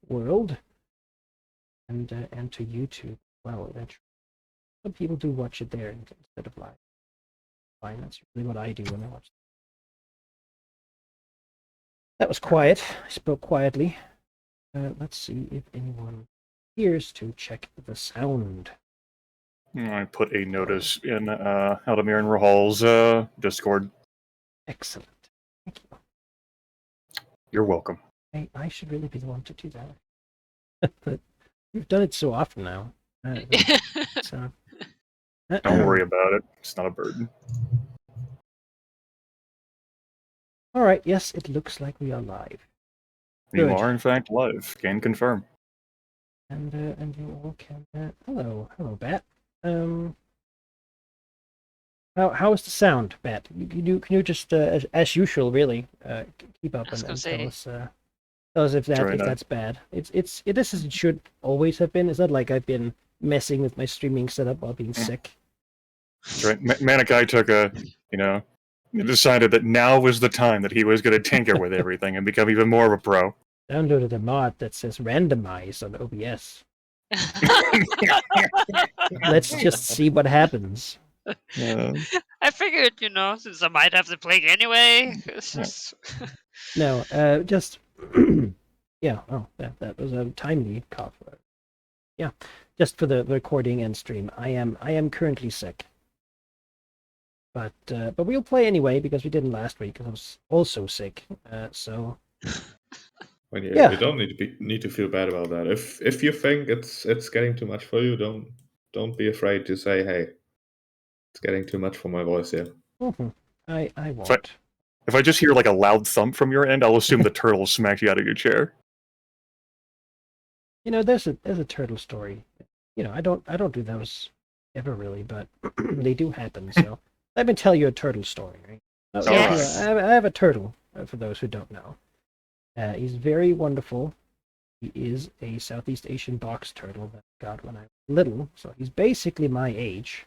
world, and to YouTube. Well, eventually, some people do watch it there instead of live. Fine, that's really what I do when I watch. That was quiet. I spoke quietly. Let's see if anyone hears to check the sound. I put a notice in Aldemir and Rahal's Discord. Excellent. Thank you. You're welcome. I should really be the one to do that. But we've done it so often now. So Don't worry about it. It's not a burden. All right. Yes, it looks like we are live. You Good. are, in fact, live. Can confirm. And you all can. Hello, Bat. How is the sound, Bat? Can you just as usual, really, keep up and tell us if that's bad. It's this as it should always have been. It's not like I've been messing with my streaming setup while being sick. That's right. Manic took decided that now was the time that he was going to tinker with everything and become even more of a pro. Downloaded a mod that says randomize on OBS. Let's just see what happens. I figured, since I might have to play anyway. No, just yeah. Oh, that was a timely cough. Yeah, just for the recording and stream. I am currently sick, but we'll play anyway because we didn't last week because I was also sick. So. Well, yeah, you don't need to feel bad about that. If you think it's getting too much for you, don't be afraid to say, hey, it's getting too much for my voice here. Mm-hmm. I won't. If I just hear like a loud thump from your end, I'll assume the turtle smacked you out of your chair. There's a turtle story. I don't do those ever really, but they do happen. So let me tell you a turtle story. Right? Yes. I have a turtle. For those who don't know, he's very wonderful. He is a Southeast Asian box turtle that I got when I was little, so he's basically my age.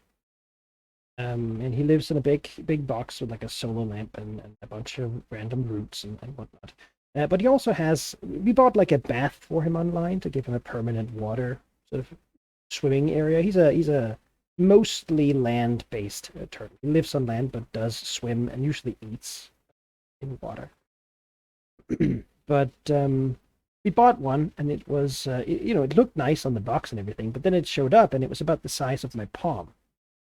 And he lives in a big box with like a solar lamp and a bunch of random roots and whatnot. But he also we bought like a bath for him online to give him a permanent water sort of swimming area. He's a mostly land-based turtle. He lives on land but does swim and usually eats in water. But we bought one and it was, it looked nice on the box and everything, but then it showed up and it was about the size of my palm.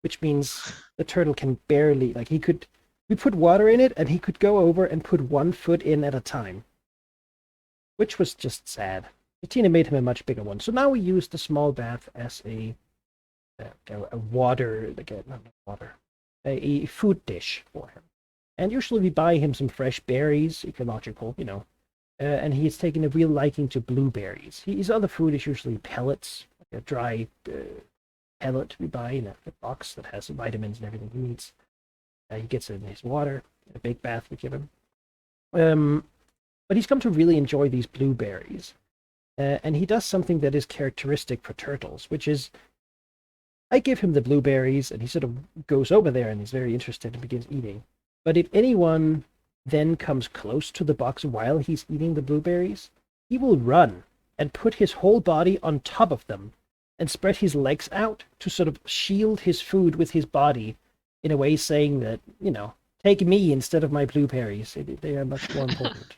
Which means the turtle can barely, we put water in it and he could go over and put 1 foot in at a time. Which was just sad. Tina made him a much bigger one. So now we use the small bath as a water, a food dish for him. And usually we buy him some fresh berries, ecological, and he's taken a real liking to blueberries. His other food is usually pellets, like a dry pellet we buy in a box that has vitamins and everything he needs. He gets it in his water, a big bath we give him. But he's come to really enjoy these blueberries. And he does something that is characteristic for turtles, which is I give him the blueberries and he sort of goes over there and he's very interested and begins eating. But if anyone then comes close to the box while he's eating the blueberries, he will run and put his whole body on top of them and spread his legs out to sort of shield his food with his body in a way saying that, take me instead of my blueberries. They are much more important.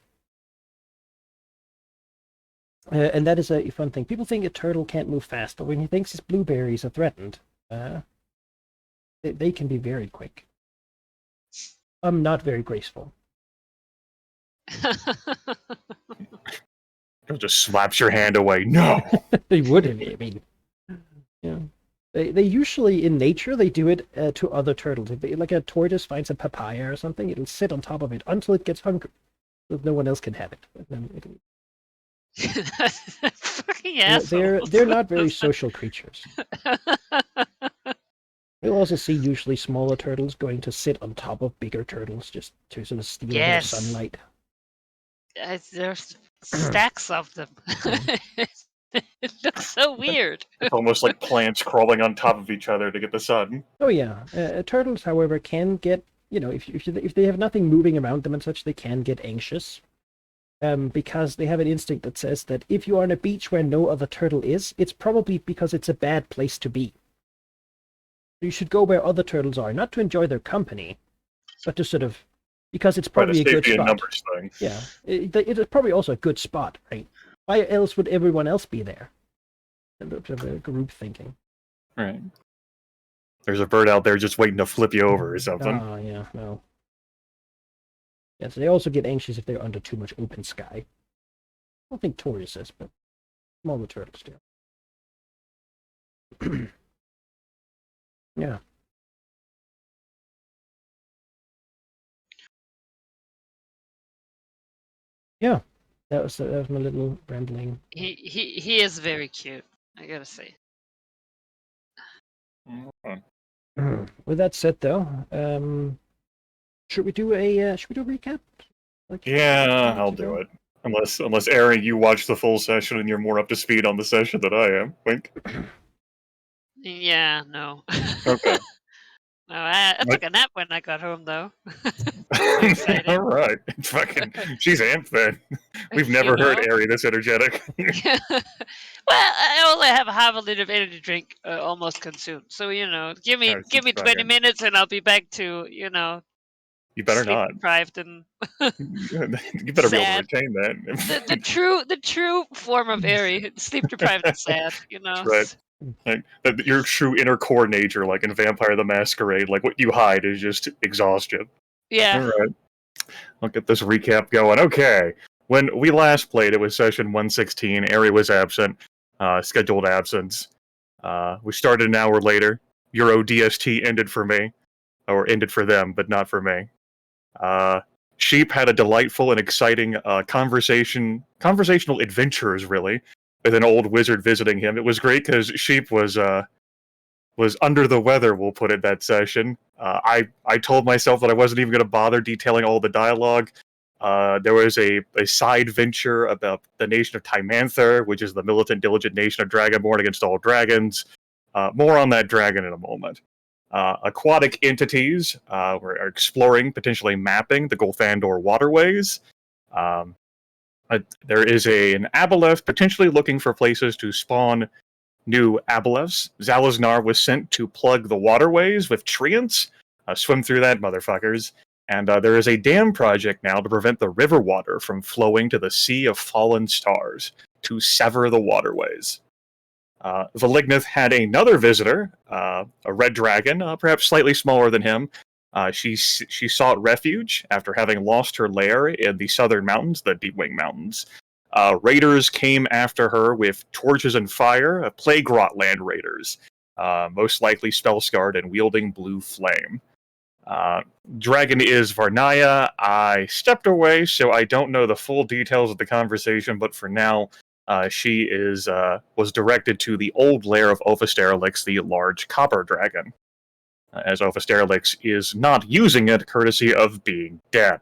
And that is a fun thing. People think a turtle can't move fast, but when he thinks his blueberries are threatened, they can be very quick. Not very graceful. It just slaps your hand away. No! They wouldn't, I mean... Yeah, they usually in nature they do it to other turtles. If like a tortoise finds a papaya or something, it'll sit on top of it until it gets hungry, so no one else can have it. And then Fucking assholes. They're not very social creatures. We'll also see usually smaller turtles going to sit on top of bigger turtles just to sort of steal their sunlight. There's stacks of them. It looks so weird. It's almost like plants crawling on top of each other to get the sun. Oh yeah, turtles, however, can get if they have nothing moving around them and such, they can get anxious. because they have an instinct that says that if you are on a beach where no other turtle is, it's probably because it's a bad place to be. You should go where other turtles are, not to enjoy their company, but to sort of, because it's probably a good safety and spot. numbers thing. Yeah, it is probably also a good spot, right? Why else would everyone else be there? A bit of a group thinking. Right. There's a bird out there just waiting to flip you over or something. Oh, yeah, no. Yeah, so they also get anxious if they're under too much open sky. I don't think Taurus is, but smaller turtles do. Yeah. Yeah, that was my little rambling. He is very cute, I gotta say. Okay. With that said, though, should we do a recap? Like, Yeah, minutes I'll ago? do it. Unless Aaron, you watched the full session and you're more up to speed on the session than I am. Wink. Yeah, no. Okay. No, I took a nap when I got home, though. Exciting. All right. Fucking, she's amped then. We've never You heard know? Ari this energetic. Well, I only have half a liter of energy drink almost consumed. So, give me she's 20 fucking- minutes and I'll be back to, You better sleep not. deprived and You better be able to Sad. retain that. the true form of Airy, sleep deprived and sad, That's right. Like, your true inner core nature, like in Vampire the Masquerade, like what you hide is just exhaustion. Yeah. All right. I'll get this recap going. Okay. When we last played, it was session 116. Ari was absent, scheduled absence. We started an hour later. Euro DST ended for me, or ended for them, but not for me. Sheep had a delightful and exciting conversational adventures, really, with an old wizard visiting him. It was great because Sheep was under the weather, we'll put it, that session. I told myself that I wasn't even going to bother detailing all the dialogue. There was a side venture about the nation of Timanther, which is the militant, diligent nation of Dragonborn against all dragons. More on that dragon in a moment. Aquatic entities were exploring, potentially mapping the Gulthandor waterways. There is an aboleth potentially looking for places to spawn new aboleths. Zalaznar was sent to plug the waterways with treants. Swim through that, motherfuckers. And there is a dam project now to prevent the river water from flowing to the Sea of Fallen Stars, to sever the waterways. Velignith had another visitor, a red dragon, perhaps slightly smaller than him. She sought refuge after having lost her lair in the southern mountains, the Deepwing Mountains. Raiders came after her with torches and fire, Plague Rot land raiders, most likely spell-scarred and wielding blue flame. Dragon is Varnaya. I stepped away, so I don't know the full details of the conversation, but for now, she was directed to the old lair of Ophisterelix, the large copper dragon, as Ophisterelix is not using it, courtesy of being dead.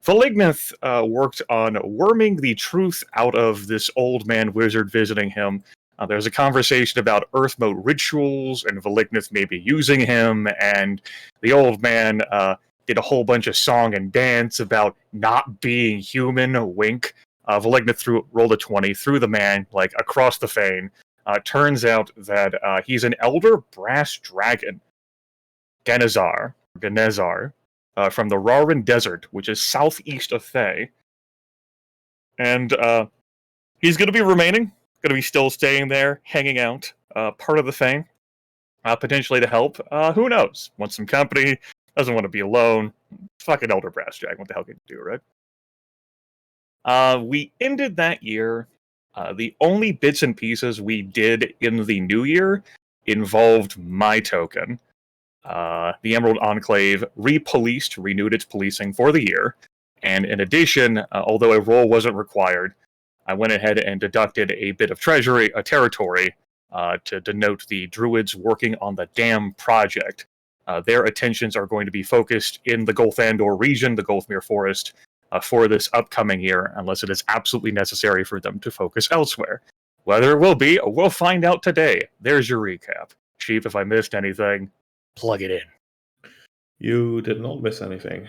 Velignith worked on worming the truth out of this old man wizard visiting him. There's a conversation about Earth Mode rituals, and Velignith maybe using him, and the old man did a whole bunch of song and dance about not being human, wink. Velignith rolled a 20, threw the man, like, across the fane. Turns out that he's an elder brass dragon, Ganezar, from the Rarin Desert, which is southeast of Thay. And he's going to be remaining, going to be still staying there, hanging out, part of the thing, potentially to help. Who knows? Wants some company, doesn't want to be alone. Fucking elder brass dragon, what the hell can you do, right? We ended that year. The only bits and pieces we did in the new year involved my token. The Emerald Enclave renewed its policing for the year, and in addition, although a roll wasn't required, I went ahead and deducted a bit of territory to denote the druids working on the dam project. Their attentions are going to be focused in the Gulthandor region, the Gulfmere Forest, for this upcoming year, unless it is absolutely necessary for them to focus elsewhere. Whether it will be, we'll find out today. There's your recap. Chief, if I missed anything, plug it in. You did not miss anything.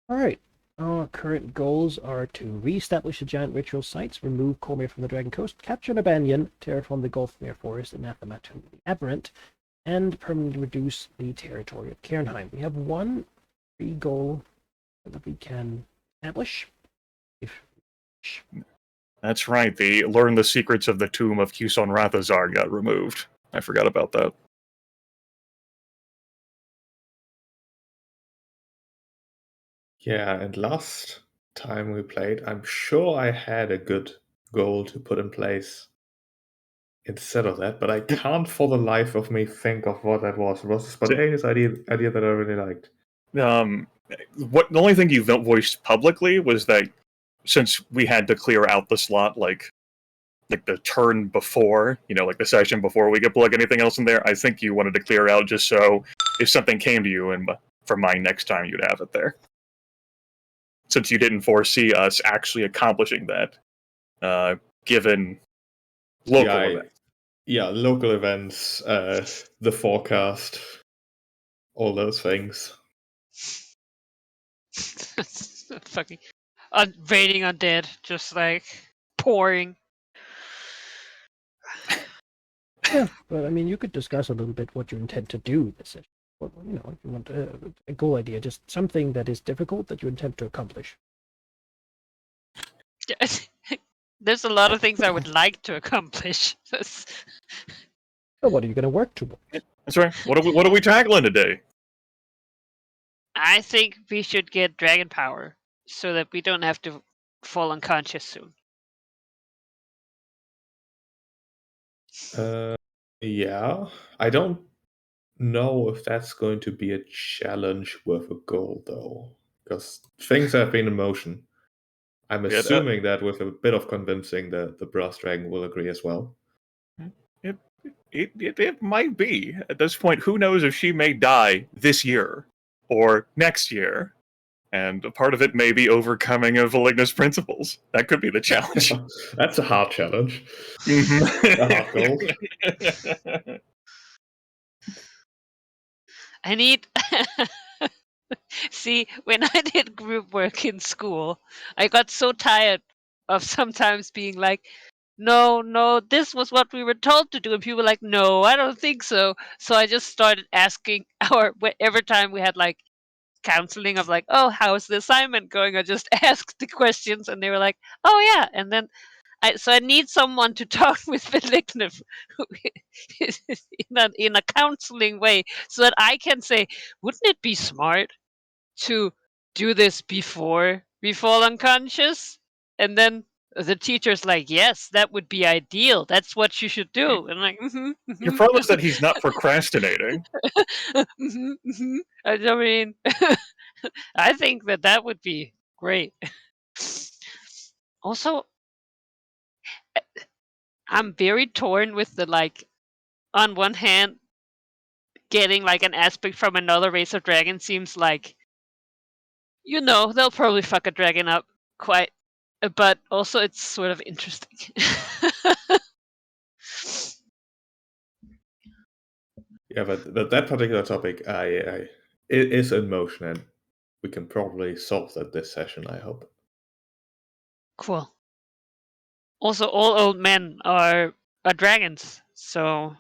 All right. Our current goals are to re-establish the giant ritual sites, remove Cormyr from the Dragon Coast, capture Nabanyan, terraform the Gulfmere Forest, anathema to the Aberrant, and permanently reduce the territory of Cairnheim. We have one free goal that we can establish. That's right. The learn the secrets of the tomb of Kuson Rathazar got removed. I forgot about that. Yeah, and last time we played, I'm sure I had a good goal to put in place instead of that, but I can't for the life of me think of what that was. It was a spontaneous idea that I really liked. The only thing you voiced publicly was that since we had to clear out the slot, like the turn before, like the session before we could plug anything else in there, I think you wanted to clear out just so if something came to you and for mine next time, you'd have it there. Since you didn't foresee us actually accomplishing that, given local events. Yeah, local events, the forecast, all those things. Fucking raining undead, just like pouring. Yeah, but I mean, you could discuss a little bit what you intend to do this session. If you want a goal idea, just something that is difficult that you intend to accomplish. There's a lot of things I would like to accomplish. So what are you going to work toward? That's right. What are we tackling today? I think we should get dragon power so that we don't have to fall unconscious soon. Yeah, I don't know if that's going to be a challenge worth a goal, though, because things have been in motion. I'm assuming that with a bit of convincing, the brass dragon will agree as well. It might be. At this point, who knows if she may die this year or next year. And a part of it may be overcoming of Valignus principles. That could be the challenge. That's a hard challenge. Mm-hmm. A hard goal. I need... See, when I did group work in school, I got so tired of sometimes being like, no, this was what we were told to do. And people were like, no, I don't think so. So I just started asking, or every time we had like counseling of like, oh, how's the assignment going? I just asked the questions and they were like, oh yeah. And then I need someone to talk with Valignus in a counseling way so that I can say, wouldn't it be smart to do this before we fall unconscious? And then the teacher's like, yes, that would be ideal. That's what you should do. And I'm like, Your problem is that he's not procrastinating. I mean, I think that would be great. Also, I'm very torn with the like, on one hand, getting like an aspect from another race of dragon seems like, they'll probably fuck a dragon up quite, but also it's sort of interesting. Yeah, but that particular topic, it is in motion, and we can probably solve that this session, I hope. Cool. Also, all old men are dragons, so...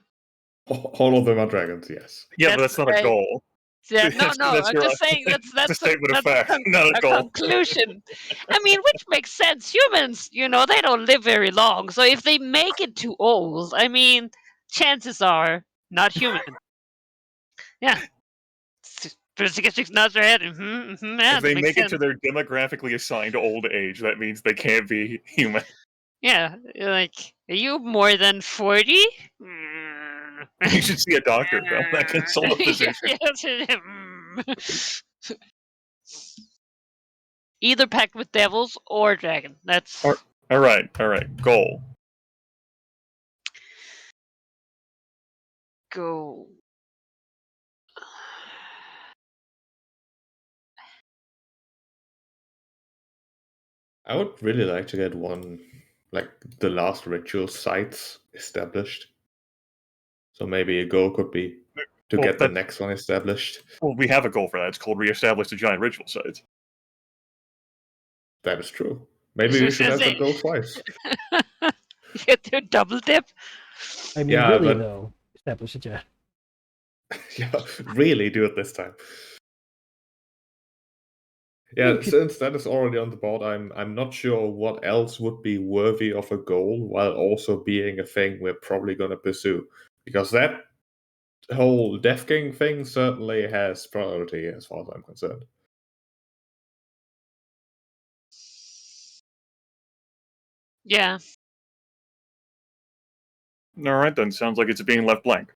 All of them are dragons, yes. Yeah, but that's not a goal. Yeah, no, I'm just saying that's a statement of fact, not a goal. Conclusion. I mean, which makes sense. Humans, they don't live very long, so if they make it too old, I mean, chances are not human. Yeah. 36 nods their head. Yeah, if they make it to their demographically assigned old age, that means they can't be human. Yeah, like, are you more than 40? You should see a doctor, though. That can solve a physician. Either pact with devils or dragon. That's... All right. Goal. Go. I would really like to get the last ritual sites established. So maybe a goal could be to get the next one established. Well, we have a goal for that. It's called reestablish the giant ritual sites. That is true. Maybe we should have that goal twice. You get your double dip. I mean, Yeah, really, but- though, establish it, yeah. Yeah, really do it this time. Yeah, You could- since that is already on the board, I'm not sure what else would be worthy of a goal while also being a thing we're probably going to pursue. Because that whole Death King thing certainly has priority as far as I'm concerned. Yeah. All right, then. Sounds like it's being left blank.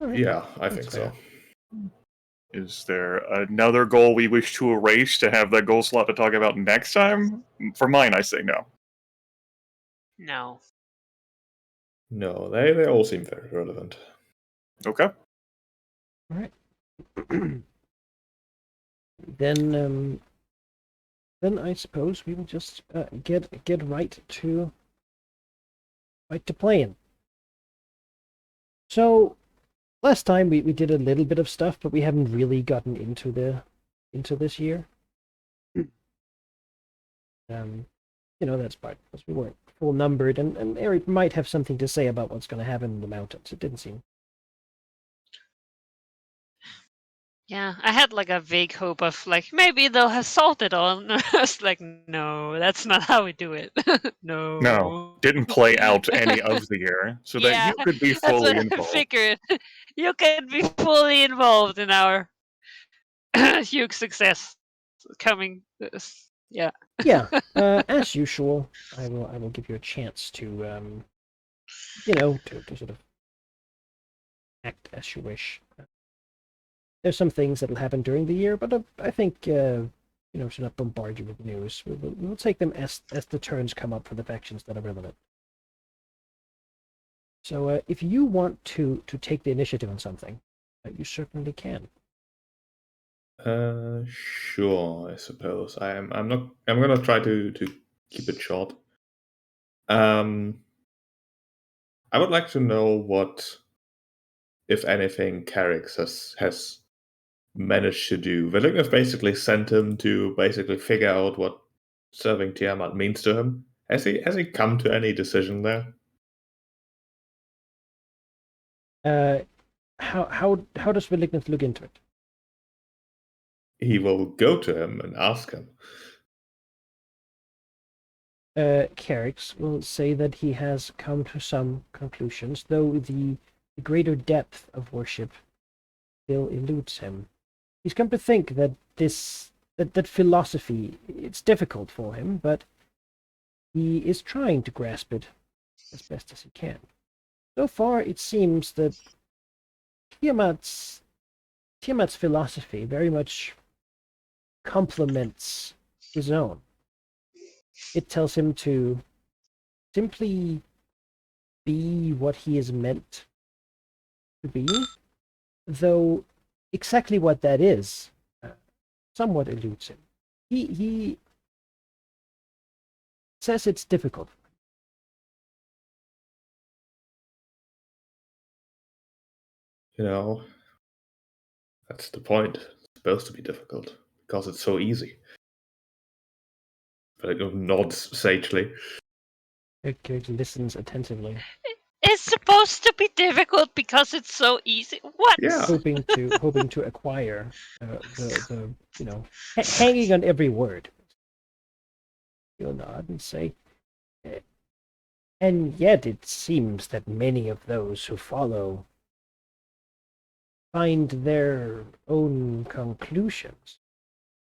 All right. Yeah, I That's think fair. so. Is there another goal we wish to erase to have that goal slot to talk about next time? For mine, I say no. No. No, they all seem very relevant. Okay. All right. Then I suppose we will just get right to playing. So last time we did a little bit of stuff, but we haven't really gotten into this year. That's part because we weren't full numbered, and Eric might have something to say about what's going to happen in the mountains. It didn't seem. Yeah, I had like a vague hope of like maybe they'll have salted on. I was like, no, that's not how we do it. No. No, didn't play out any of the year, so that Yeah, you could be that's fully what I involved. figured. You can be fully involved in our huge success coming. Yeah. Yeah, as usual, I will give you a chance to to sort of act as you wish. There's some things that'll happen during the year, but I think should not bombard you with news. We'll take them as the turns come up for the factions that are relevant. So if you want to take the initiative on something, you certainly can. Sure, I suppose. I'm gonna try to keep it short. I would like to know what, if anything, Carrix has managed to do. Velignus basically sent him to basically figure out what serving Tiamat means to him. Has he come to any decision there? How does Velignus look into it? He will go to him and ask him. Carrix will say that he has come to some conclusions, though the greater depth of worship still eludes him. He's come to think that that philosophy, it's difficult for him, but he is trying to grasp it as best as he can. So far, it seems that Tiamat's philosophy very much complements his own. It tells him to simply be what he is meant to be, though exactly what that is somewhat eludes him. He says it's difficult. That's the point. It's supposed to be difficult because it's so easy. But it nods sagely. Carrix listens attentively, It's supposed to be difficult because it's so easy. What? Yeah. hoping to acquire the hanging on every word. He'll nod and say, and yet it seems that many of those who follow find their own conclusions.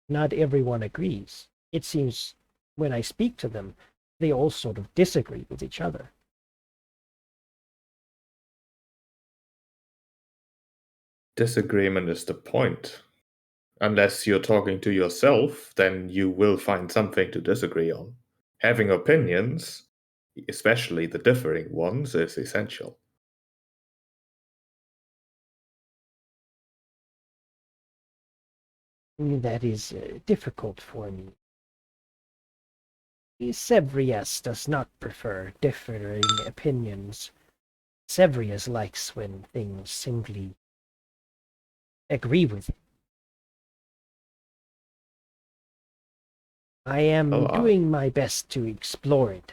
Not everyone agrees. It seems when I speak to them, they all sort of disagree with each other. Disagreement is the point. Unless you're talking to yourself, then you will find something to disagree on. Having opinions, especially the differing ones, is essential. That is difficult for me. Sevrius does not prefer differing opinions. Sevrius likes when things simply agree with him. I am Oh, wow. doing my best to explore it.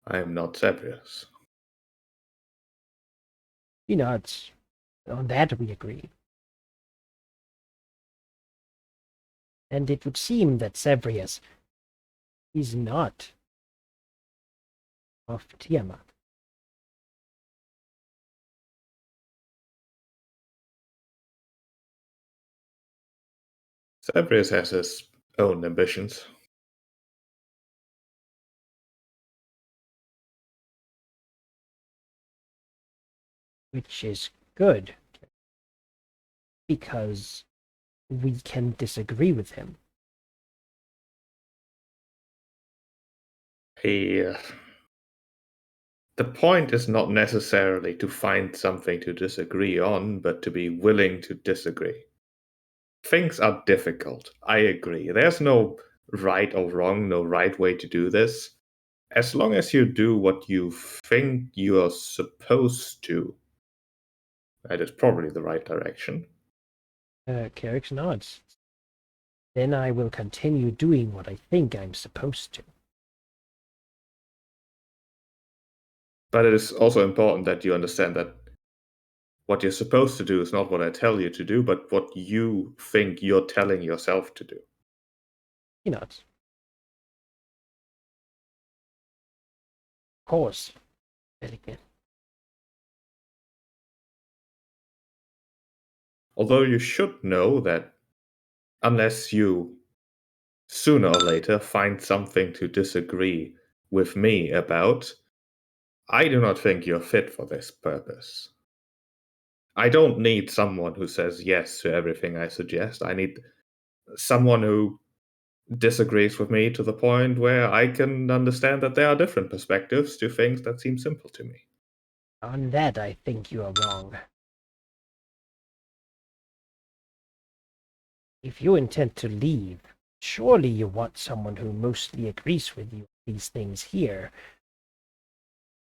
I am not Sebrius. You know, on that we agree. And it would seem that Sevrius is not of Tiamat. Sebrius has his own ambitions. Which is good, because we can disagree with him. The point is not necessarily to find something to disagree on, but to be willing to disagree. Things are difficult. I agree. There's no right or wrong, no right way to do this. As long as you do what you think you're supposed to, that is probably the right direction. Carrick nods. Then I will continue doing what I think I'm supposed to. But it is also important that you understand that what you're supposed to do is not what I tell you to do, but what you think you're telling yourself to do. He nods. Of course, Pelican. Although you should know that unless you sooner or later find something to disagree with me about, I do not think you're fit for this purpose. I don't need someone who says yes to everything I suggest. I need someone who disagrees with me to the point where I can understand that there are different perspectives to things that seem simple to me. On that, I think you are wrong. If you intend to leave, surely you want someone who mostly agrees with you on these things here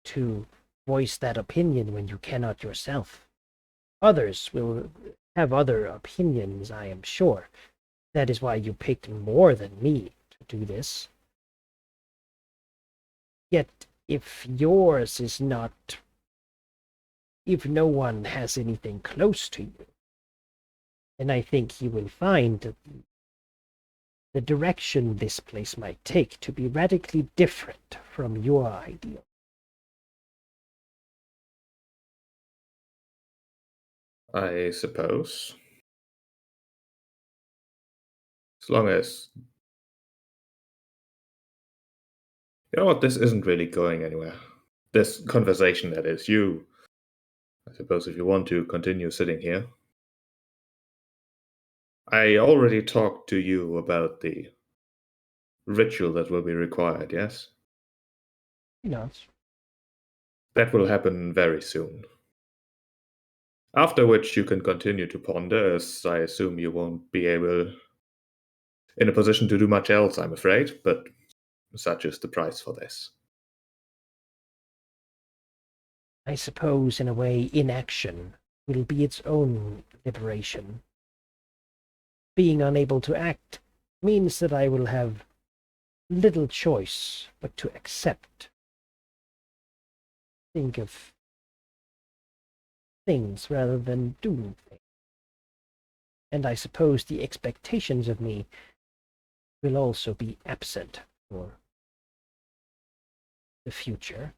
to voice that opinion when you cannot yourself. Others will have other opinions, I am sure. That is why you picked more than me to do this. Yet, if yours is not... if no one has anything close to you, then I think you will find that the direction this place might take to be radically different from your ideal. I suppose. As long as. You know what? This isn't really going anywhere. This conversation, that is. I suppose, if you want to continue sitting here. I already talked to you about the ritual that will be required, yes? He nods. That will happen very soon. After which you can continue to ponder, as I assume you won't be in a position to do much else, I'm afraid, but such is the price for this. I suppose, in a way, inaction will be its own liberation. Being unable to act means that I will have little choice but to accept. Think of things rather than doing things. And I suppose the expectations of me will also be absent for the future.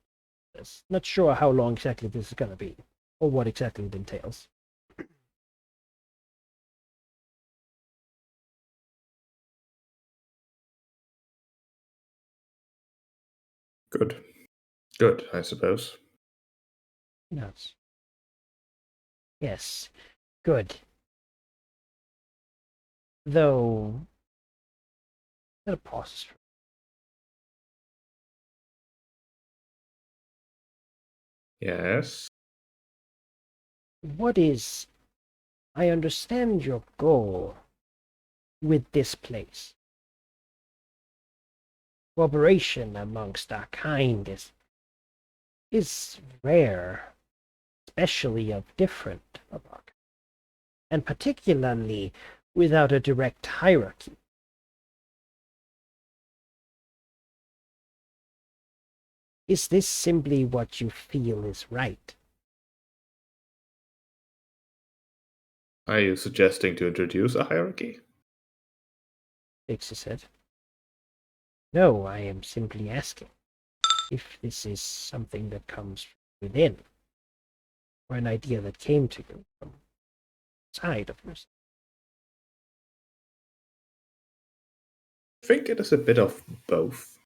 Not sure how long exactly this is going to be, or what exactly it entails. Good. Good, I suppose. Yes. Yes. Good. Though... I'm going to pause. Yes. What is... I understand your goal with this place. Cooperation amongst our kind is rare, especially of different of our kind, and particularly without a direct hierarchy. Is this simply what you feel is right? Are you suggesting to introduce a hierarchy? Pixie said. No, I am simply asking if this is something that comes from within, or an idea that came to you from outside of yourself. I think it is a bit of both.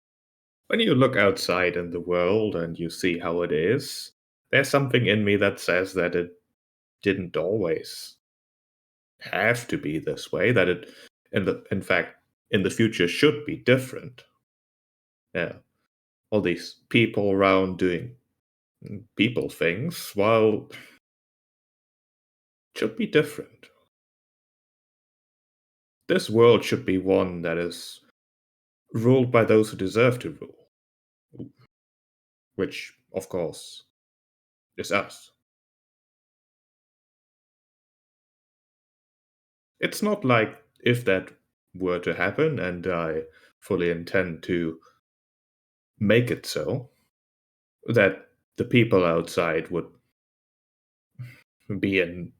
When you look outside in the world and you see how it is, there's something in me that says that it didn't always have to be this way, that it, in fact, in the future should be different. Yeah. All these people around doing people things, well, should be different. This world should be one that is ruled by those who deserve to rule, which, of course, is us. It's not like if that were to happen, and I fully intend to make it so, that the people outside would be in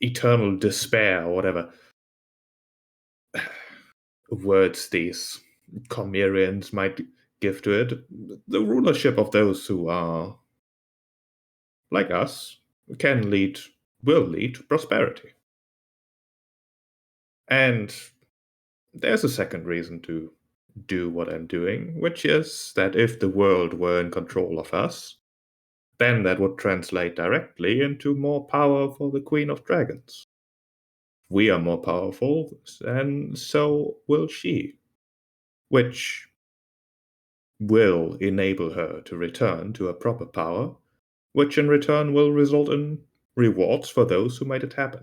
eternal despair or whatever words these Chimerians might give to it. The rulership of those who are like us will lead to prosperity. And there's a second reason to do what I'm doing, which is that if the world were in control of us, then that would translate directly into more power for the Queen of Dragons. We are more powerful, and so will she, which will enable her to return to a proper power, which in return will result in rewards for those who made it happen.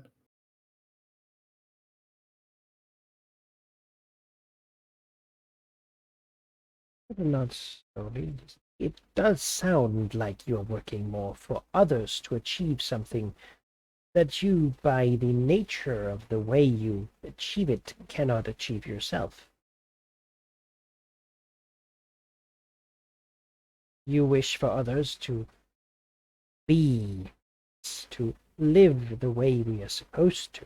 Not slowly. It does sound like you're working more for others to achieve something that you, by the nature of the way you achieve it, cannot achieve yourself. You wish for others to be, to live the way we are supposed to,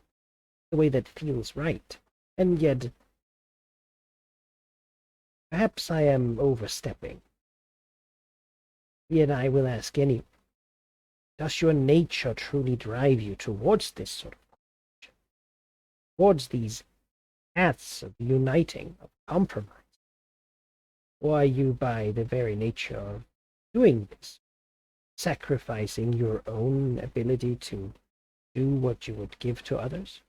the way that feels right. And yet, perhaps I am overstepping. Yet I will ask anyway. Does your nature truly drive you towards this sort of action? Towards these paths of uniting, of compromise? Or are you, by the very nature of doing this, sacrificing your own ability to do what you would give to others?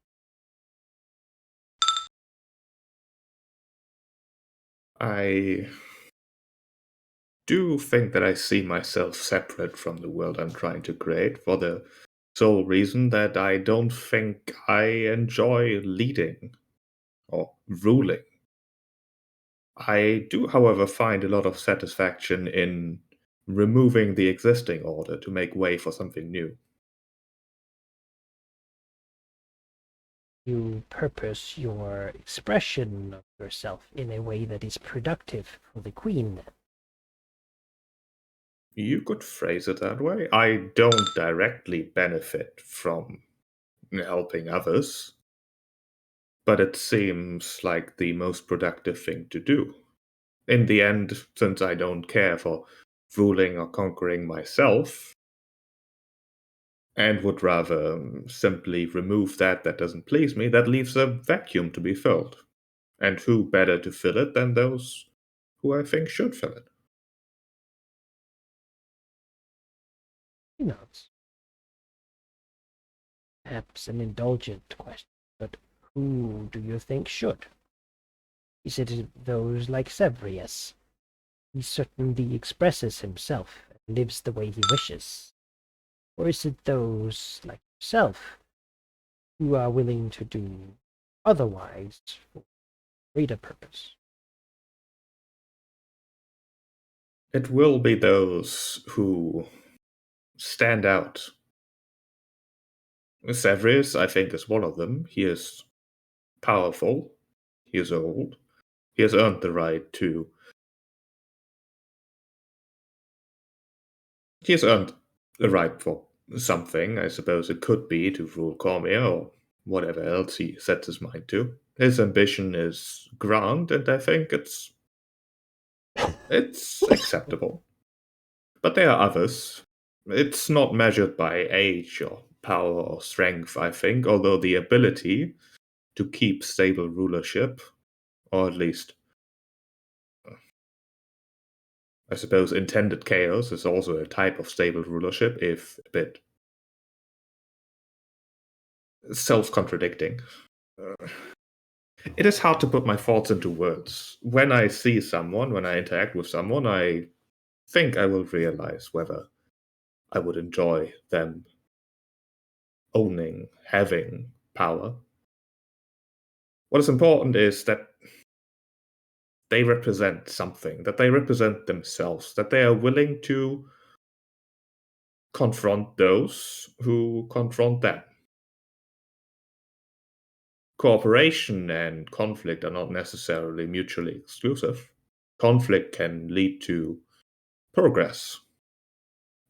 I do think that I see myself separate from the world I'm trying to create for the sole reason that I don't think I enjoy leading or ruling. I do, however, find a lot of satisfaction in removing the existing order to make way for something new. You purpose your expression of yourself in a way that is productive for the Queen, then. You could phrase it that way. I don't directly benefit from helping others, but it seems like the most productive thing to do. In the end, since I don't care for ruling or conquering myself, and would rather simply remove that doesn't please me, that leaves a vacuum to be filled. And who better to fill it than those who I think should fill it? He nods. Perhaps an indulgent question, but who do you think should? Is it those like Sevrius? He certainly expresses himself and lives the way he wishes. Or is it those like yourself who are willing to do otherwise for greater purpose? It will be those who stand out. Severus, I think, is one of them. He is powerful. He is old. He has earned the right to. He has earned the right for something. I suppose it could be to rule Cormia or whatever else he sets his mind to. His ambition is grand, and I think it's acceptable. But there are others. It's not measured by age or power or strength, I think, although the ability to keep stable rulership, or at least, I suppose, intended chaos is also a type of stable rulership, if a bit self-contradicting. It is hard to put my thoughts into words. When I see someone, when I interact with someone, I think I will realize whether I would enjoy them owning, having power. What is important is that they represent something, that they represent themselves, that they are willing to confront those who confront them. Cooperation and conflict are not necessarily mutually exclusive. Conflict can lead to progress,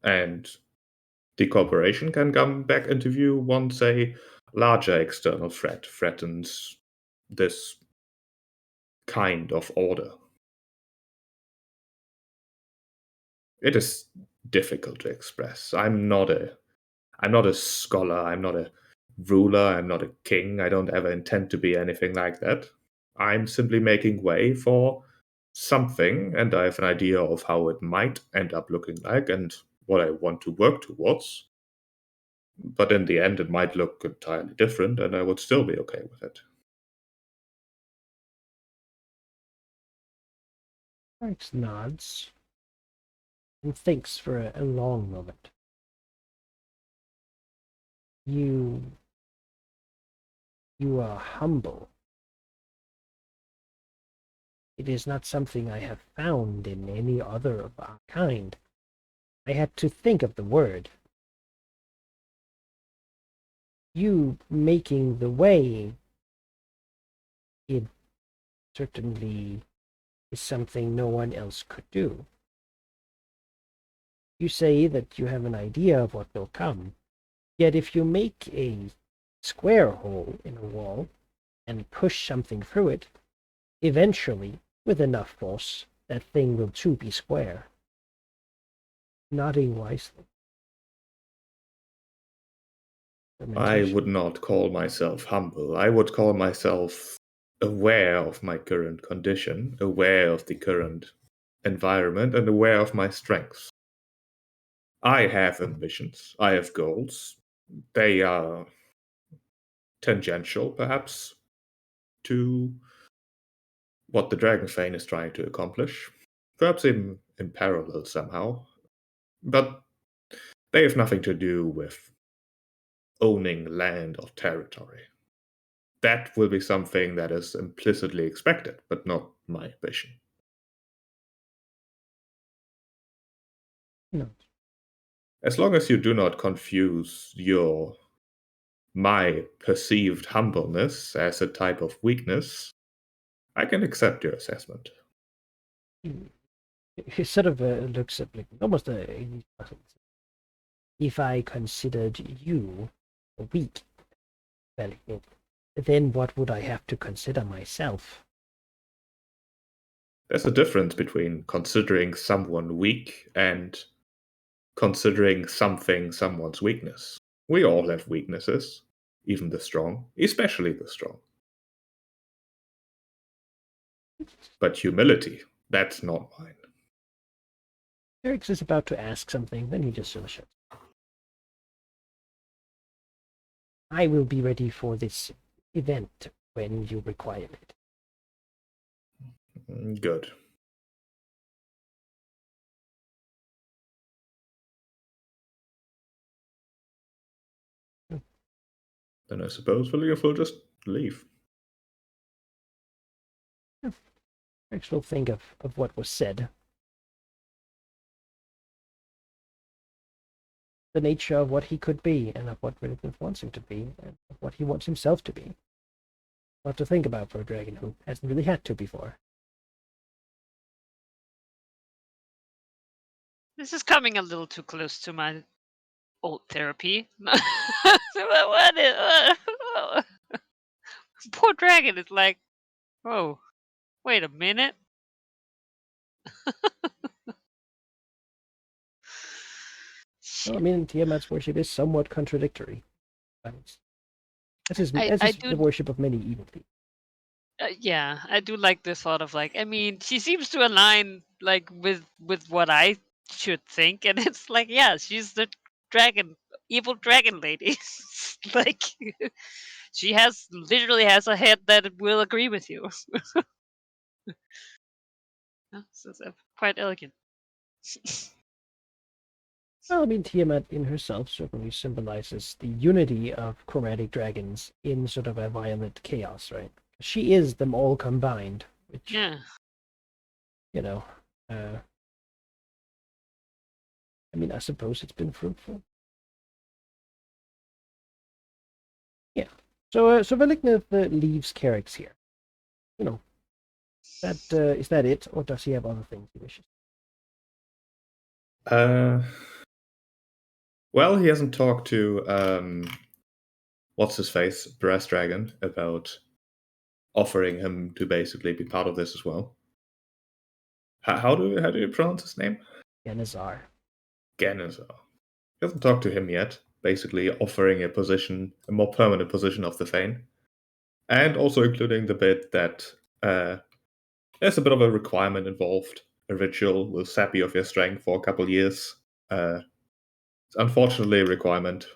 and the cooperation can come back into view once a larger external threat threatens this kind of order. It is difficult to express. I'm not a scholar, I'm not a ruler, I'm not a king, I don't ever intend to be anything like that. I'm simply making way for something, and I have an idea of how it might end up looking like and what I want to work towards. But in the end, it might look entirely different, and I would still be okay with it. Rex nods and thinks for a long moment. You are humble. It is not something I have found in any other of our kind. I had to think of the word. You making the way, it certainly is something no one else could do. You say that you have an idea of what will come, yet if you make a square hole in a wall and push something through it, eventually, with enough force, that thing will too be square. Nodding wisely. I would not call myself humble. I would call myself aware of my current condition, aware of the current environment, and aware of my strengths. I have ambitions. I have goals. They are tangential, perhaps, to what the Dragonfane is trying to accomplish. Perhaps in parallel somehow. But they have nothing to do with owning land or territory. That will be something that is implicitly expected, but not my ambition. No. As long as you do not confuse my perceived humbleness as a type of weakness, I can accept your assessment. He sort of looks at like almost if I considered you weak, well, then what would I have to consider myself? There's a difference between considering someone weak and considering something someone's weakness. We all have weaknesses, even the strong, especially the strong. But humility, that's not mine. Eric's is about to ask something, then he just sort of shuts. I will be ready for this event when you require it. Good. Then I suppose William will just leave. Eric will think of what was said. The nature of what he could be, and of what Redcliffe wants him to be, and of what he wants himself to be. lot to think about for a dragon who hasn't really had to before. This is coming a little too close to my old therapy. What is, poor dragon is like, oh, wait a minute. Well, I mean, Tiamat's worship is somewhat contradictory. As is I the do, worship of many evil things. yeah, I do like this sort of like. I mean, she seems to align like with what I should think, and it's like, yeah, she's the dragon, evil dragon lady. Like, she literally has a head that will agree with you. So it's quite elegant. Well, I mean, Tiamat in herself certainly symbolizes the unity of chromatic dragons in sort of a violent chaos, right? She is them all combined, which, Yeah. you know, I mean, I suppose it's been fruitful. Yeah. So Veliknath leaves Carrick's here. You know, is that it, or does he have other things he wishes? Well, he hasn't talked to what's his face, Brass Dragon, about offering him to basically be part of this as well. How do you pronounce his name? Ganazar. Ganazar. He hasn't talked to him yet. Basically, offering a more permanent position of the Thane, and also including the bit that there's a bit of a requirement involved. A ritual will sap you of your strength for a couple years. It's unfortunately a requirement,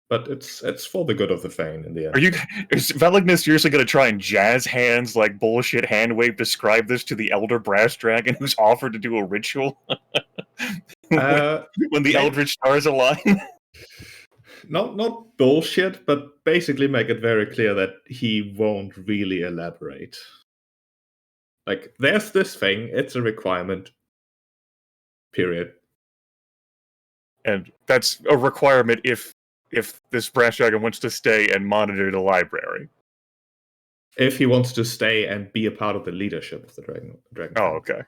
but it's for the good of the Thane in the end. Is Veligna seriously going to try and jazz hands like bullshit hand wave describe this to the Elder Brass Dragon who's offered to do a ritual when the Eldritch stars align? Not bullshit, but basically make it very clear that he won't really elaborate. Like, there's this thing, it's a requirement. Period. And that's a requirement if this Brass Dragon wants to stay and monitor the library. If he wants to stay and be a part of the leadership of the Dragon. Oh, okay.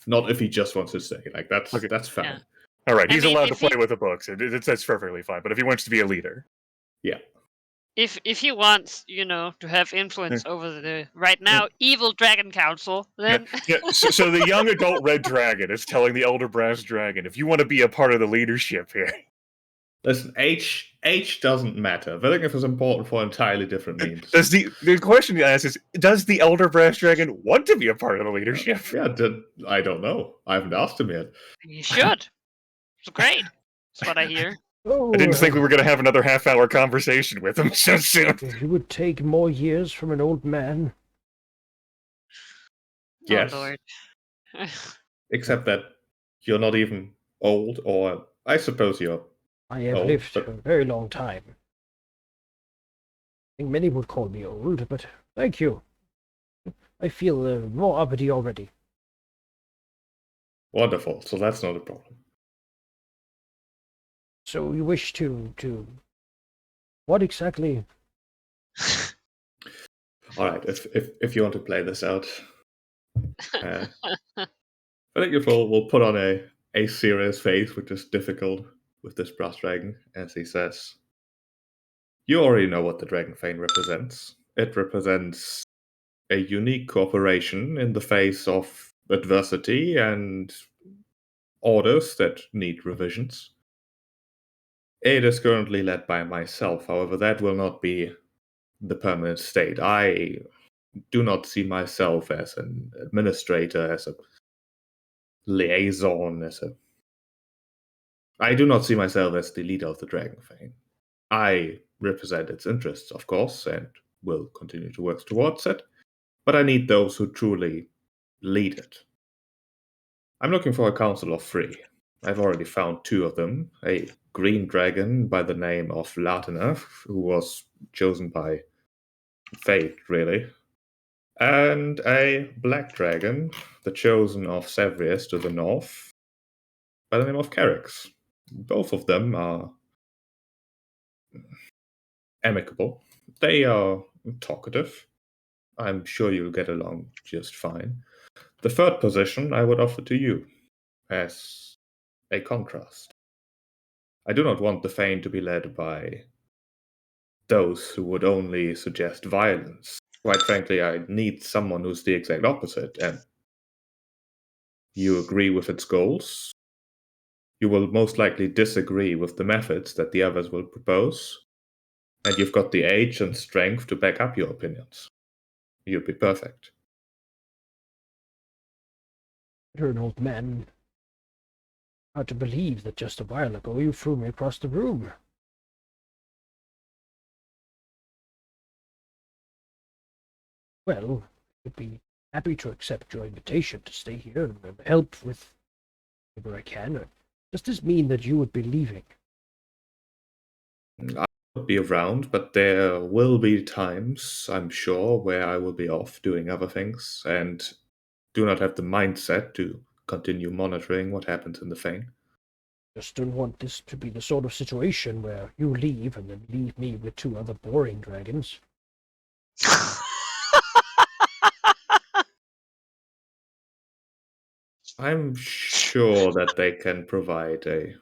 Not if he just wants to stay. Like, that's fine. Yeah. All right, I he's mean, allowed to if he- play with the books. That's perfectly fine. But if he wants to be a leader, Yeah. If he wants, to have influence over the right now evil Dragon Council, then yeah. So the young adult Red Dragon is telling the Elder Brass Dragon, if you want to be a part of the leadership here, Listen, age doesn't matter. Velignath is important for entirely different means. does the question you ask is, does the Elder Brass Dragon want to be a part of the leadership? Yeah, I don't know. I haven't asked him yet. you should. It's great. That's what I hear. Oh, I didn't think we were going to have another half-hour conversation with him so soon. It would take more years from an old man. Yes. Oh, Lord. Except that you're not even old, or I suppose you're. I have Oh, lived but- a very long time. I think many would call me old, but thank you. I feel more uppity already. Wonderful. So that's not a problem. So you wish to what exactly? All right. If you want to play this out, I think we'll put on a serious face, which is difficult with this brass dragon, as he says. You already know what the Dragon Fane represents. It represents a unique cooperation in the face of adversity and orders that need revisions. It is currently led by myself, however, that will not be the permanent state. I do not see myself as an administrator, as a liaison, I do not see myself as the leader of the Dragon Fane. I represent its interests, of course, and will continue to work towards it, but I need those who truly lead it. I'm looking for a council of 3. I've already found 2 of them. A green dragon by the name of Latina, who was chosen by fate, really. And a black dragon, the chosen of Sevrius to the north, by the name of Carrix. Both of them are amicable. they are talkative. I'm sure you'll get along just fine. The third position I would offer to you as a contrast. I do not want the Fane to be led by those who would only suggest violence. Quite frankly, I need someone who's the exact opposite, and you agree with its goals. You will most likely disagree with the methods that the others will propose, and you've got the age and strength to back up your opinions. You'd be perfect. You're an old man. Hard to believe that just a while ago you threw me across the room. Well, I'd be happy to accept your invitation to stay here and help with whatever I can. Does this mean that you would be leaving? I will be around, but there will be times, I'm sure, where I will be off doing other things and do not have the mindset to continue monitoring what happens in the Fane. Just don't want this to be the sort of situation where you leave and then leave me with two other boring dragons. I'm sure that they can provide a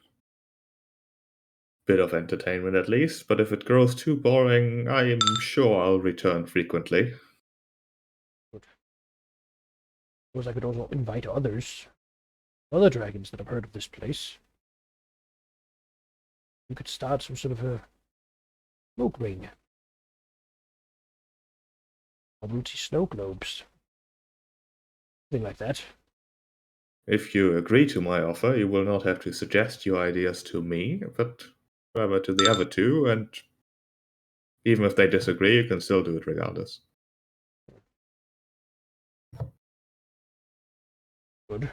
bit of entertainment at least, but if it grows too boring, I am sure I'll return frequently. Suppose I could also invite other dragons that have heard of this place. We could start some sort of a smoke ring. Novelty snow globes. Something like that. If you agree to my offer, you will not have to suggest your ideas to me, but rather to the other two, and even if they disagree, you can still do it regardless. Good.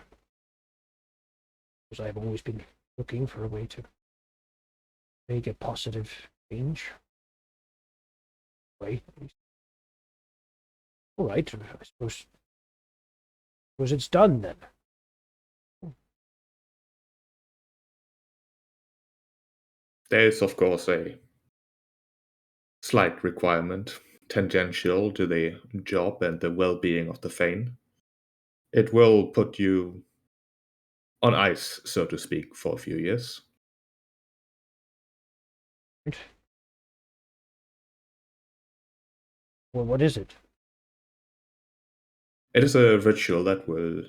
Because I've always been looking for a way to make a positive change. Way, at least. All right, I suppose it's done then. There is, of course, a slight requirement tangential to the job and the well being of the Fane. It will put you on ice, so to speak, for a few years. Well, what is it? It is a ritual that will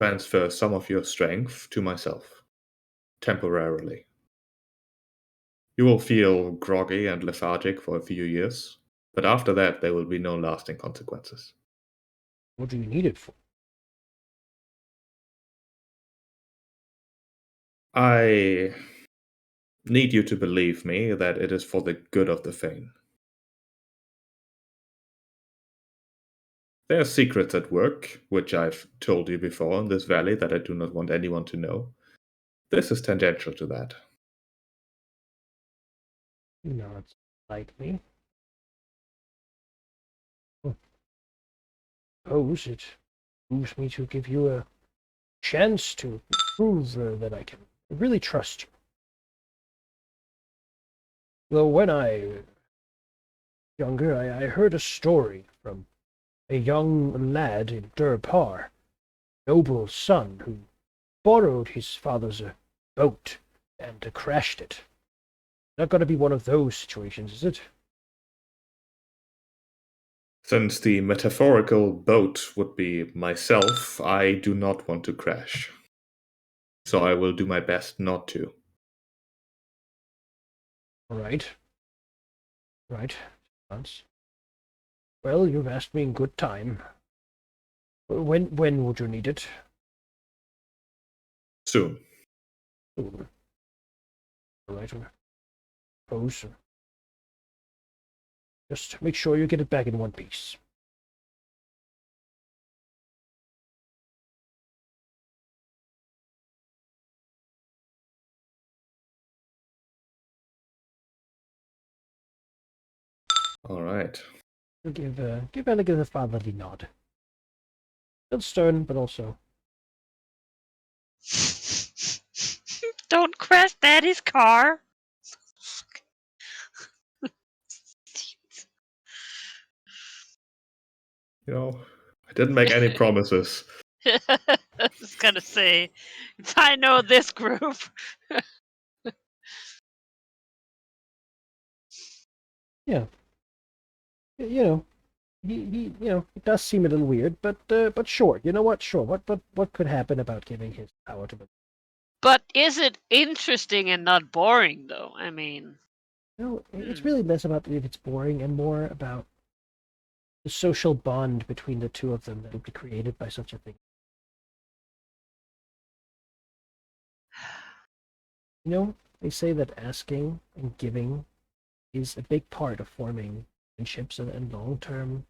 transfer some of your strength to myself, temporarily. You will feel groggy and lethargic for a few years, but after that, there will be no lasting consequences. What do you need it for? I need you to believe me that it is for the good of the Fane. There are secrets at work, which I've told you before in this valley that I do not want anyone to know. This is tangential to that. Not slightly. Suppose it moves me to give you a chance to prove that I can really trust you. Though when I was younger, I heard a story from a young lad in Durpar, noble's son, who borrowed his father's boat and crashed it. Not going to be one of those situations, is it? Since the metaphorical boat would be myself, I do not want to crash. So I will do my best not to. Right. Right. Once. Well, you've asked me in good time. When would you need it? Soon. All right. Suppose. Just make sure you get it back in one piece. All right. Give Elegant a fatherly nod. Still stern, but also Don't crash Daddy's car. I didn't make any promises. I was gonna say, if I know this group. You know, it does seem a little weird, but sure. You know what? Sure. What could happen about giving his power to the? But is it interesting and not boring, though? I mean, No, it's really less about if it's boring and more about the social bond between the two of them that would be created by such a thing. They say that asking and giving is a big part of forming friendships and long-term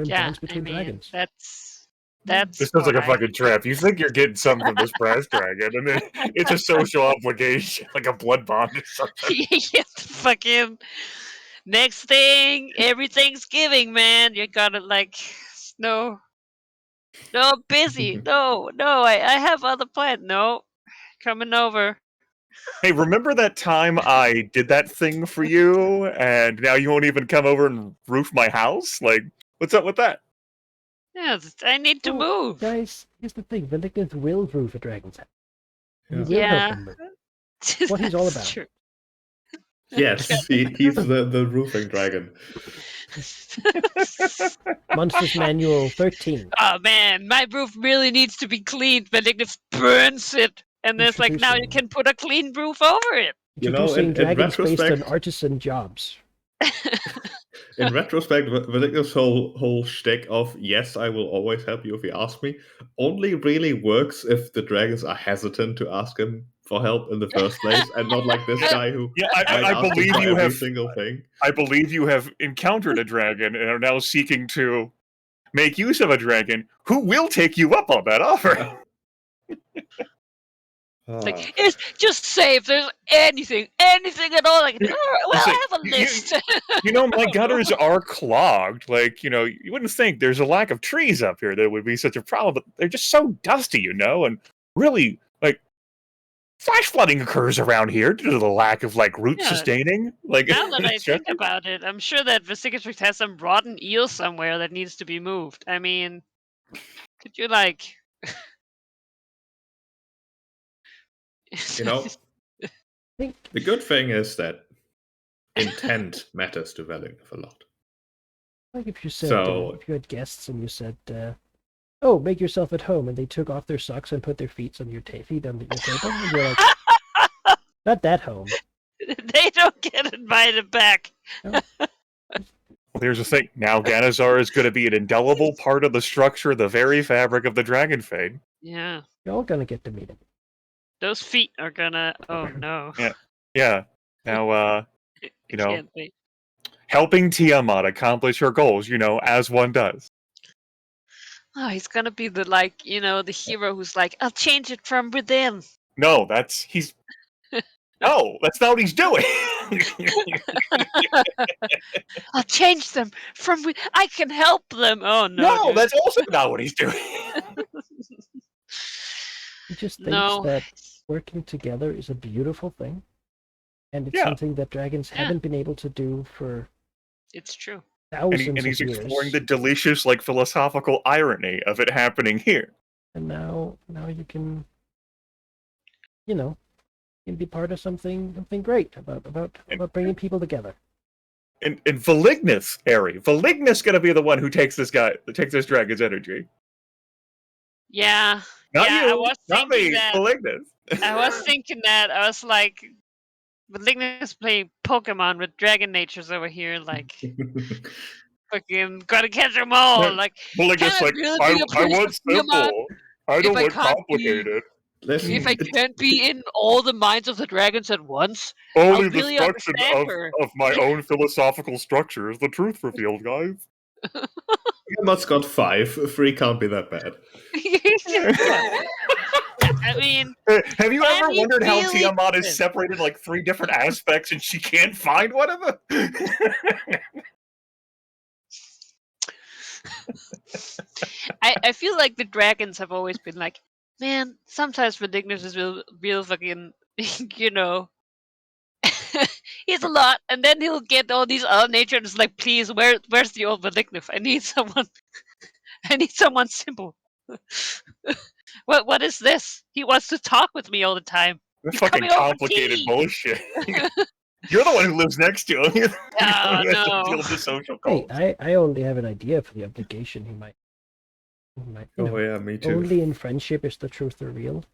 yeah, bonds I between mean, dragons. that's This sounds like a what I fucking trap. You think you're getting something from this brass dragon, and then it's a social obligation, like a blood bond or something. Yeah, fucking next thing, every Thanksgiving, man, you gotta like, no, busy, no, I have other plans, no, coming over. Hey, remember that time I did that thing for you, and now you won't even come over and roof my house? Like, what's up with that? Yeah, I need to Oh, move. Guys, here's the thing: Vindictus will roof a dragon's house. He Yeah. will help Yeah. them move. What he's all That's about. true. Yes, he's the roofing dragon. Monsters Manual 13. Oh man, my roof really needs to be cleaned. Vindictus burns it, and there's like now you Introducing- can put a clean roof over it. Introducing in dragons based on retrospect- artisan jobs. In retrospect, Vindictus' whole shtick of yes, I will always help you if you ask me, only really works if the dragons are hesitant to ask him for help in the first place, and not like this guy who Yeah, might I ask him believe for you every have. single thing. I believe you have encountered a dragon and are now seeking to make use of a dragon who will take you up on that offer. Like, it's just say if there's anything at all I can do. All right, well, Say, I have a list. My gutters are clogged. Like, you wouldn't think there's a lack of trees up here that would be such a problem, but they're just so dusty, and really, like, flash flooding occurs around here due to the lack of, like, root Yeah. sustaining. Like, Now that I it's just- think about it, I'm sure that Vesicatrix has some rotten eel somewhere that needs to be moved. I mean, could you like? I think the good thing is that intent matters to Vindictus a lot. like if you said So- if you had guests and you said, "Oh, make yourself at home," and they took off their socks and put their feet on your feet on your table, and you're like, "Not that home." They don't get invited back. Well, here's the thing. Now Ganazar is going to be an indelible part of the structure, the very fabric of the Dragon Fade. Yeah, You're all gonna get to meet him. those feet are gonna. Oh no. Yeah. Now, I can't wait. helping Tiamat accomplish her goals, as one does. Oh, he's gonna be the the hero who's like, I'll change it from within. No, No, that's not what he's doing. I'll change them from I can help them. Oh no. No, dude. that's also not what he's doing. He just thinks No. that working together is a beautiful thing, and it's Yeah. something that dragons Yeah. haven't been able to do for It's true. thousands And he's of years. exploring the delicious, philosophical irony of it happening here. And now you can, be part of something great about bringing people together. And Valignus, Ari. Valignus gonna be the one who takes this dragon's energy. Yeah. Not Yeah, you, I was not thinking me, that. Valignus. I was thinking that. I was like, Malignus playing Pokemon with dragon natures over here, like fucking gotta catch them all. Yeah. Like, Valignus, Can I really be a I want priest of Tiamat simple. I don't I want can't be- complicated. Listen, if I can't be in all the minds of the dragons at once, Only I'll really destruction understand her. of my own philosophical structure is the truth revealed, guys. Tiamat's got 5. 3 can't be that bad. I mean, Have you Can ever he wondered how really Tiamat is listen? separated like 3 different aspects and she can't find one of them? I feel like the dragons have always been like, man, sometimes Valignus is real fucking, he's a lot, and then he'll get all these other nature and it's like, please, where's the old Valignus? I need someone. I need someone simple. What is this? He wants to talk with me all the time. He's Fucking coming over complicated tea. bullshit. You're the one who lives next to him. You're the one who has to no. deal with the social Hey, calls. I only have an idea for the obligation he might you know, Oh yeah, me too. only in friendship is the truth revealed.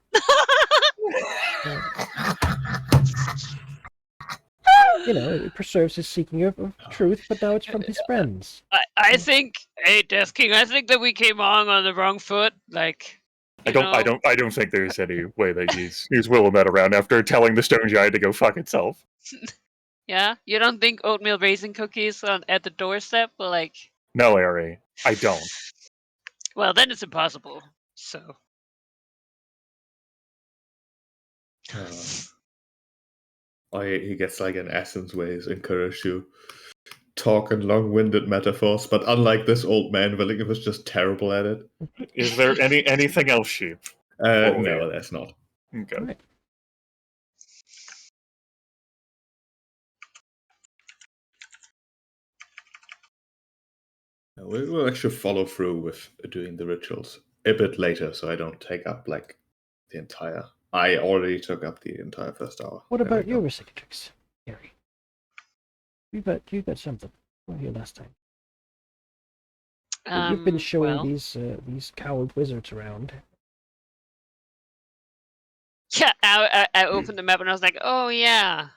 You know, it preserves his seeking of truth, but now it's from his friends. I think, hey, Death King, I think that we came on the wrong foot. Like, I you don't know, think there's any way that he's willing that around after telling the stone giant to go fuck itself. Yeah, you don't think oatmeal raisin cookies at the doorstep? Well, like, No, Ari, I don't. well, then it's impossible. So, He gets like an essence where he's encouraged to talk in long-winded metaphors, but unlike this old man, Willingham was just terrible at it. Is there anything else, Sheep? Oh, No, yeah. that's not. Okay. Right. We'll actually follow through with doing the rituals a bit later, so I don't take up like the entire. I already took up the entire first hour. What There we about go. your cicatrix, Harry? You got something. What here last time? You've been showing well, these coward wizards around. yeah, I opened the map and I was like, oh yeah.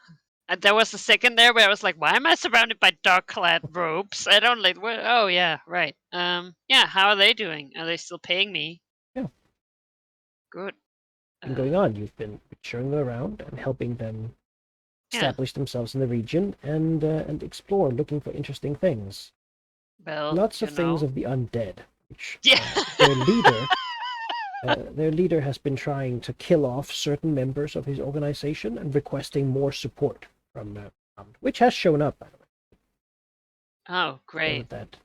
And there was a second there where I was like, why am I surrounded by dark-clad ropes? I don't like. What? Oh yeah, right. Yeah. How are they doing? Are they still paying me? Yeah. Good. Been going on. You've been showing them around and helping them Yeah. establish themselves in the region and explore, looking for interesting things. Well, Lots you of things know. of the undead, which Yeah. their leader has been trying to kill off certain members of his organization and requesting more support from which has shown up, by the way. Oh, All great. of that.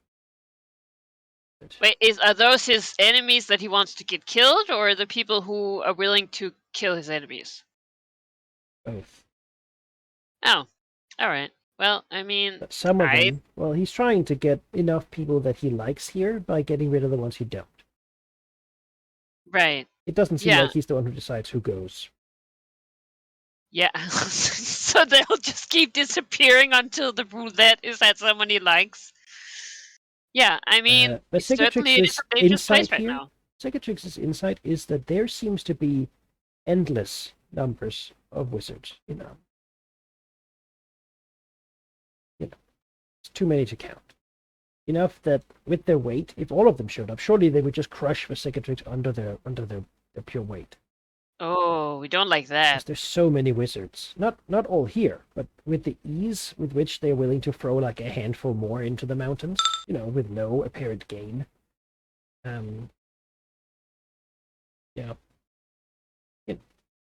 Wait, are those his enemies that he wants to get killed, or the people who are willing to kill his enemies? Both. Oh, all right. Well, I mean, But some of them, well, he's trying to get enough people that he likes here by getting rid of the ones he don't. right. It doesn't seem Yeah. like he's the one who decides who goes. Yeah. So they'll just keep disappearing until the roulette is at someone he likes. Yeah, I mean, But it certainly is Cicatrix's a dangerous place insight right here, now. Cicatrix's insight is that there seems to be endless numbers of wizards. It's too many to count. Enough that with their weight, if all of them showed up, surely they would just crush the Cicatrix under their pure weight. Oh, we don't like Because that. there's so many wizards. Not all here, but with the ease with which they're willing to throw like a handful more into the mountains, with no apparent gain. Yeah.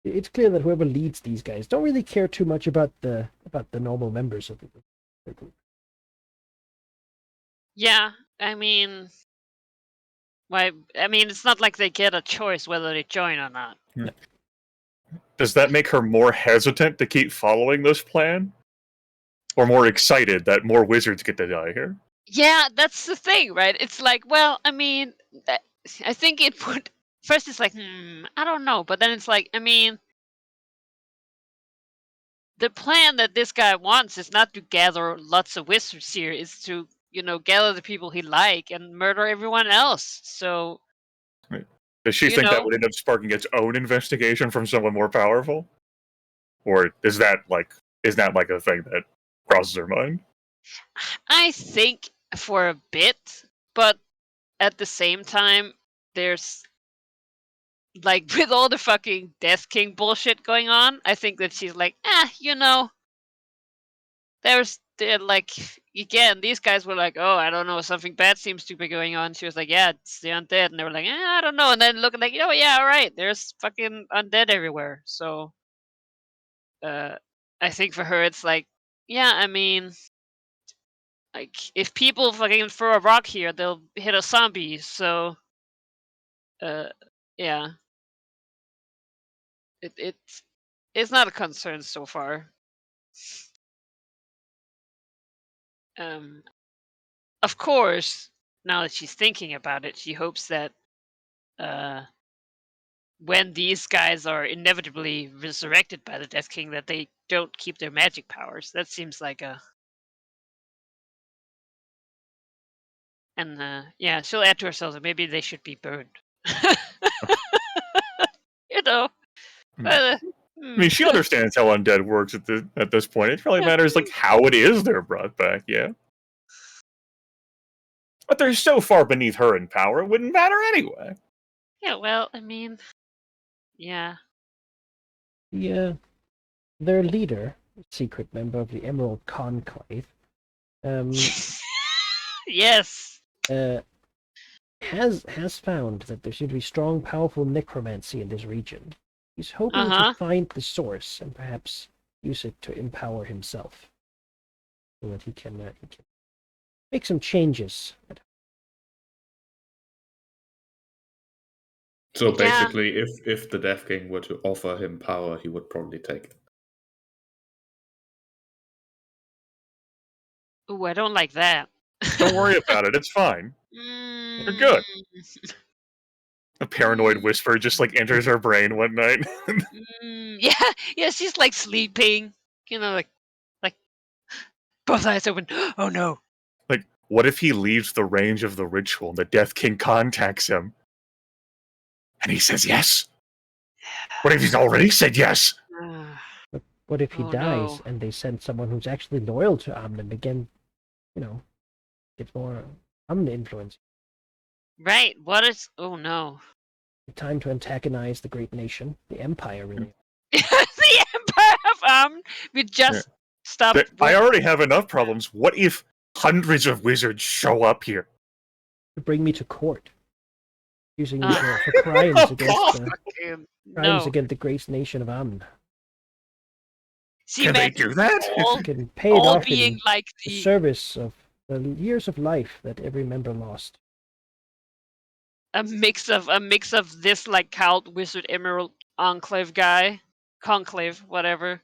It's clear that whoever leads these guys don't really care too much about the normal members of the group. Yeah, I mean, why? I mean, it's not like they get a choice whether they join or not. Does that make her more hesitant to keep following this plan? Or more excited that more wizards get to die here? Yeah, that's the thing, right? It's like, well, I mean, I think it would. First, it's like, I don't know, but then it's like, I mean, the plan that this guy wants is not to gather lots of wizards here; is to, gather the people he like and murder everyone else. So, Does she think that would end up sparking its own investigation from someone more powerful? Or is that like a thing that crosses her mind? I think for a bit, but at the same time, there's like with all the fucking Death King bullshit going on, I think that she's like, they're like, again, these guys were like, oh, I don't know, something bad seems to be going on. She was like, yeah, it's the undead, and they were like, I don't know, and then looking like, oh yeah, all right, there's fucking undead everywhere. So, I think for her, it's like, yeah, I mean, like if people fucking throw a rock here, they'll hit a zombie. So, yeah. It's not a concern so far. Of course, now that she's thinking about it, she hopes that when these guys are inevitably resurrected by the Death King, that they don't keep their magic powers. That seems like a... And yeah, she'll add to herself that maybe they should be burned. You know. I mean, she understands how undead works at this point. It really matters like how it is they're brought back, yeah. But they're so far beneath her in power, it wouldn't matter anyway. Yeah, well, I mean, yeah. Yeah, their leader, secret member of the Emerald Conclave, Yes. has found that there seems to be strong, powerful necromancy in this region. He's hoping Uh-huh. to find the source and perhaps use it to empower himself, so that he can make some changes. So Yeah. basically, if the Death King were to offer him power, he would probably take it. Ooh, I don't like that. Don't worry about it, it's fine. You're good. A paranoid whisper just like enters her brain one night. Yeah, she's like sleeping. You know, like both eyes open. Oh no. Like, what if he leaves the range of the ritual and the Death King contacts him? And he says yes? What if he's already said yes? What if he Oh, dies no. and they send someone who's actually loyal to Amn again, get more Amn influence? Right. What is... Oh no. Time to antagonize the great nation, the Empire, really. The Empire of we just stopped. I already have enough problems. What if hundreds of wizards show up here? To bring me to court, using me for Oh, crimes against No. against the great nation of Amn. She Can they meant do that? all, You can pay it all off being in like the the service of the years of life that every member lost. a mix of this like Count Wizard Emerald Enclave guy, Conclave, whatever,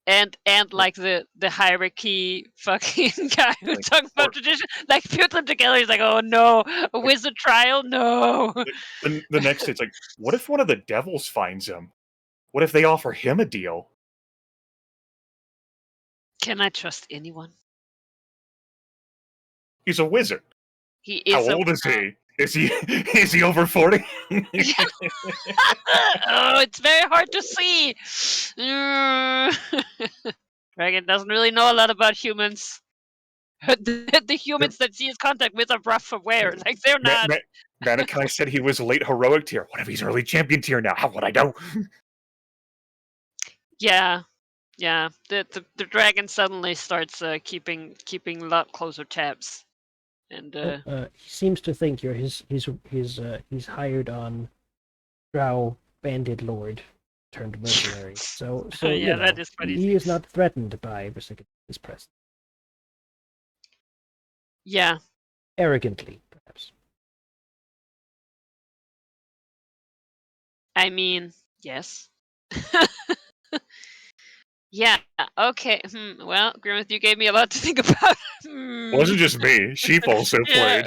and like the hierarchy fucking guy who Like, talks about tradition. Like put them together, he's like, oh no, a wizard trial, no. The next it's like, what if one of the devils finds him? What if they offer him a deal? Can I trust anyone? He's a wizard. He is. How old is he? Is he over 40? Oh, it's very hard to see. Dragon doesn't really know a lot about humans. The humans that she has contact with are rough aware. Like they're not. Manakai said he was late heroic tier. What if he's early champion tier now? How would I know? Yeah. The dragon suddenly starts keeping a lot closer tabs, and He seems to think you're he's hired on Drow Bandit Lord turned mercenary. So Yeah, that is what he he is not threatened by Vercingetorix's presence. yeah. Arrogantly, perhaps. I mean, yes. Yeah. Okay. Well, Grimith, you gave me a lot to think about. Wasn't just me. Sheep also played.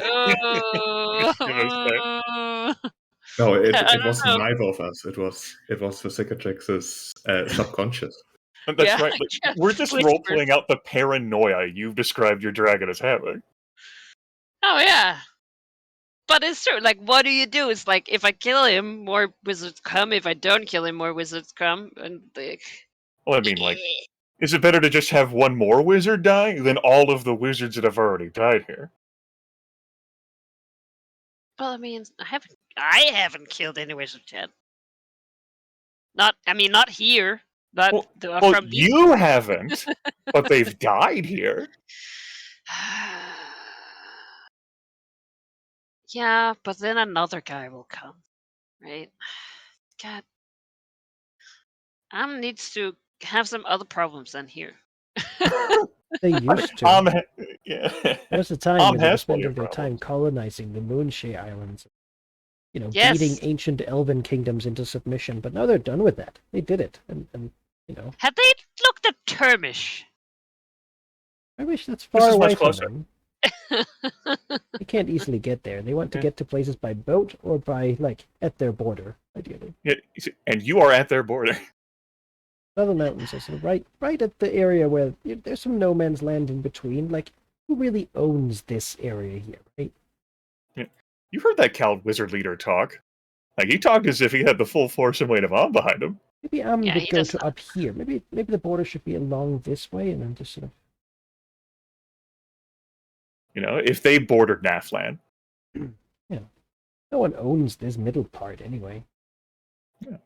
No, it I don't wasn't know. neither of us. It was Vercingetorix's subconscious. That's Yeah, right. Like, just we're just whispers. role-playing out the paranoia you've described your dragon as having. Oh yeah. But it's true. Like, what do you do? It's like if I kill him, more wizards come. If I don't kill him, more wizards come. And like, Well, I mean, like, is it better to just have one more wizard die than all of the wizards that have already died here? well, I mean, I haven't killed any wizards yet. Not here. But Well, from these. you haven't, but they've died here. Yeah, but then another guy will come, right? God, needs to have some other problems than here. They used to. Yeah. There was a time Am when they were has plenty spending of their time colonizing the Moonshade Islands. Yes. Beating ancient elven kingdoms into submission. But now they're done with that. They did it, and Had they looked at Termish? I wish that's This far is much away from closer. them. They can't easily get there. They want to Yeah. get to places by boat or by, like, at their border, ideally. Yeah, and you are at their border. Other mountains are sort of right at the area where there's some no man's land in between. Like, who really owns this area here, right? You heard that Cal wizard leader talk. Like, he talked as if he had the full force and weight of Am behind him. Maybe Yeah, would he go does to not. up here. Maybe the border should be along this way, and then just sort of. You know, if they bordered Nafland. No one owns this middle part anyway. Yeah.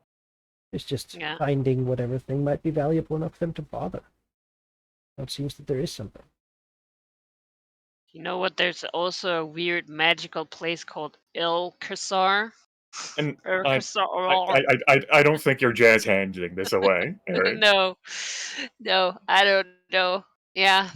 It's just Yeah. finding whatever thing might be valuable enough for them to bother. Now it seems that there is something. You know what? There's also a weird magical place called El Cursar. And Or I, Cursar. I don't think you're jazz handing this away, Eric. No, I don't know. Yeah.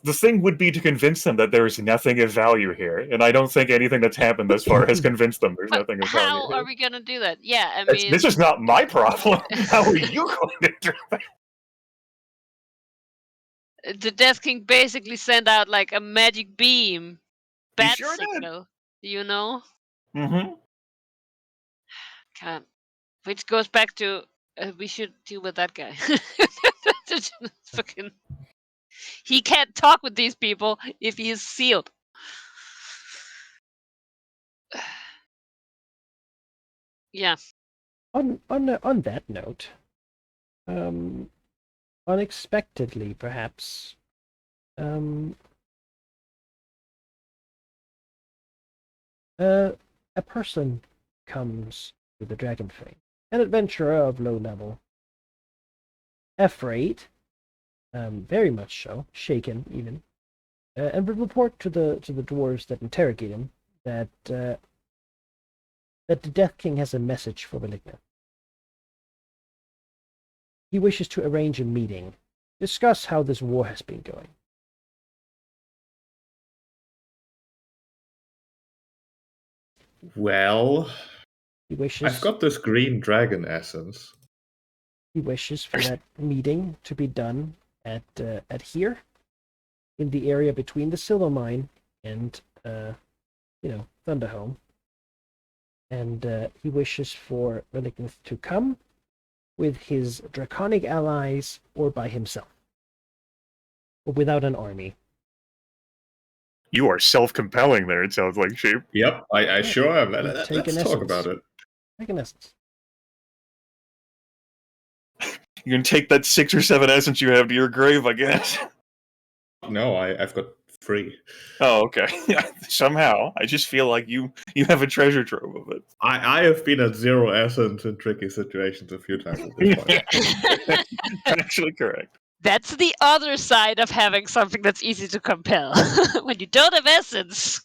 The thing would be to convince them that there is nothing of value here, and I don't think anything that's happened thus far has convinced them there's But nothing of value how here. are we gonna do that? Yeah, I mean, This is not my problem. How are you going to do that? the Death King basically sent out like a magic beam, bat sure did. signal. You know, Mm-hmm. God. Which goes back to we should deal with that guy. Fucking, he can't talk with these people if he is sealed. Yeah. On that note, unexpectedly perhaps, a person comes to the Dragonfang, an adventurer of low level, afraid, very much so, shaken even, and would report to the dwarves that interrogate him that the Death King has a message for Religna. He wishes to arrange a meeting, discuss how this war has been going. Well, He wishes I've got this green dragon essence. for that meeting to be done at here, in the area between the silver mine and Thunderhome. And he wishes for Religna to come with his draconic allies or by himself, or without an army. You are self-compelling there, it sounds like, Sheep. Yep, I sure am. Take an Let's talk essence. about it. Like an essence. You can take that 6 or 7 essence you have to your grave, I guess. No, I've got 3. Oh, okay. Somehow, I just feel like you have a treasure trove of it. I have been at 0 essence in tricky situations a few times at this point. Actually correct. That's the other side of having something that's easy to compel. When you don't have essence.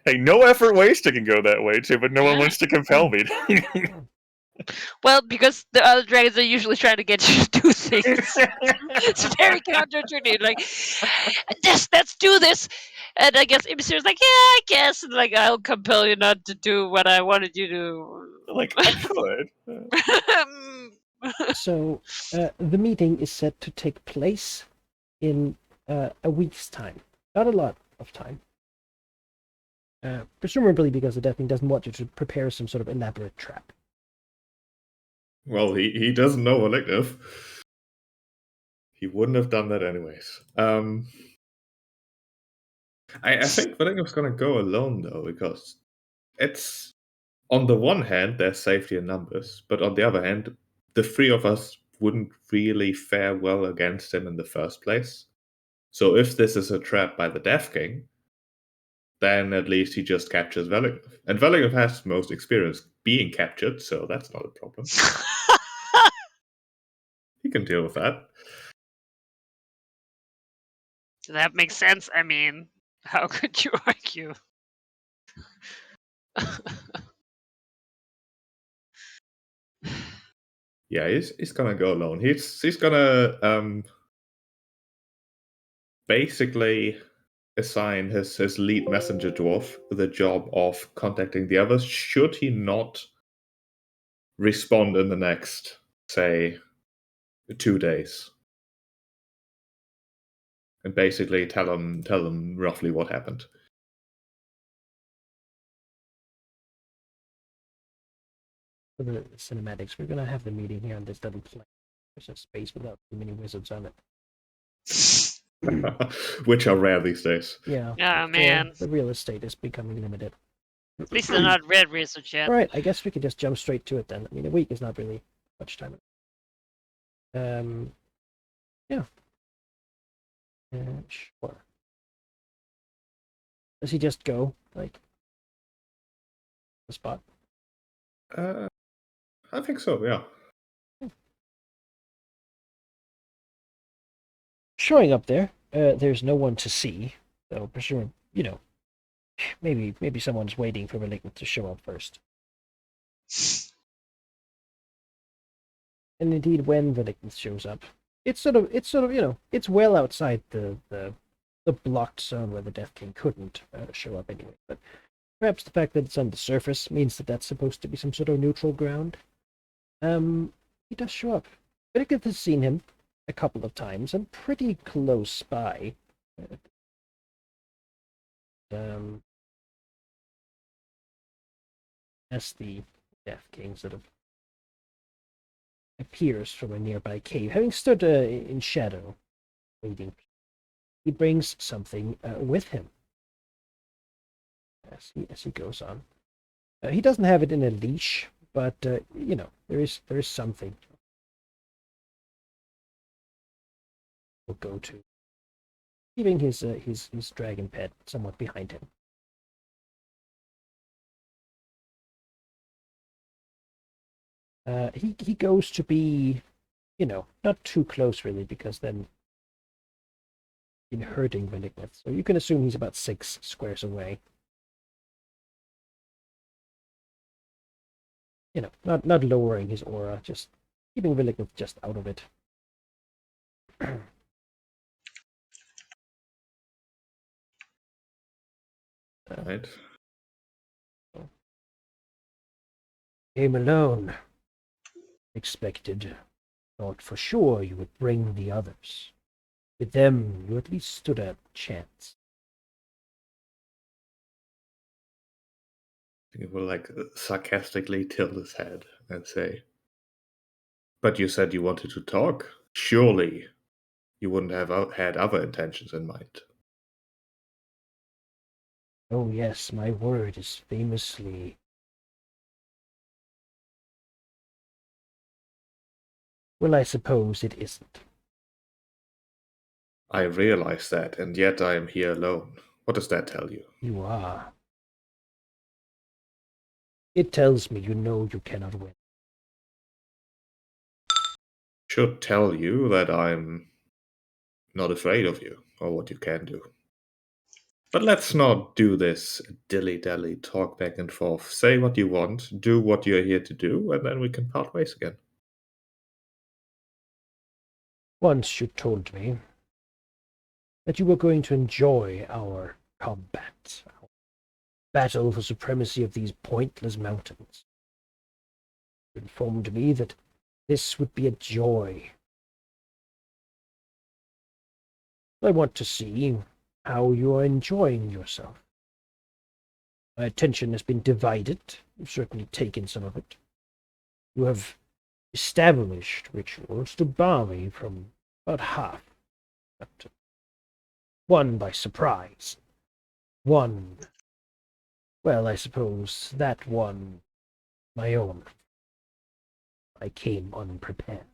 Hey, no effort wasted can go that way too, but no one wants to compel me. Well, because the other dragons are usually trying to get you to do things. It's very counterintuitive. Like, yes, let's do this. And I guess Imsir's like, yeah, I guess. And like, I'll compel you not to do what I wanted you to. Like, I could. So the meeting is set to take place in a week's time. Not a lot of time. Presumably because the Death King doesn't want you to prepare some sort of elaborate trap. Well, he doesn't know Elective. He wouldn't have done that anyways. I think Elective's gonna go alone though, because it's, on the one hand, there's safety in numbers, but on the other hand, the 3 of us wouldn't really fare well against him in the first place. So if this is a trap by the Death King, then at least he just captures Veligov. And Veligov has most experience being captured, so that's not a problem. He can deal with that. That makes sense. I mean, how could you argue? Yeah, he's gonna go alone. He's gonna basically assign his lead messenger dwarf the job of contacting the others should he not respond in the next say, 2 days. And basically tell them roughly what happened. For the cinematics, we're gonna have the meeting here on this little planet. There's a space without too many wizards on it. Which are rare these days. Yeah. Oh, man. The real estate is becoming limited. At least they're not red wizards yet. All right, I guess we could just jump straight to it then. I mean, a week is not really much time. Yeah. Sure. Does he just go like the spot? I think so. Yeah. Showing up there, there's no one to see. So, presumably, maybe someone's waiting for Malignant to show up first. And indeed, when Malignant shows up, it's sort of, it's well outside the blocked zone where the Death King couldn't show up anyway. But perhaps the fact that it's on the surface means that that's supposed to be some sort of neutral ground. He does show up. Malignant has seen him a couple of times and pretty close by. As the Death King sort of appears from a nearby cave, having stood in shadow, waiting, he brings something with him as he goes on. He doesn't have it in a leash, but there is something. We'll go to, leaving his dragon pet somewhat behind him. He goes to be, not too close really, because then in hurting Malignant. So you can assume he's about 6 squares away. Not lowering his aura, just keeping Malignant just out of it. Right. Came alone. Expected. Thought for sure you would bring the others. With them, you at least stood a chance. He will sarcastically tilt his head and say, "But you said you wanted to talk. Surely you wouldn't have had other intentions in mind." Oh yes, my word is famously... Well, I suppose it isn't. I realize that, and yet I am here alone. What does that tell you? You are. It tells me you know you cannot win. Should tell you that I'm not afraid of you or what you can do. But let's not do this dilly-dally talk back and forth. Say what you want, do what you're here to do, and then we can part ways again. Once you told me that you were going to enjoy our combat, our battle for supremacy of these pointless mountains. You informed me that this would be a joy. I want to see how you are enjoying yourself. My attention has been divided. You've certainly taken some of it. You have established rituals to bar me from about half. But one by surprise. One, well, I suppose that one, my own. I came unprepared.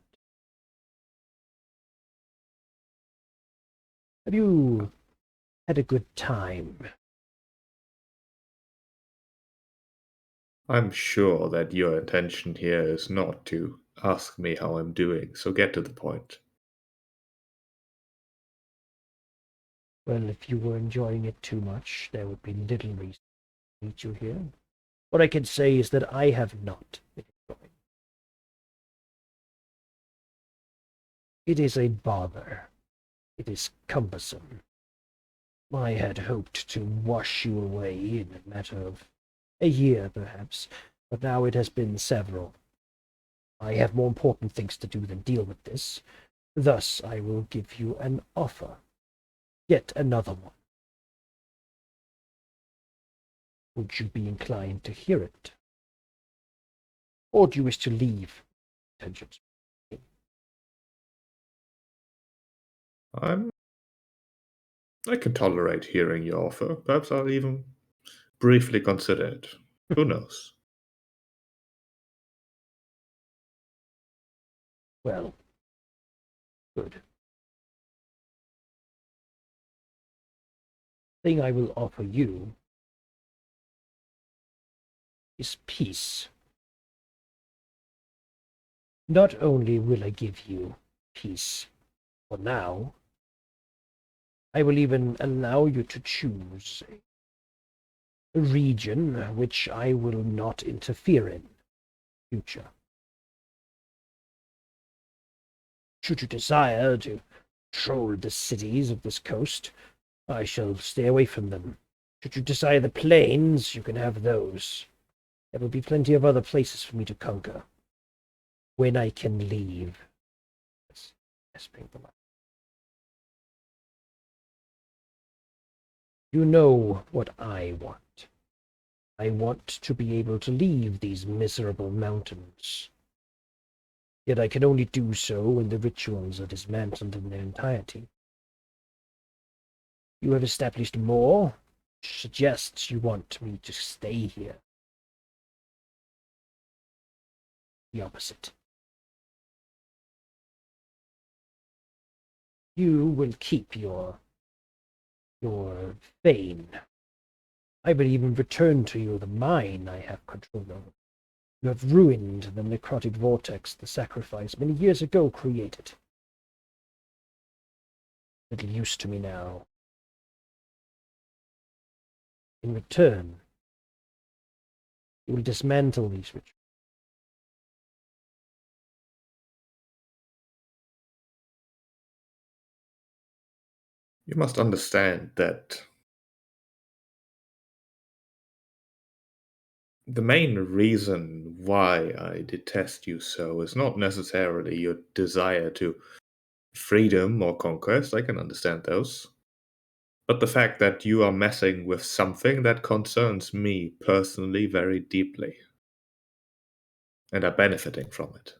Have you had a good time? I'm sure that your intention here is not to ask me how I'm doing, so get to the point. Well, if you were enjoying it too much, there would be little reason to meet you here. What I can say is that I have not been enjoying it. It is a bother. It is cumbersome. I had hoped to wash you away in a matter of a year, perhaps, but now it has been several. I have more important things to do than deal with this. Thus, I will give you an offer. Yet another one. Would you be inclined to hear it? Or do you wish to leave? Intentions. I can tolerate hearing your offer. Perhaps I'll even briefly consider it. Who knows? Well, good. The thing I will offer you is peace. Not only will I give you peace for now, I will even allow you to choose a region which I will not interfere in future. Should you desire to control the cities of this coast, I shall stay away from them. Should you desire the plains, you can have those. There will be plenty of other places for me to conquer. When I can leave. You know what I want. I want to be able to leave these miserable mountains. Yet I can only do so when the rituals are dismantled in their entirety. You have established more, which suggests you want me to stay here. The opposite. You will keep your fame. I will even return to you the mine I have control over. You have ruined the necrotic vortex the sacrifice many years ago created. Little use to me now. In return, you will dismantle these rituals. You must understand that the main reason why I detest you so is not necessarily your desire to freedom or conquest. I can understand those. But the fact that you are messing with something that concerns me personally very deeply and are benefiting from it.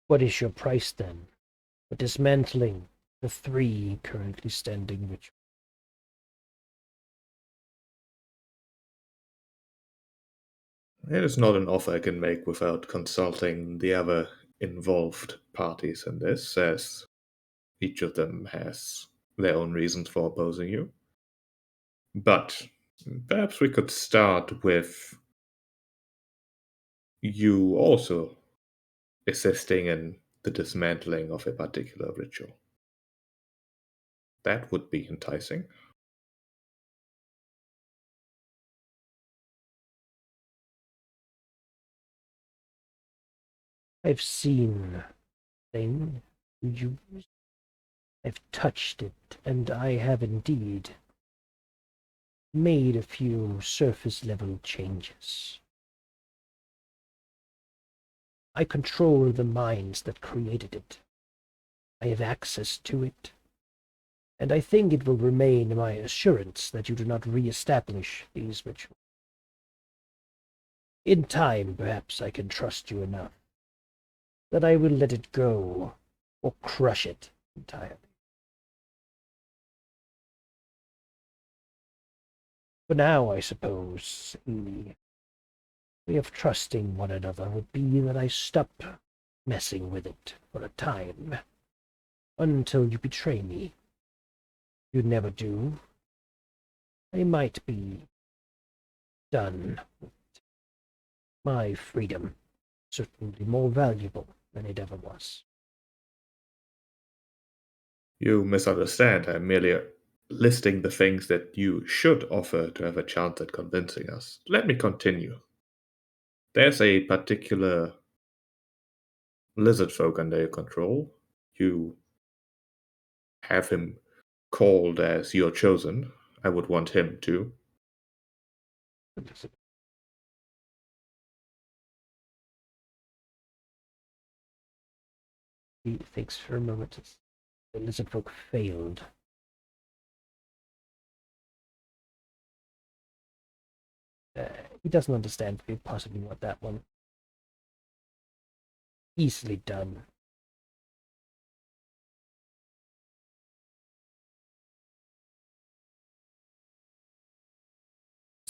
What is your price, then, for dismantling the 3 currently standing rituals? It is not an offer I can make without consulting the other involved parties in this, as each of them has their own reasons for opposing you. But perhaps we could start with you also assisting in the dismantling of a particular ritual. That would be enticing. I've seen the thing you use. I've touched it, and I have indeed made a few surface-level changes. I control the minds that created it. I have access to it, and I think it will remain my assurance that you do not re-establish these rituals. In time, perhaps I can trust you enough that I will let it go or crush it entirely. For now, I suppose, the way of trusting one another would be that I stop messing with it for a time, until you betray me. If you never do, I might be done with it. My freedom, certainly more valuable than it ever was. You misunderstand. I'm merely listing the things that you should offer to have a chance at convincing us. Let me continue. There's a particular lizard folk under your control. You have him called as your chosen. I would want him to. He thinks for a moment. The lizard folk failed. He doesn't understand possibly what that one. Easily done.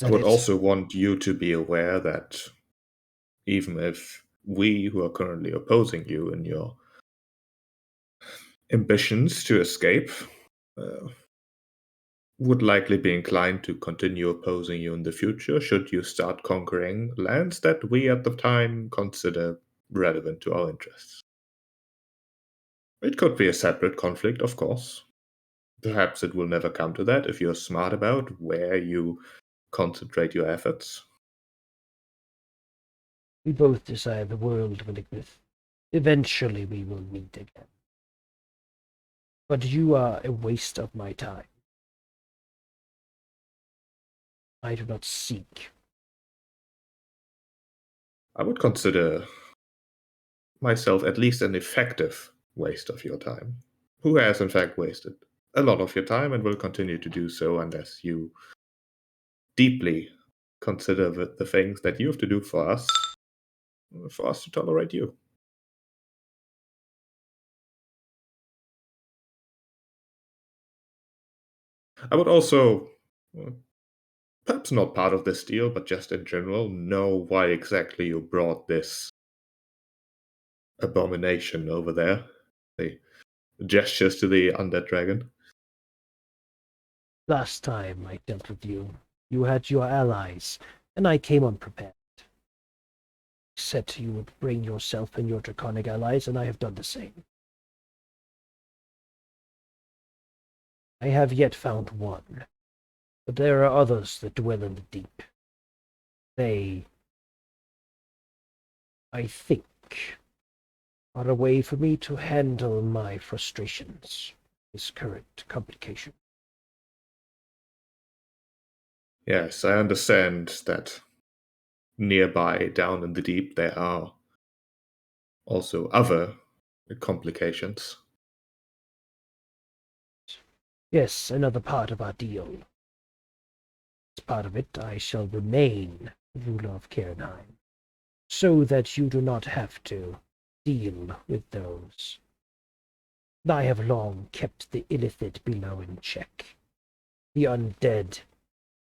I would also want you to be aware that even if we who are currently opposing you in your ambitions to escape would likely be inclined to continue opposing you in the future should you start conquering lands that we at the time consider relevant to our interests. It could be a separate conflict, of course. Perhaps it will never come to that if you're smart about where you concentrate your efforts. We both desire the world, Malignith. Eventually we will meet again. But you are a waste of my time. I do not seek. I would consider myself at least an effective waste of your time. Who has, in fact, wasted a lot of your time and will continue to do so unless you deeply consider the things that you have to do for us to tolerate you. I would also, perhaps not part of this deal, but just in general, know why exactly you brought this abomination over there. The gestures to the undead dragon. Last time I dealt with you, you had your allies, and I came unprepared. Said you would bring yourself and your draconic allies, and I have done the same. I have yet found one, but there are others that dwell in the deep. They, I think, are a way for me to handle my frustrations, this current complication. Yes, I understand that nearby, down in the deep, there are also other complications. Yes, another part of our deal. As part of it, I shall remain ruler of Cairnheim, so that you do not have to deal with those. I have long kept the Illithid below in check. The undead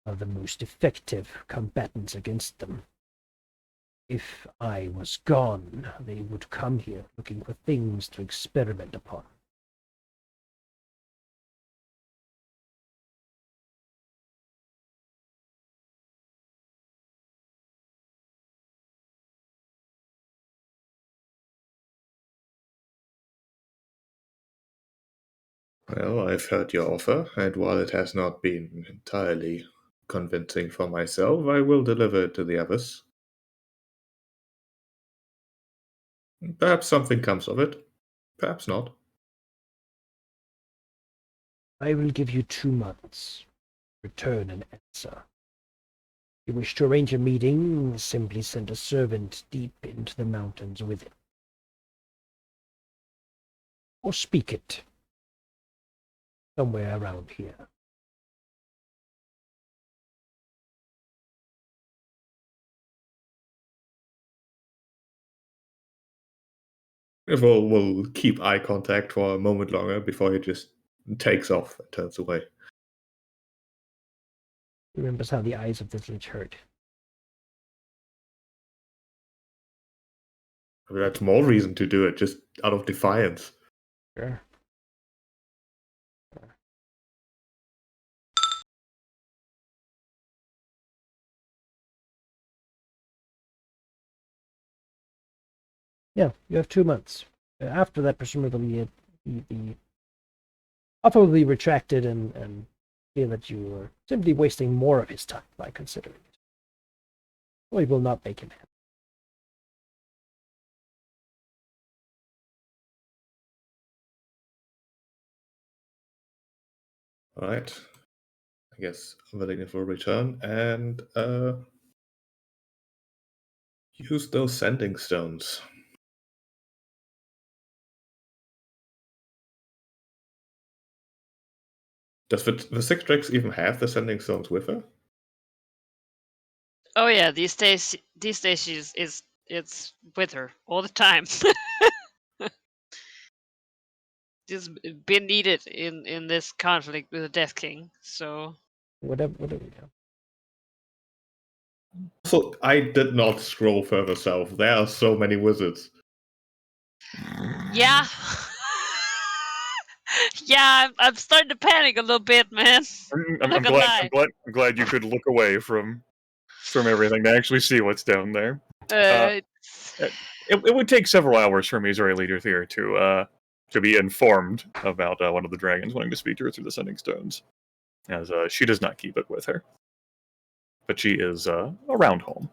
are the most effective combatants against them. If I was gone, they would come here looking for things to experiment upon. Well, I've heard your offer, and while it has not been entirely convincing for myself, I will deliver it to the others. Perhaps something comes of it. Perhaps not. I will give you 2 months. Return an answer. If you wish to arrange a meeting, simply send a servant deep into the mountains with it. Or speak it. Somewhere around here. We'll keep eye contact for a moment longer before he just takes off and turns away. Remembers how the eyes of this lich hurt. I mean, that's more reason to do it, just out of defiance. Sure. Yeah, you have 2 months. After that, presumably, the offer will be retracted and feel that you are simply wasting more of his time by considering it. Or he will not make him happy. All right. I guess Valignant will return and use those sending stones. Does the Cicatrix even have the sending stones with her? Oh yeah, these days it's with her all the time. Just been needed in this conflict with the Death King. So Whatever. Yeah. Also, I did not scroll further south. There are so many wizards. yeah, yeah, I'm starting to panic a little bit, man. I'm Not gonna lie. I'm glad you could look away from everything to actually see what's down there. It would take several hours for Missouri Leader here to be informed about one of the dragons wanting to speak to her through the sending stones, as she does not keep it with her, but she is around home.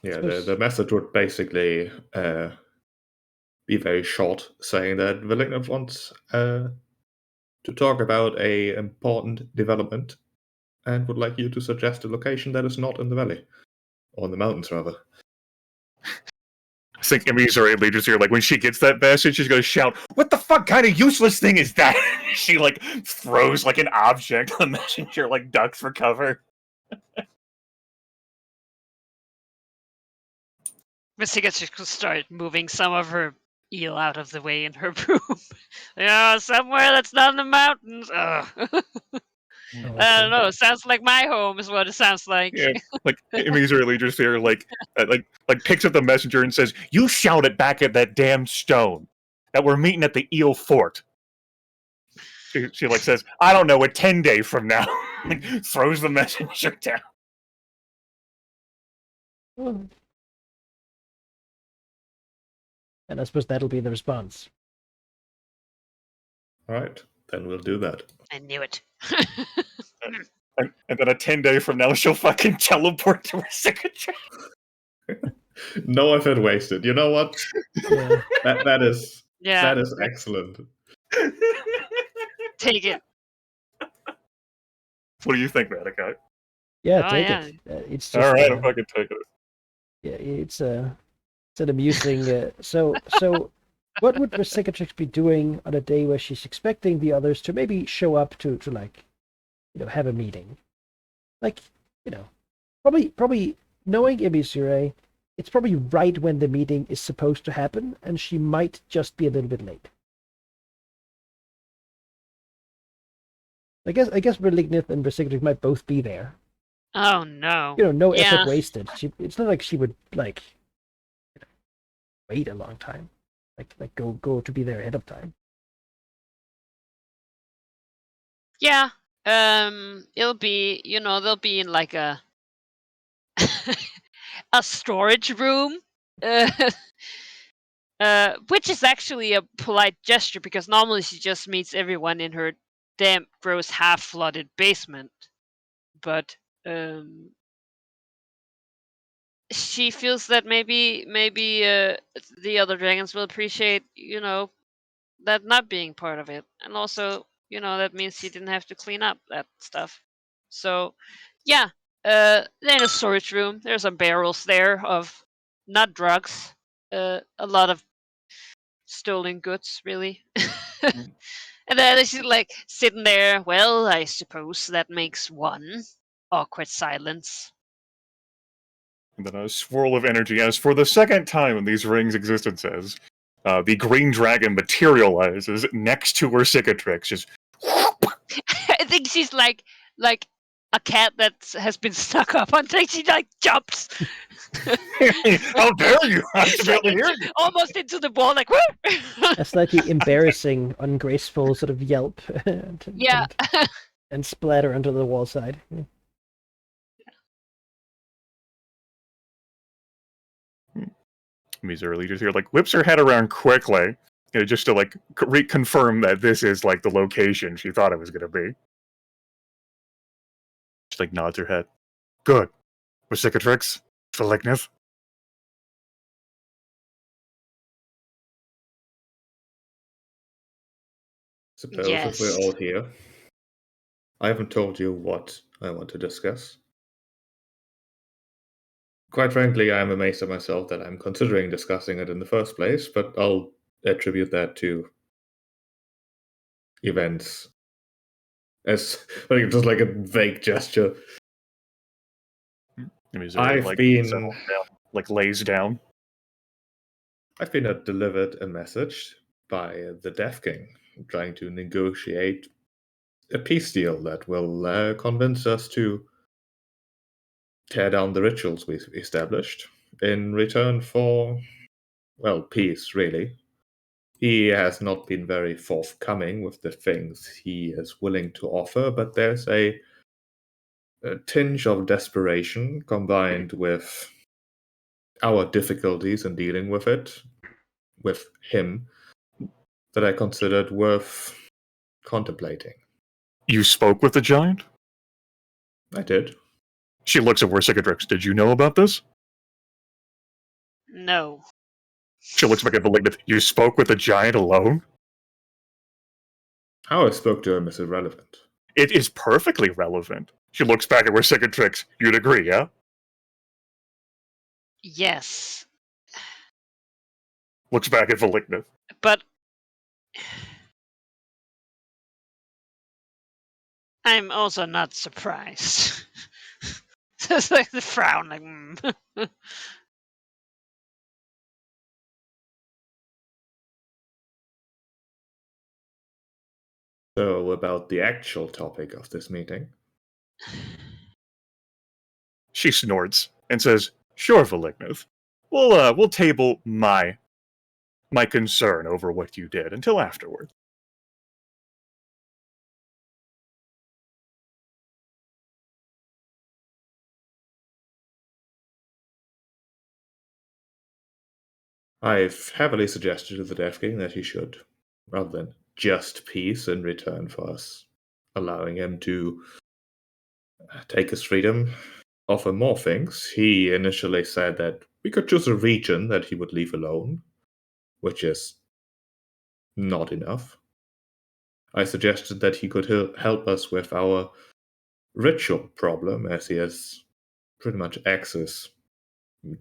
Yeah, the message would basically be very short, saying that Valignant wants to talk about a important development and would like you to suggest a location that is not in the valley. Or in the mountains, rather. I think Missouri Leader's here, like, when she gets that message, she's gonna shout, "What the fuck kind of useless thing is that?" She, like, throws, like, an object. The messenger, like, ducks for cover. Missy could start moving some of her eel out of the way in her room. Somewhere that's not in the mountains. Oh, I don't know. okay. It sounds like my home is what it sounds like. Yeah, like, Missouri Leader's here, like picks up the messenger and says, "You shout it back at that damn stone that we're meeting at the Eel Fort." She like says, "I don't know, a 10-day from now." Like, throws the messenger down. Well, and I suppose that'll be the response. Alright, then we'll do that. I knew it. And then a 10-day from now, she'll fucking teleport to her signature. No effort wasted. You know what? Yeah. That is Yeah, excellent. take it. What do you think, Radicat? Yeah, Oh, take yeah. it. It's just All right, I'm fucking taking it. yeah, it's an amusing. So what would Vercicatrix be doing on a day where she's expecting the others to maybe show up to like, have a meeting? Like, probably knowing Ibisure, it's probably right when the meeting is supposed to happen, and she might just be a little bit late. I guess Relignith and Vercicatrix might both be there. Oh no. No Yeah. effort wasted. It's not like she would like wait a long time. Like go to be there ahead of time. Yeah. It'll be, they'll be in like a a storage room. Which is actually a polite gesture because normally she just meets everyone in her damp, gross, half-flooded basement. But she feels that maybe the other dragons will appreciate, that not being part of it, and also, that means she didn't have to clean up that stuff. So, yeah, they're in a storage room. There's some barrels there of not drugs, a lot of stolen goods, really. And then she's like sitting there. Well, I suppose that makes one. Awkward silence. And then a swirl of energy, as for the second time in these rings' existences, the green dragon materializes next to her cicatrix, just I think she's like a cat that has been stuck up on things. She like jumps. how dare you! I should be able to hear you. Almost into the wall, like woo! A slightly embarrassing, ungraceful sort of yelp. Yeah. And splatter onto the wall side. Missouri Leader's here, like, whips her head around quickly, just to, like, reconfirm that this is, like, the location she thought it was going to be. She, like, nods her head. Good. With cicatrix? Valignith? Suppose if we're Yes. all here. I haven't told you what I want to discuss. Quite frankly, I'm amazed at myself that I'm considering discussing it in the first place, but I'll attribute that to events as like just like a vague gesture. I mean, I've like, been settles down, like lays down. I've been delivered a message by the Death King trying to negotiate a peace deal that will convince us to tear down the rituals we've established in return for, well, peace, really. He has not been very forthcoming with the things he is willing to offer, but there's a tinge of desperation combined with our difficulties in dealing with it, with him, that I considered worth contemplating. You spoke with the giant? I did. She looks at Worcicadrix. Did you know about this? No. She looks back at Malignant. You spoke with the giant alone? How I spoke to him is irrelevant. It is perfectly relevant. She looks back at Worcicadrix. You'd agree, yeah? Yes. Looks back at Malignant. But I'm also not surprised. It's like the frown, like, So, about the actual topic of this meeting. She snorts and says, "Sure, Malignant. We'll table my concern over what you did until afterward." I've heavily suggested to the Death King that he should, rather than just peace in return for us allowing him to take his freedom, offer more things. He initially said that we could choose a region that he would leave alone, which is not enough. I suggested that he could help us with our ritual problem, as he has pretty much access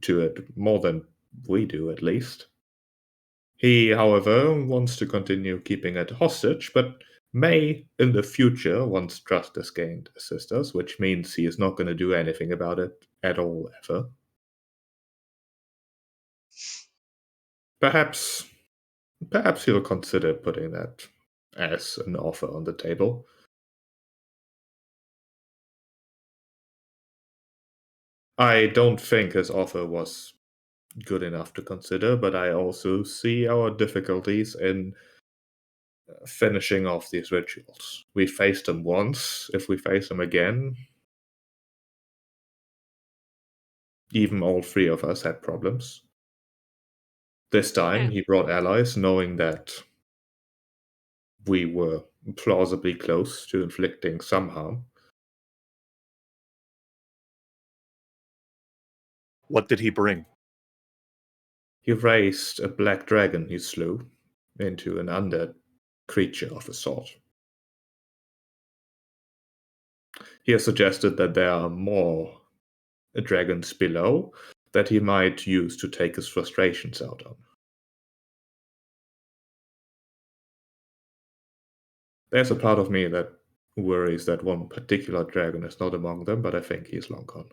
to it more than we do, at least. He, however, wants to continue keeping it hostage, but may, in the future, once trust is gained, assist us, which means he is not going to do anything about it at all, ever. Perhaps he'll consider putting that as an offer on the table. I don't think his offer was good enough to consider, but I also see our difficulties in finishing off these rituals. We faced them once. If we face them again, even all three of us had problems. This time, he brought allies, knowing that we were plausibly close to inflicting some harm. What did he bring? He raised a black dragon he slew into an undead creature of a sort. He has suggested that there are more dragons below that he might use to take his frustrations out on. There's a part of me that worries that one particular dragon is not among them, but I think he's long gone.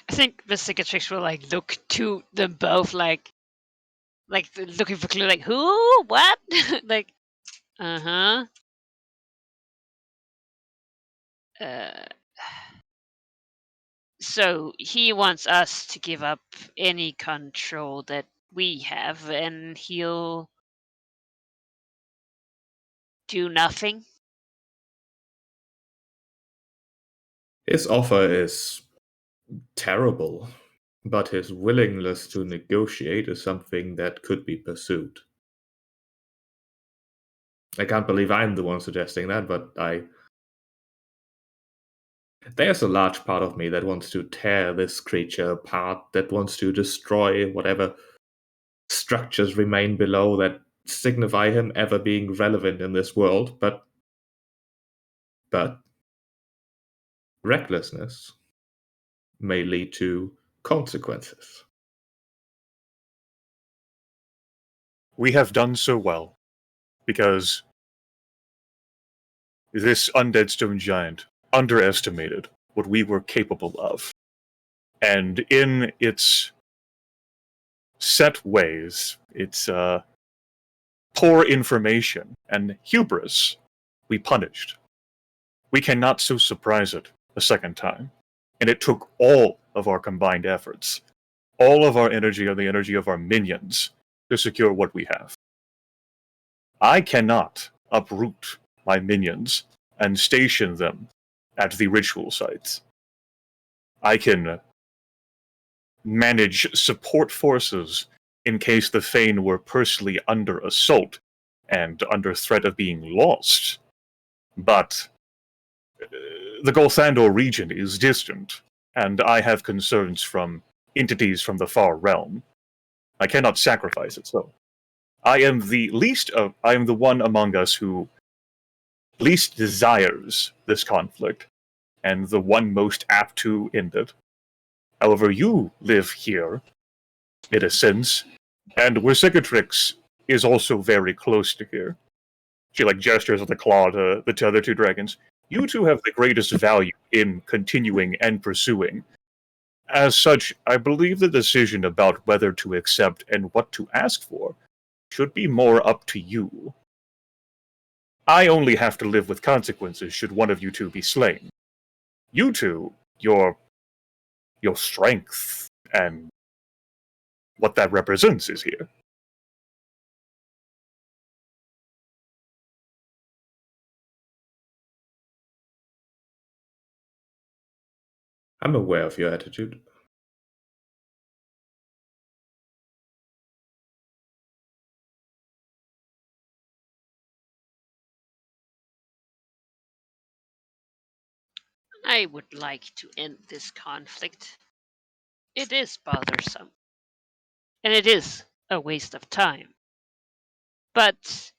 I think the cicatrix will like look to them both like looking for clue, like who, what, like, uh-huh. So he wants us to give up any control that we have, and he'll do nothing. His offer is terrible, but his willingness to negotiate is something that could be pursued. I can't believe I'm the one suggesting that, but there's a large part of me that wants to tear this creature apart, that wants to destroy whatever structures remain below that signify him ever being relevant in this world, but recklessness may lead to consequences. We have done so well because this undead stone giant underestimated what we were capable of. And in its set ways, its poor information and hubris, we punished. We cannot so surprise it a second time. And it took all of our combined efforts, all of our energy or the energy of our minions to secure what we have. I cannot uproot my minions and station them at the ritual sites. I can manage support forces in case the Fane were personally under assault and under threat of being lost. But the Golthandor region is distant, and I have concerns from entities from the far realm. I cannot sacrifice it, so I am the one among us who least desires this conflict, and the one most apt to end it. However, you live here, in a sense, and Wiscicatrix is also very close to here. She gestures with the claw to the other two dragons. You two have the greatest value in continuing and pursuing. As such, I believe the decision about whether to accept and what to ask for should be more up to you. I only have to live with consequences should one of you two be slain. You two, your strength and what that represents is here. I'm aware of your attitude. I would like to end this conflict. It is bothersome. And it is a waste of time. But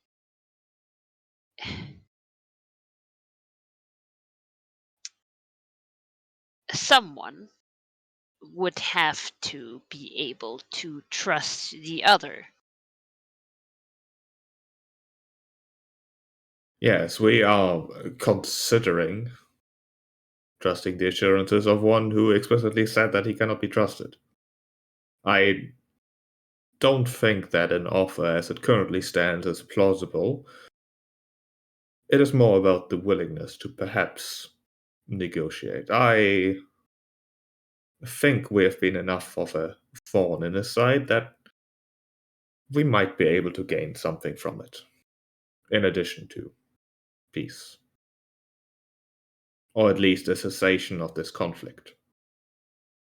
someone would have to be able to trust the other. Yes, we are considering trusting the assurances of one who explicitly said that he cannot be trusted. I don't think that an offer as it currently stands is plausible. It is more about the willingness to perhaps negotiate. I think we have been enough of a thorn in his side that we might be able to gain something from it, in addition to peace. Or at least a cessation of this conflict.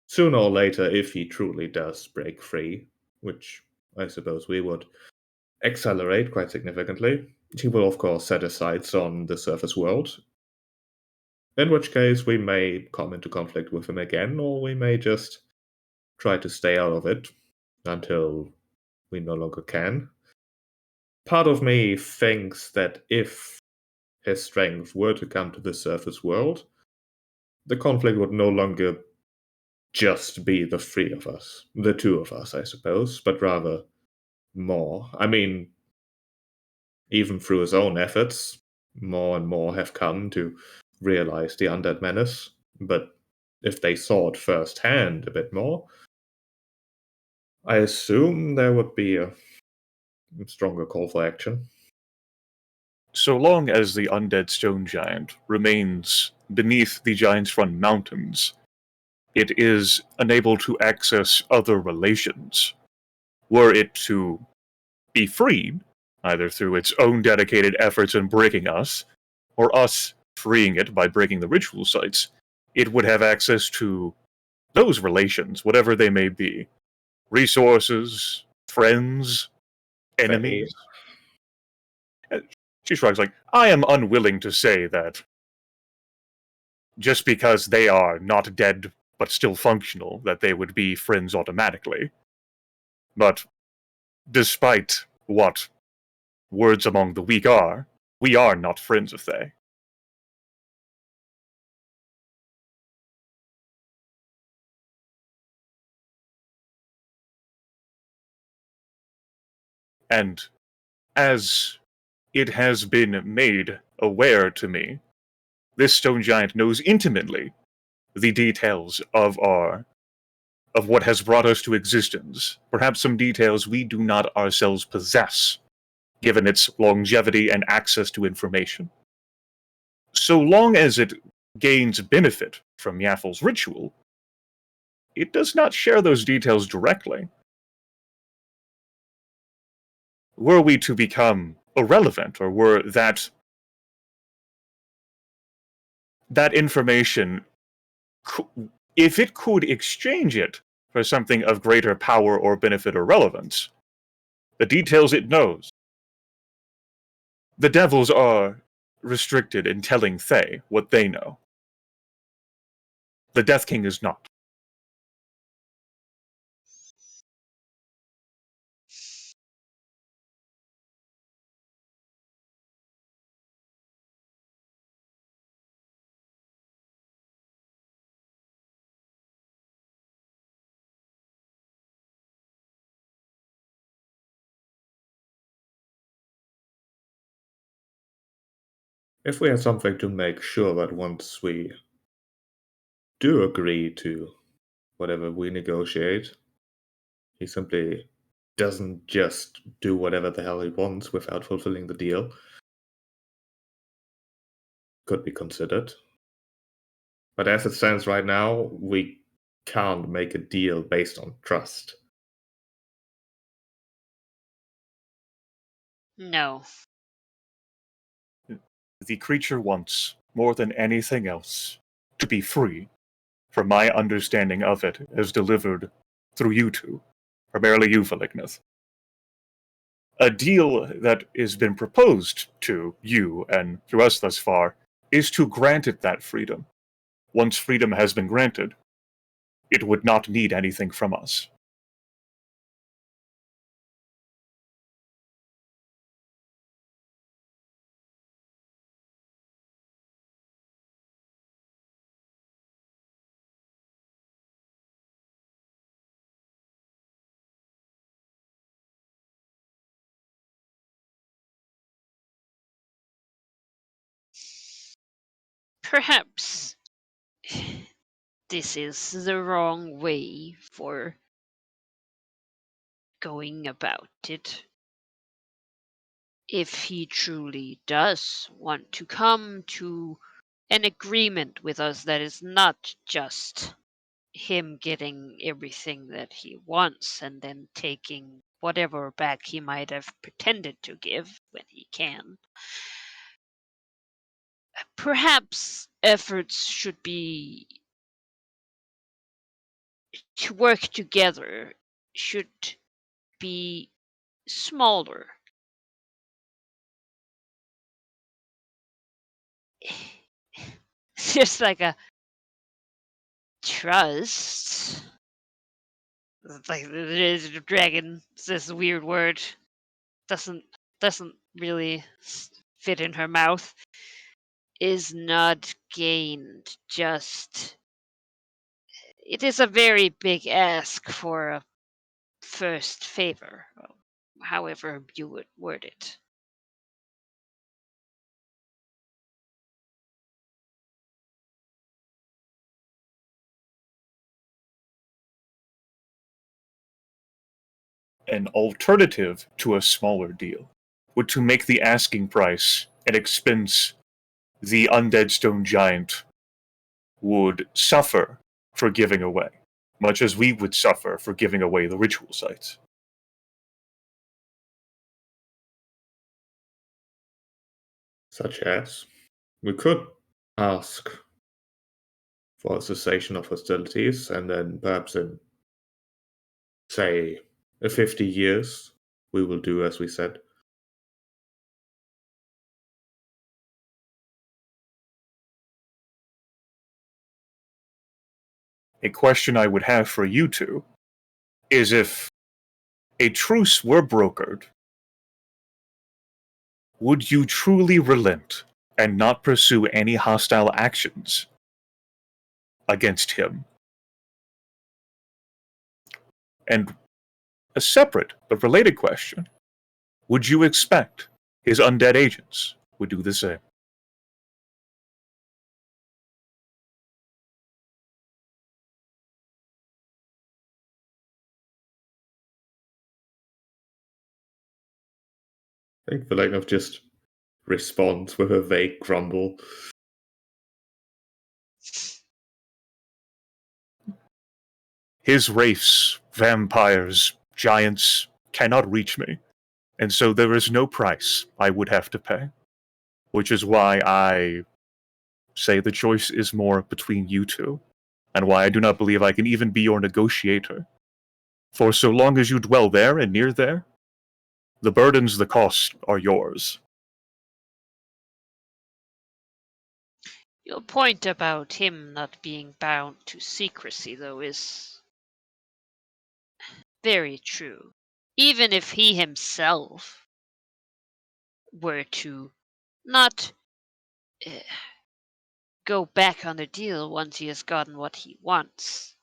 Sooner or later, if he truly does break free, which I suppose we would accelerate quite significantly, he will of course set his sights on the surface world, in which case we may come into conflict with him again, or we may just try to stay out of it until we no longer can. Part of me thinks that if his strength were to come to the surface world, the conflict would no longer just be the three of us, the two of us, I suppose, but rather more. I mean, even through his own efforts, more and more have come to realize the undead menace, but if they saw it firsthand a bit more, I assume there would be a stronger call for action. So long as the undead stone giant remains beneath the Giant's Run Mountains, it is unable to access other relations. Were it to be freed, either through its own dedicated efforts in breaking us, or us freeing it by breaking the ritual sites, it would have access to those relations, whatever they may be. Resources, friends, enemies. She shrugs like, I am unwilling to say that just because they are not dead but still functional, that they would be friends automatically. But despite what words among the weak are, we are not friends of they. And as it has been made aware to me, this stone giant knows intimately the details of what has brought us to existence, perhaps some details we do not ourselves possess, given its longevity and access to information. So long as it gains benefit from Yaffel's ritual, it does not share those details directly. Were we to become irrelevant, or were that information, if it could exchange it for something of greater power or benefit or relevance, the details it knows, the devils are restricted in telling Thay what they know. The Death King is not. If we had something to make sure that once we do agree to whatever we negotiate, he simply doesn't just do whatever the hell he wants without fulfilling the deal, could be considered. But as it stands right now, we can't make a deal based on trust. No. The creature wants, more than anything else, to be free, from my understanding of it as delivered through you two, primarily you, Velignith. A deal that has been proposed to you and through us thus far is to grant it that freedom. Once freedom has been granted, it would not need anything from us. Perhaps this is the wrong way for going about it. If he truly does want to come to an agreement with us that is not just him getting everything that he wants and then taking whatever back he might have pretended to give when he can. Perhaps efforts should be to work together should be smaller. It's just like a trust. It's like the dragon. It's this weird word. Doesn't really fit in her mouth. Is not gained. Just it is a very big ask for a first favor, however you would word it. An alternative to a smaller deal would to make the asking price an expense the undead stone giant would suffer for giving away, much as we would suffer for giving away the ritual sites. Such as, we could ask for a cessation of hostilities, and then perhaps in, say, 50 years, we will do as we said. a question I would have for you two is if a truce were brokered, would you truly relent and not pursue any hostile actions against him? And a separate but related question, would you expect his undead agents would do the same? I think Valegnov just responds with a vague grumble. His wraiths, vampires, giants cannot reach me, and so there is no price I would have to pay. Which is why I say the choice is more between you two, and why I do not believe I can even be your negotiator. For so long as you dwell there and near there, the burdens, the costs are yours. Your point about him not being bound to secrecy, though, is very true. Even if he himself were to not go back on the deal once he has gotten what he wants,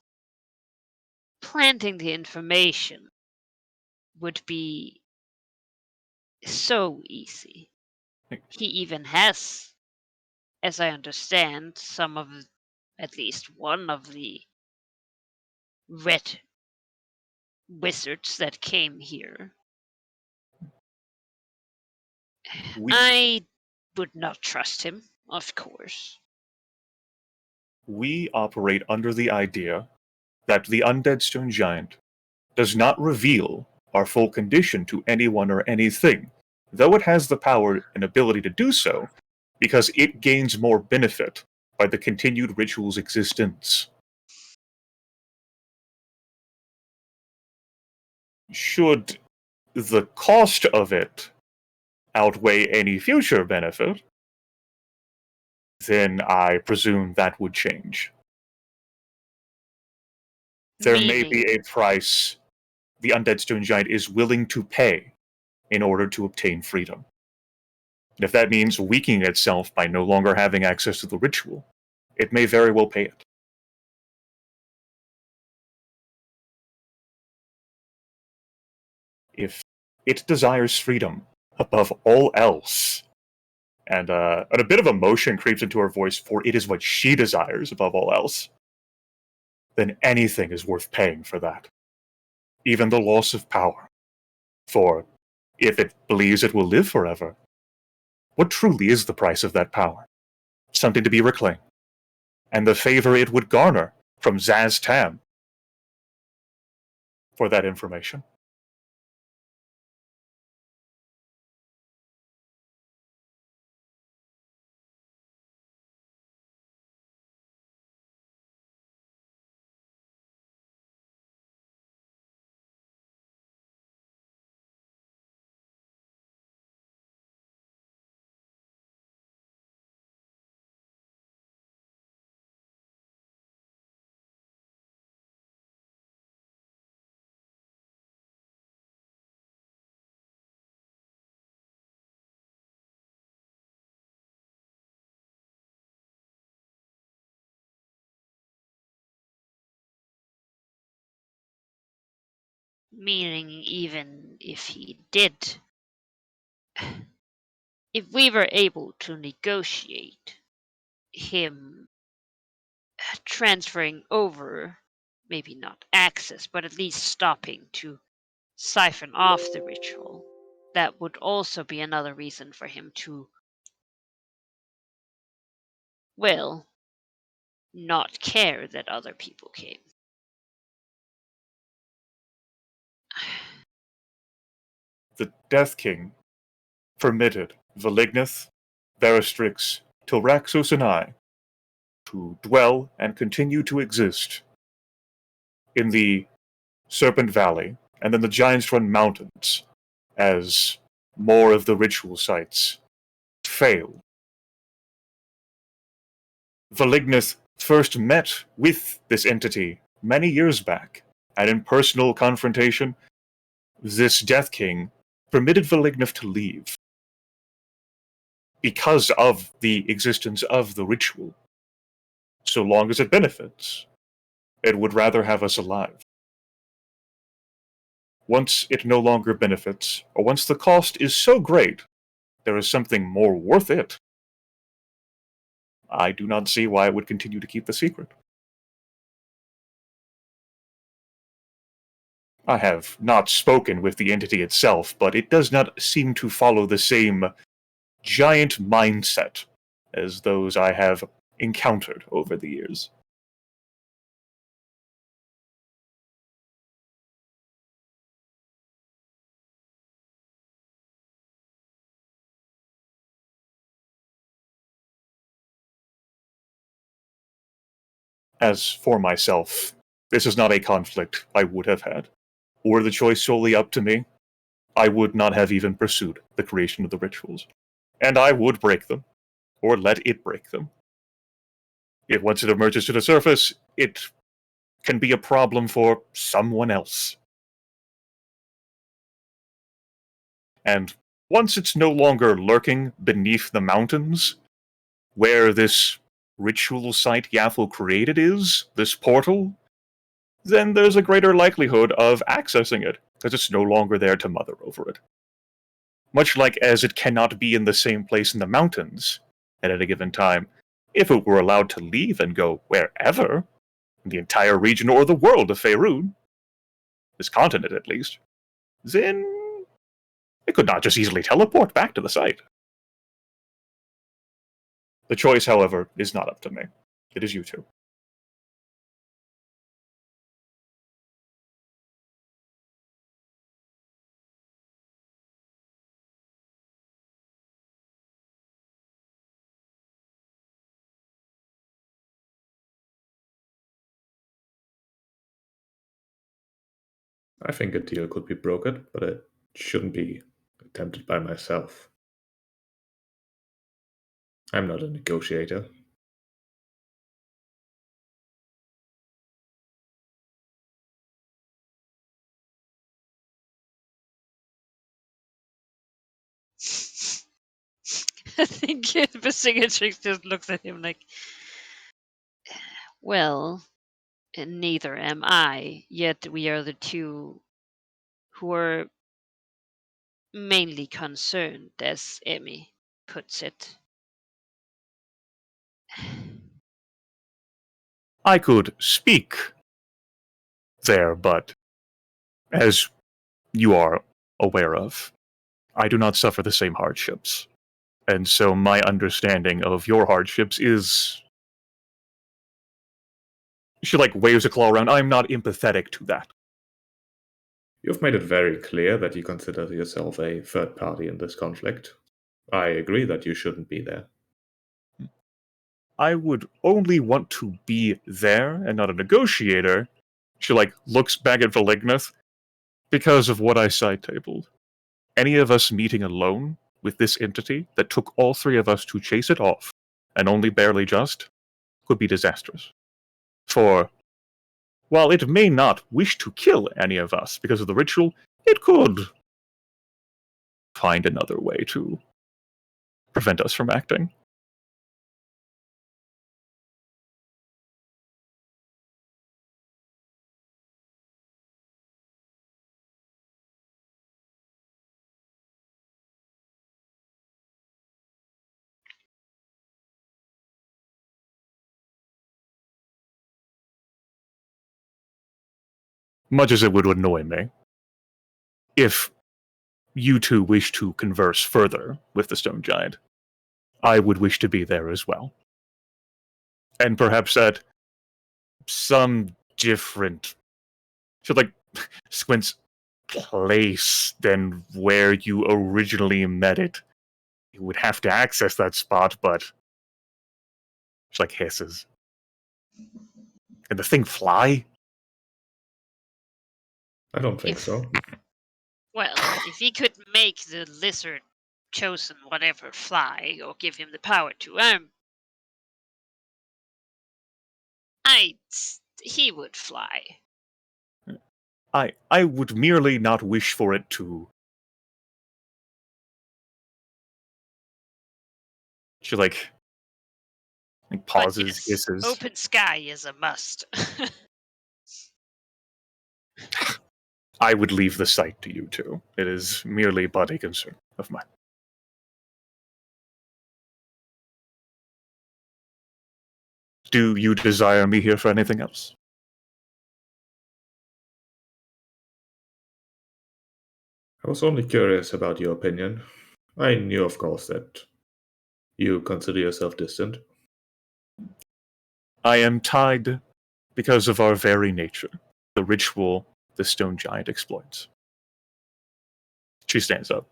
planting the information would be so easy. He even has, as I understand, at least one of the red wizards that came here. I would not trust him, of course. We operate under the idea that the Undead Stone Giant does not reveal our full condition to anyone or anything, though it has the power and ability to do so, because it gains more benefit by the continued ritual's existence. Should the cost of it outweigh any future benefit, then I presume that would change. There may be a price the Undead Stone Giant is willing to pay in order to obtain freedom. And if that means weakening itself by no longer having access to the ritual, it may very well pay it. If it desires freedom above all else, and a bit of emotion creeps into her voice, for it is what she desires above all else, then anything is worth paying for that. Even the loss of power. For if it believes it will live forever, what truly is the price of that power? Something to be reclaimed. And the favor it would garner from Zaz Tam for that information. Meaning, even if he did, if we were able to negotiate him transferring over, maybe not access, but at least stopping to siphon off the ritual, that would also be another reason for him to, well, not care that other people came. The Death King permitted Valignith, Veristrix, Tilraxos, and I to dwell and continue to exist in the Serpent Valley and then the Giants Run Mountains as more of the ritual sites failed. Valignith first met with this entity many years back, and in personal confrontation, this Death King permitted Valignif to leave because of the existence of the ritual. So long as it benefits, it would rather have us alive. Once it no longer benefits, or once the cost is so great, there is something more worth it, I do not see why it would continue to keep the secret. I have not spoken with the entity itself, but it does not seem to follow the same giant mindset as those I have encountered over the years. As for myself, this is not a conflict I would have had. Were the choice solely up to me, I would not have even pursued the creation of the rituals. And I would break them, or let it break them. If once it emerges to the surface, it can be a problem for someone else. And once it's no longer lurking beneath the mountains, where this ritual site Yathel created is, this portal, then there's a greater likelihood of accessing it, because it's no longer there to mother over it. Much like as it cannot be in the same place in the mountains at any given time, if it were allowed to leave and go wherever, in the entire region or the world of Faerun, this continent at least, then it could not just easily teleport back to the site. The choice, however, is not up to me. It is you two. I think a deal could be brokered, but it shouldn't be attempted by myself. I'm not a negotiator. I think Visingatrix just looks at him like, well, and neither am I, yet we are the two who are mainly concerned, as Emmy puts it. I could speak there, but as you are aware of, I do not suffer the same hardships. And so my understanding of your hardships is... She, waves a claw around. I'm not empathetic to that. You've made it very clear that you consider yourself a third party in this conflict. I agree that you shouldn't be there. I would only want to be there and not a negotiator. She, looks back at Valignith because of what I side-tabled. Any of us meeting alone with this entity that took all three of us to chase it off, and only barely just, could be disastrous. For, while it may not wish to kill any of us because of the ritual, it could find another way to prevent us from acting. Much as it would annoy me, if you two wish to converse further with the Stone Giant, I would wish to be there as well. And perhaps at some different, squints, place than where you originally met it. You would have to access that spot, but she hisses. Can the thing fly? I don't think If- so. Well, if he could make the lizard chosen whatever fly, or give him the power to, He would fly. I would merely not wish for it to. She But pauses, yes, hisses. open sky is a must. I would leave the site to you two. It is merely but a concern of mine. Do you desire me here for anything else? I was only curious about your opinion. I knew, of course, that you consider yourself distant. I am tied because of our very nature, the ritual the stone giant exploits. She stands up.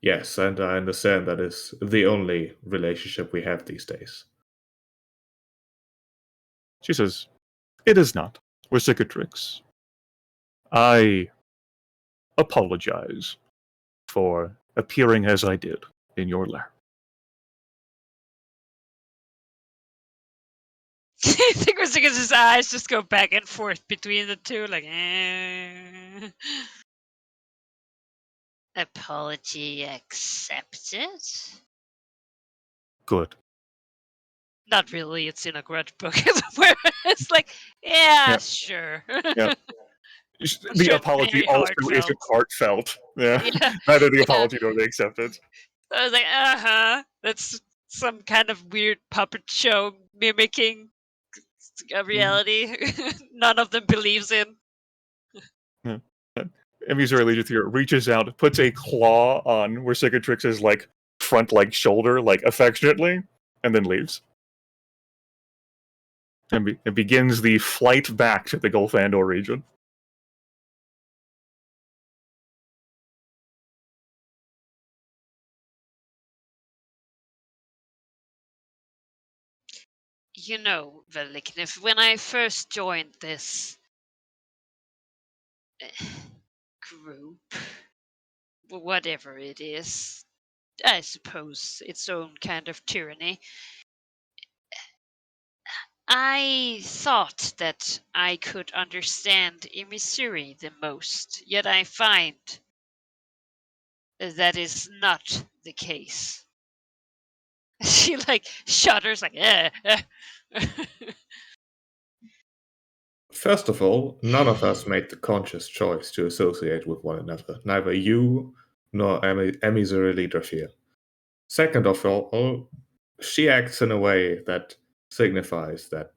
Yes, and I understand that is the only relationship we have these days. She says, "It is not. We're cicatrix. I apologize for appearing as I did in your lair." I think his eyes just go back and forth between the two, like, eh. Apology accepted? Good. Not really, it's in a grudge book. Where it's like, yeah, Yeah. sure. Yeah. The Sure, apology very also heartfelt. isn't heartfelt. Yeah. Yeah, Neither the yeah. apology nor the acceptance. I was like, uh-huh. That's some kind of weird puppet show mimicking a reality none of them believes in. Yeah. Emisary Legion here reaches out, puts a claw on where Cicatrix's front shoulder, affectionately, and then leaves. And begins the flight back to the Gulfandor region. You know, Veliknev, when I first joined this group, whatever it is, I suppose its own kind of tyranny, I thought that I could understand Emisuri the most, yet I find that is not the case. She shudders First of all, none of us made the conscious choice to associate with one another, neither you nor Emissary Lidrafir. Second of all, she acts in a way that signifies that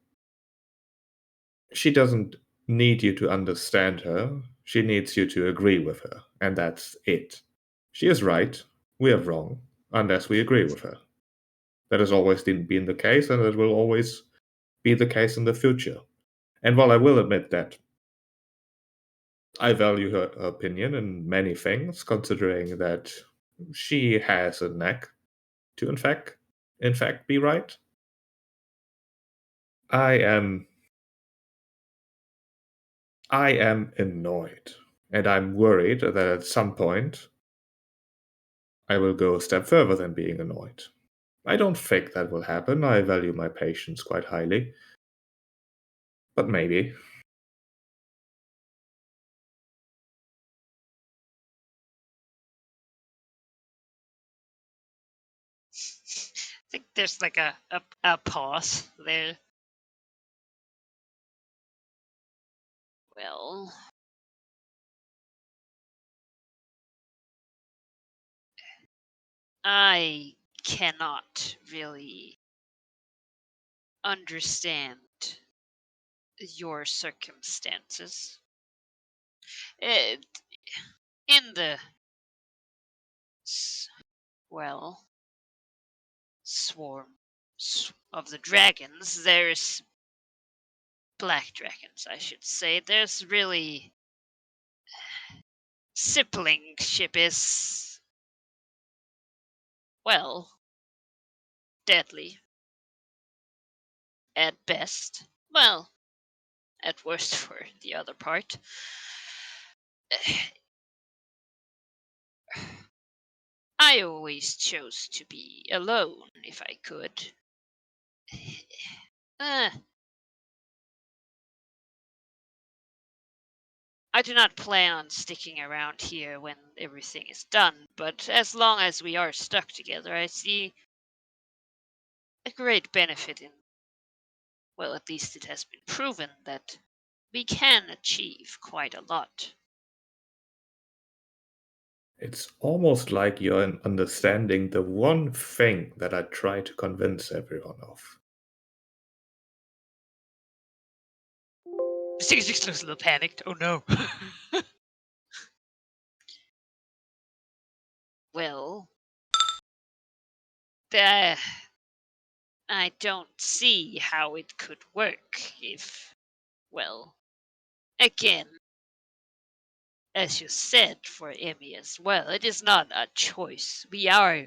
she doesn't need you to understand her, she needs you to agree with her, and that's it. She is right, we are wrong, unless we agree with her. That has always been the case, and it will always be the case in the future. And while I will admit that I value her opinion in many things, considering that she has a knack to, in fact, be right, I am annoyed, and I'm worried that at some point I will go a step further than being annoyed. I don't think that will happen. I value my patience quite highly. But maybe. I think there's a pause there. Well, I cannot really understand your circumstances. It, in the well, swarm of the dragons, there's black dragons, I should say. There's really sibling ship is well deadly at best. Well, at worst for the other part. I always chose to be alone if I could. Uh, I do not plan on sticking around here when everything is done, but as long as we are stuck together, I see a great benefit in, well, at least it has been proven that we can achieve quite a lot. It's almost like you're understanding the one thing that I try to convince everyone of. Six looks a little panicked. Oh no. Well, I don't see how it could work if, well, again, as you said for Emmy as well, it is not a choice. We are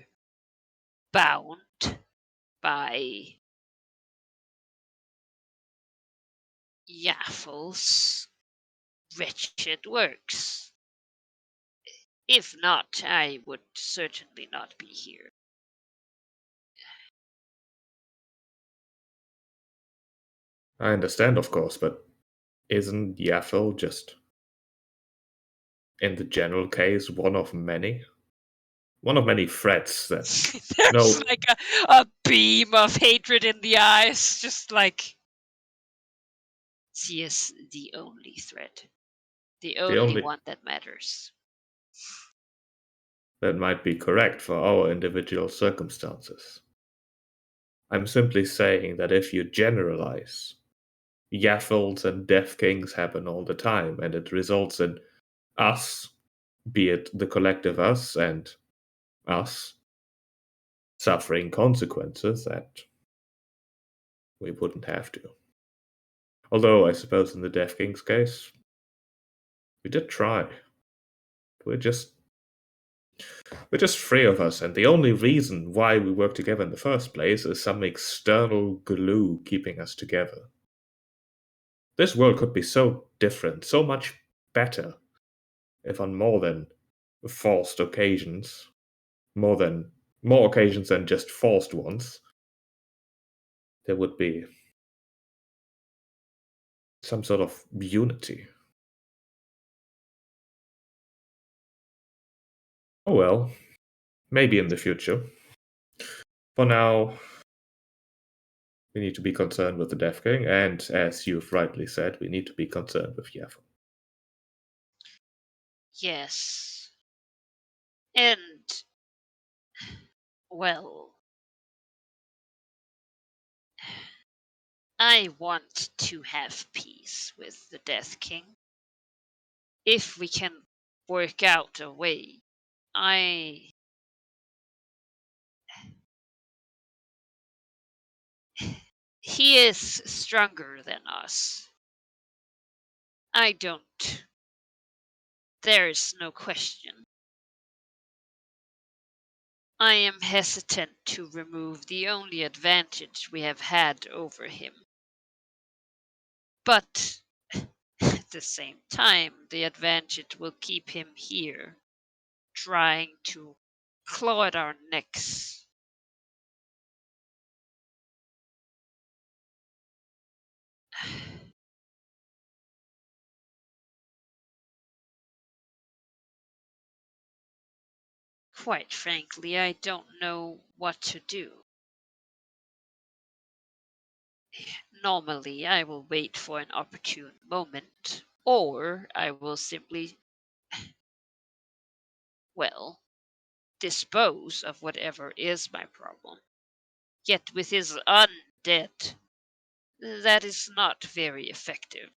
bound by Yaffel's wretched works. If not, I would certainly not be here. I understand, of course, but isn't Yaffel just, in the general case, one of many? One of many threats that. There's No. like a beam of hatred in the eyes, just like. She is the only threat. The only one that matters. That might be correct for our individual circumstances. I'm simply saying that if you generalize, Yaffles and Death Kings happen all the time, and it results in us, be it the collective us and us, suffering consequences that we wouldn't have to. Although, I suppose in the Death King's case, we did try. We're just three of us, and the only reason why we work together in the first place is some external glue keeping us together. This world could be so different, so much better, if on more than forced occasions, more occasions than just forced ones, there would be some sort of unity. Oh well, maybe in the future. For now, we need to be concerned with the Death King, and as you've rightly said, we need to be concerned with Yaffle. Yes. And, well, I want to have peace with the Death King. If we can work out a way, he is stronger than us. I don't. There's no question. I am hesitant to remove the only advantage we have had over him. But at the same time, the advantage will keep him here, trying to claw at our necks. Quite frankly, I don't know what to do. Normally, I will wait for an opportune moment, or I will simply, well, dispose of whatever is my problem. Yet with his undead, that is not very effective.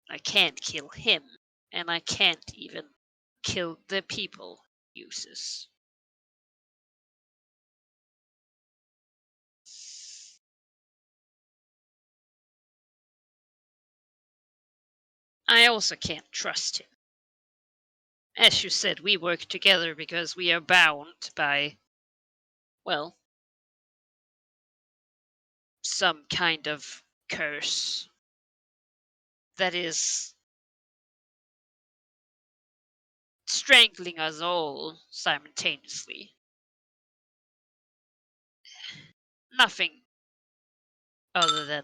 I can't kill him, and I can't even kill the people he uses. I also can't trust him. As you said, we work together because we are bound by, well, some kind of curse that is strangling us all simultaneously. Nothing other than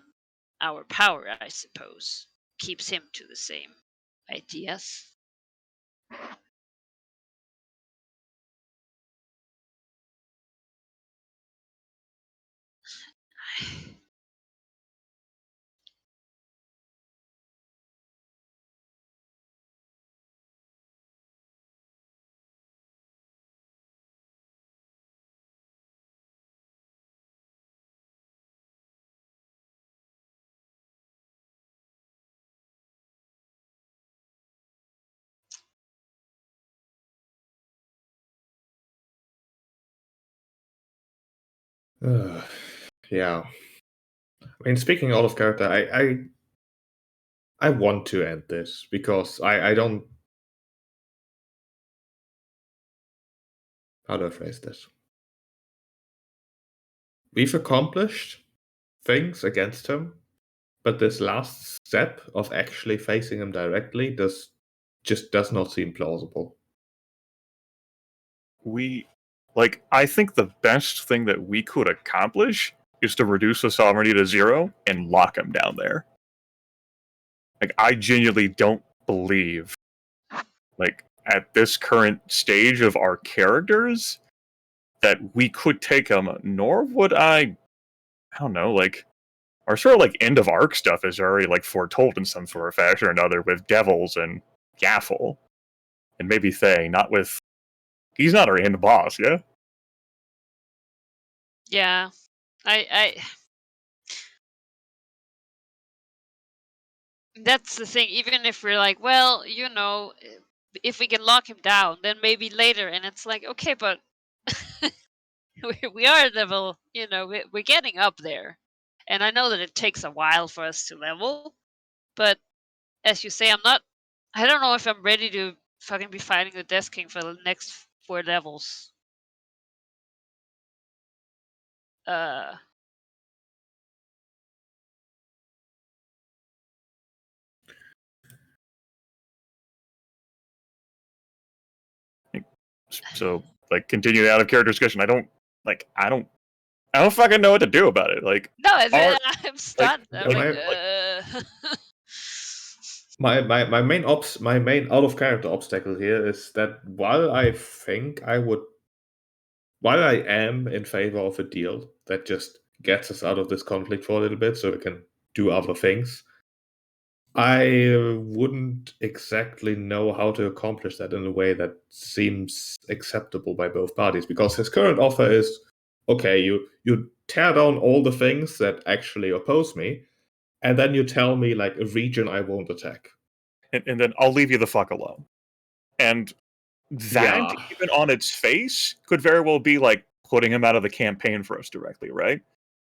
our power, I suppose, keeps him to the same ideas. Yeah. I mean, speaking out of character, I want to end this because I don't. How do I phrase this? We've accomplished things against him, but this last step of actually facing him directly just does not seem plausible. I think the best thing that we could accomplish is to reduce the sovereignty to 0 and lock him down there. Like, I genuinely don't believe, like, at this current stage of our characters, that we could take him, nor would I don't know, like, our sort of, like, end of arc stuff is already, like, foretold in some sort of fashion or another with Devils and Gaffel. And maybe Thay, not with... He's not our end boss, yeah? Yeah, I that's the thing. Even if we're like, well, if we can lock him down, then maybe later. And it's like, okay, but we are level. We're getting up there, and I know that it takes a while for us to level. But as you say, I don't know if I'm ready to fucking be fighting the Death King for the next 4 levels. So, like, continue out of character discussion. I don't fucking know what to do about it. Like, No, I'm stunned. I'm like, like, my main out of character obstacle here is that while I am in favor of a deal that just gets us out of this conflict for a little bit so we can do other things, I wouldn't exactly know how to accomplish that in a way that seems acceptable by both parties, because his current offer is, okay, you tear down all the things that actually oppose me, and then you tell me, like, a region I won't attack. and then I'll leave you the fuck alone. And that, even on its face, could very well be, like, putting him out of the campaign for us directly, right?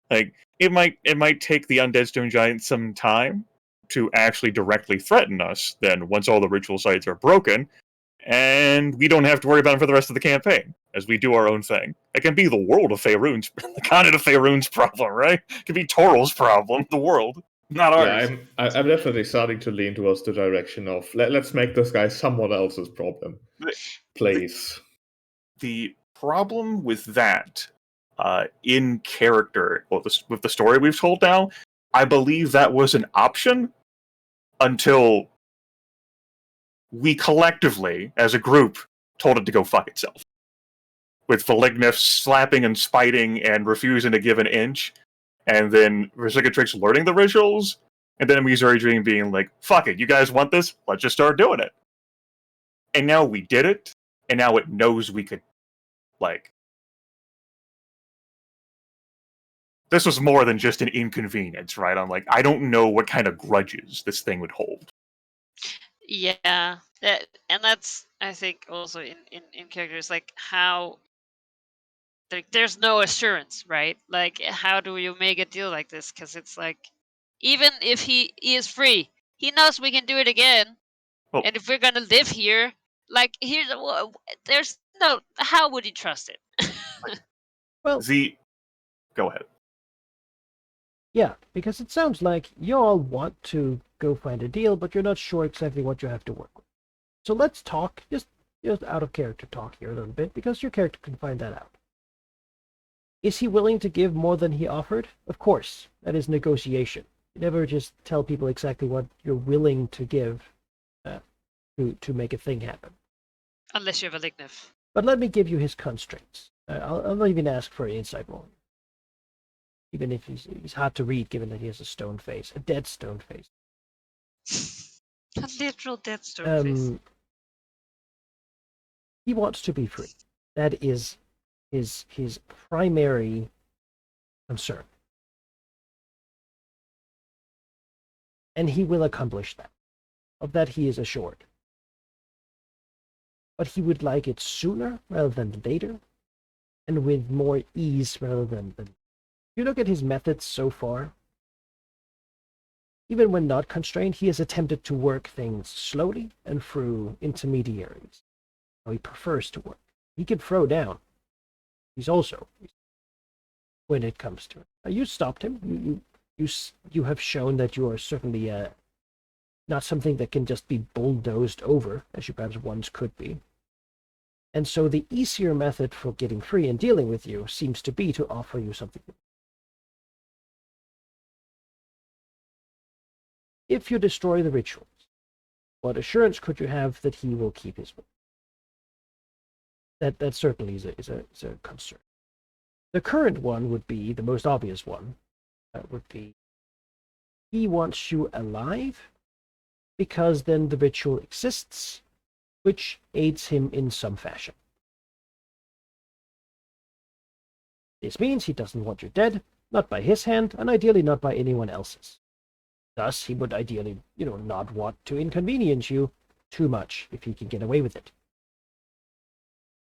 Like, it might take the Undead Stone Giant some time to actually directly threaten us, then once all the ritual sites are broken, and we don't have to worry about him for the rest of the campaign, as we do our own thing. It can be the world of Faerun's, the continent of Faerun's problem, right? It can be Toral's problem, the world, not ours. Yeah, I'm definitely starting to lean towards the direction of, let's make this guy someone else's problem. Please. The problem with that, in character, with the story we've told now, I believe that was an option until we collectively, as a group, told it to go fuck itself. With Valignif slapping and spiting and refusing to give an inch, and then Vercingetorix learning the rituals, and then Missouri Dream being like, fuck it, you guys want this? Let's just start doing it. And now we did it, and now it knows we could, like... This was more than just an inconvenience, right? I'm like, I don't know what kind of grudges this thing would hold. Yeah, and that's, I think, also in characters, like, how there's no assurance, right? Like, how do you make a deal like this? Because it's like, even if he is free, he knows we can do it again. Well, and if we're gonna live here, like, there's no, how would he trust it? Well, go ahead. Yeah, because it sounds like you all want to go find a deal, but you're not sure exactly what you have to work with. So let's talk, just just out of character talk here a little bit, because your character can find that out. Is he willing to give more than he offered? Of course, that is negotiation. You never just tell people exactly what you're willing to give to make a thing happen. Unless you have a Lignev. But let me give you his constraints. I'll not even ask for an insight roll. Even if he's hard to read, given that he has a stone face, a dead stone face. A literal dead stone face. He wants to be free. That is his primary concern. And he will accomplish that. Of that he is assured. But he would like it sooner rather than later, and with more ease rather than... If you look at his methods so far, even when not constrained, he has attempted to work things slowly and through intermediaries. How he prefers to work. He can throw down. He's also, when it comes to it. You stopped him. You have shown that you are certainly not something that can just be bulldozed over, as you perhaps once could be. And so the easier method for getting free and dealing with you seems to be to offer you something. If you destroy the rituals, what assurance could you have that he will keep his word? That certainly is a concern. The current one would be, the most obvious one, would be, he wants you alive, because then the ritual exists, which aids him in some fashion. This means he doesn't want you dead, not by his hand, and ideally not by anyone else's. Thus, he would ideally, not want to inconvenience you too much if he can get away with it.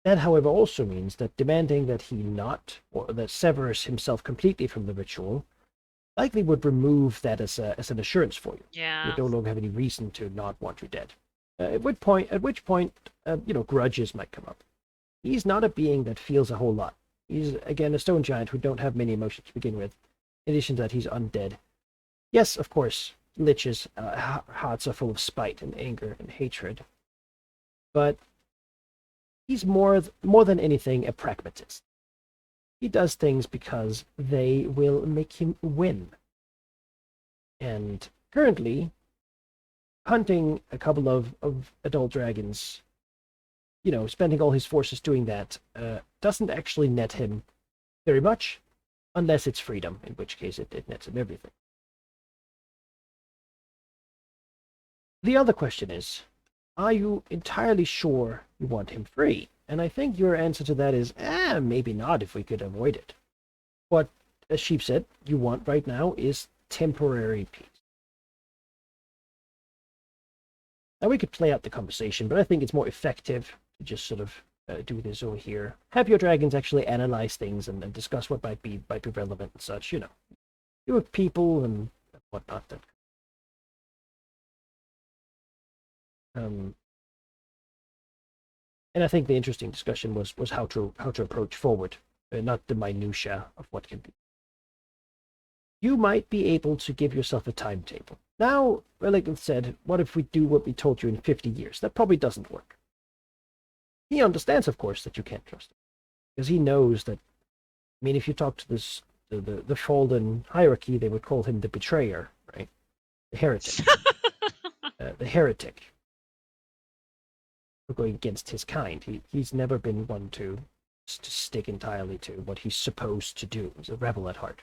That, however, also means that demanding that he not, or that severs himself completely from the ritual, likely would remove that as an assurance for you. Yeah. You no longer have any reason to not want you dead. At which point, grudges might come up. He's not a being that feels a whole lot. He's, again, a stone giant who don't have many emotions to begin with. In addition to that, he's undead. Yes, of course, liches' hearts are full of spite and anger and hatred. But he's more than anything a pragmatist. He does things because they will make him win. And currently, hunting a couple of adult dragons, spending all his forces doing that, doesn't actually net him very much, unless it's freedom, in which case it nets him everything. The other question is, are you entirely sure you want him free? And I think your answer to that is, maybe not if we could avoid it. What, as Sheep said, you want right now is temporary peace. Now we could play out the conversation, but I think it's more effective to just sort of do this over here. Have your dragons actually analyze things and discuss what might be relevant and such, You have people and whatnot that and I think the interesting discussion was how to approach forward, not the minutia of what can be. You might be able to give yourself a timetable. Now, like I said, what if we do what we told you in 50 years? That probably doesn't work. He understands, of course, that you can't trust him, because he knows that. I mean, if you talk to the fallen hierarchy, they would call him the betrayer, right? The heretic. The heretic. For going against his kind. He's never been one to stick entirely to what he's supposed to do. He's a rebel at heart.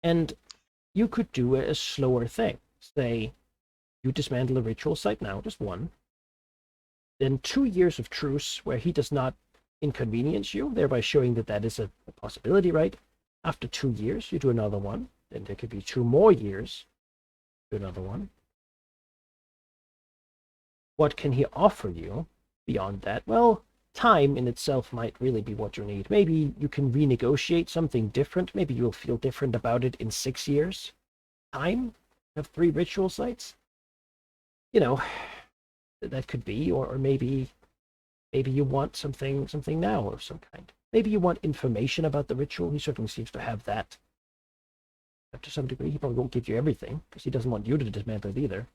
And you could do a slower thing. Say, you dismantle a ritual site now, just one. Then 2 years of truce where he does not inconvenience you, thereby showing that is a possibility, right? After 2 years, you do another one. Then there could be 2 more years. Do another one. What can he offer you beyond that? Well, time in itself might really be what you need. Maybe you can renegotiate something different. Maybe you'll feel different about it in 6 years. Time? Have 3 ritual sites? That could be, or maybe you want something now of some kind. Maybe you want information about the ritual. He certainly seems to have that. To some degree, he probably won't give you everything, because he doesn't want you to dismantle it either.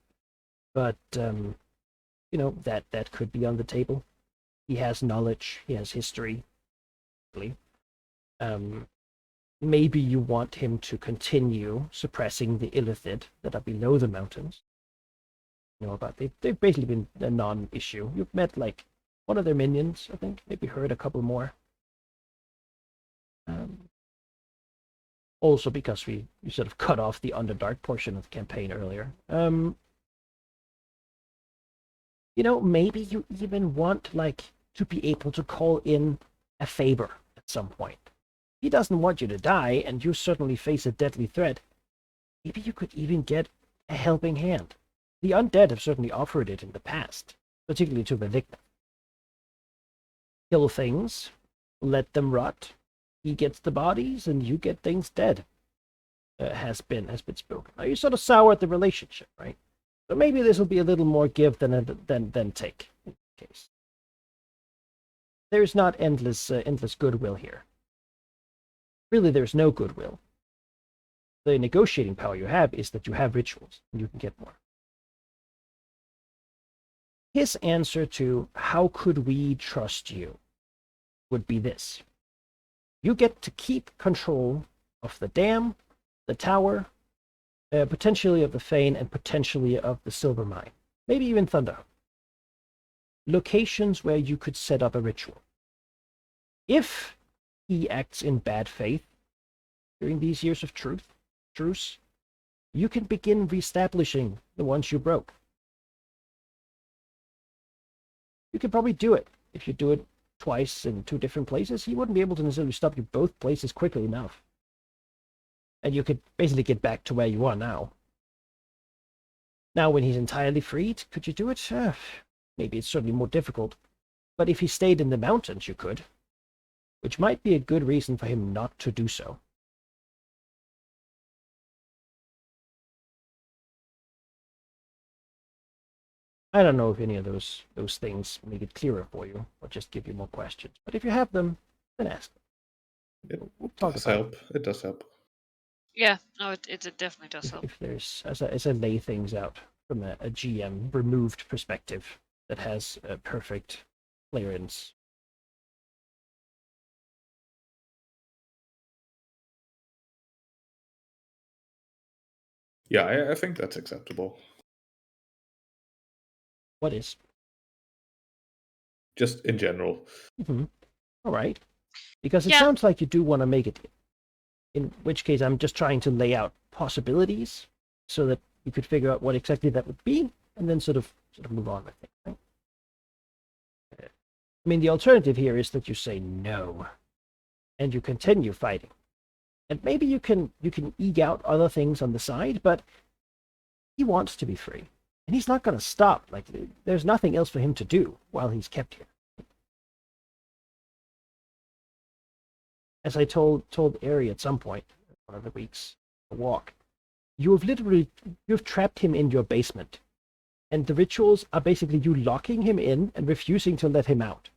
But that could be on the table. He has knowledge. He has history. Maybe you want him to continue suppressing the Illithid that are below the mountains. They've basically been a non-issue. You've met like one of their minions, I think. Maybe heard a couple more. Also because we sort of cut off the Underdark portion of the campaign earlier. Maybe you even want to be able to call in a favor at some point. He doesn't want you to die, and you certainly face a deadly threat. Maybe you could even get a helping hand. The undead have certainly offered it in the past, particularly to Benigna. Kill things, let them rot. He gets the bodies, and you get things dead. Has been spoken. Now you sort of soured the relationship, right? So maybe this will be a little more give than take in this case. There's not endless goodwill here. Really, there's no goodwill. The negotiating power you have is that you have rituals, and you can get more. His answer to how could we trust you would be this. You get to keep control of the dam, the tower, potentially of the Fane, and potentially of the Silver Mine. Maybe even Thunderhook. Locations where you could set up a ritual. If he acts in bad faith during these years of truce, you can begin reestablishing the ones you broke. You could probably do it. If you do it twice in 2 different places, he wouldn't be able to necessarily stop you both places quickly enough. And you could basically get back to where you are now. Now, when he's entirely freed, could you do it? Maybe it's certainly more difficult. But if he stayed in the mountains, you could. Which might be a good reason for him not to do so. I don't know if any of those things make it clearer for you, or just give you more questions. But if you have them, then ask them. It does help. It does help. Yeah, no, it definitely does help. If there's, as I lay things out from a GM removed perspective that has a perfect clearance. Yeah, I think that's acceptable. What is? Just in general. Mm-hmm. All right. Because it sounds like you do want to make it. In which case, I'm just trying to lay out possibilities so that you could figure out what exactly that would be, and then sort of move on with it. Right? I mean, the alternative here is that you say no, and you continue fighting, and maybe you can eke out other things on the side, but he wants to be free, and he's not going to stop. Like, there's nothing else for him to do while he's kept here. As I told Ari at some point, one of the weeks, a walk, you've trapped him in your basement. And the rituals are basically you locking him in and refusing to let him out.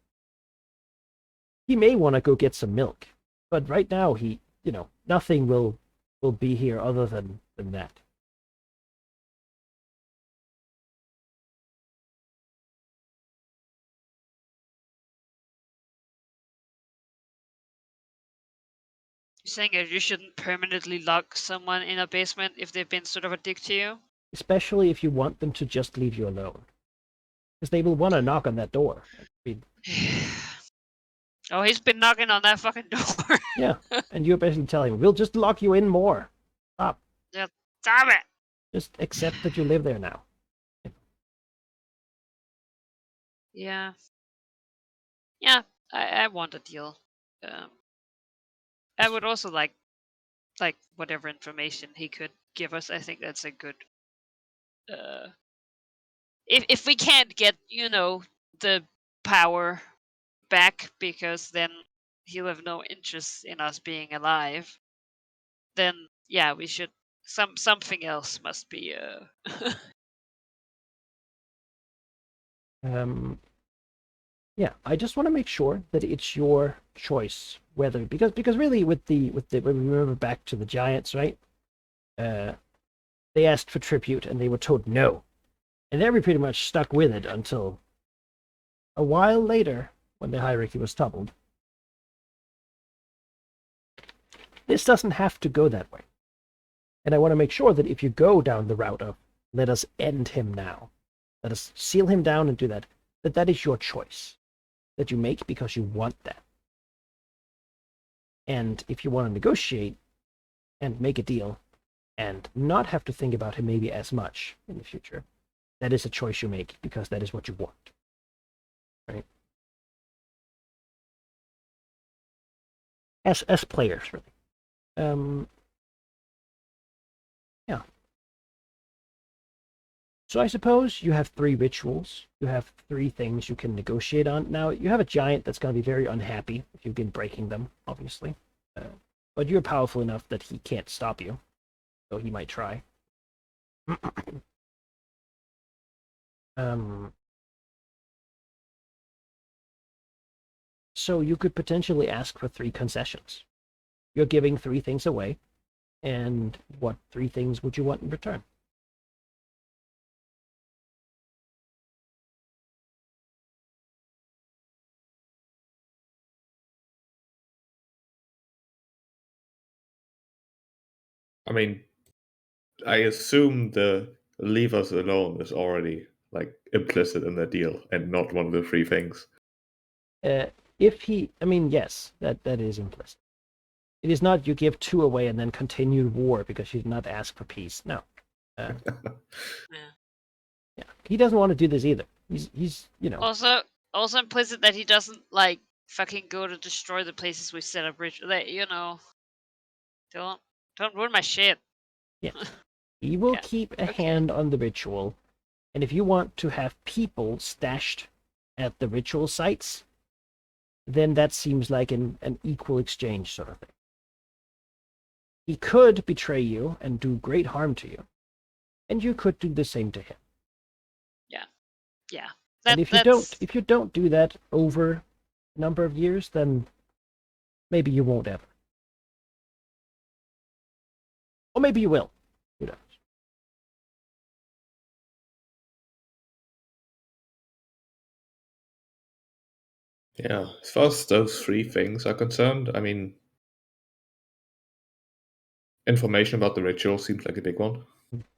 He may want to go get some milk, but right now nothing will be here other than that. You're saying that you shouldn't permanently lock someone in a basement if they've been sort of a dick to you? Especially if you want them to just leave you alone. Because they will want to knock on that door. Oh, he's been knocking on that fucking door. Yeah, and you're basically telling him, we'll just lock you in more. Stop. Yeah, stop it! Just accept that you live there now. Yeah. Yeah, I want a deal. I would also like whatever information he could give us. I think that's a good. If we can't get the power back, because then he'll have no interest in us being alive, then yeah, we should something else must be Yeah, I just want to make sure that it's your choice whether, because really with the when we remember back to the giants, right? They asked for tribute and they were told no. And they were pretty much stuck with it until a while later, when the hierarchy was toppled. This doesn't have to go that way. And I want to make sure that if you go down the route of let us end him now, let us seal him down and do that, that is your choice that you make because you want that. And if you want to negotiate and make a deal and not have to think about him maybe as much in the future, that is a choice you make because that is what you want. Right? As players, really. Yeah. So I suppose you have 3 rituals. You have 3 things you can negotiate on. Now, you have a giant that's going to be very unhappy if you've been breaking them, obviously. But you're powerful enough that he can't stop you. So he might try. So you could potentially ask for 3 concessions. You're giving 3 things away. And what 3 things would you want in return? I mean, I assume the leave us alone is already like implicit in the deal and not one of the 3 things. Yes, that is implicit. It is not you give 2 away and then continue war because you did not ask for peace. No. Yeah. Yeah. He doesn't want to do this either. He's Also implicit that he doesn't like fucking go to destroy the places we set up rich. Like, don't ruin my shit. Yeah. He will Yeah, keep a okay. hand on the ritual. And if you want to have people stashed at the ritual sites, then that seems like an equal exchange sort of thing. He could betray you and do great harm to you. And you could do the same to him. Yeah. And if you don't do that over a number of years, then maybe you won't ever. Or maybe you will. Who knows? Yeah, as far as those 3 things are concerned, I mean, information about the ritual seems like a big one.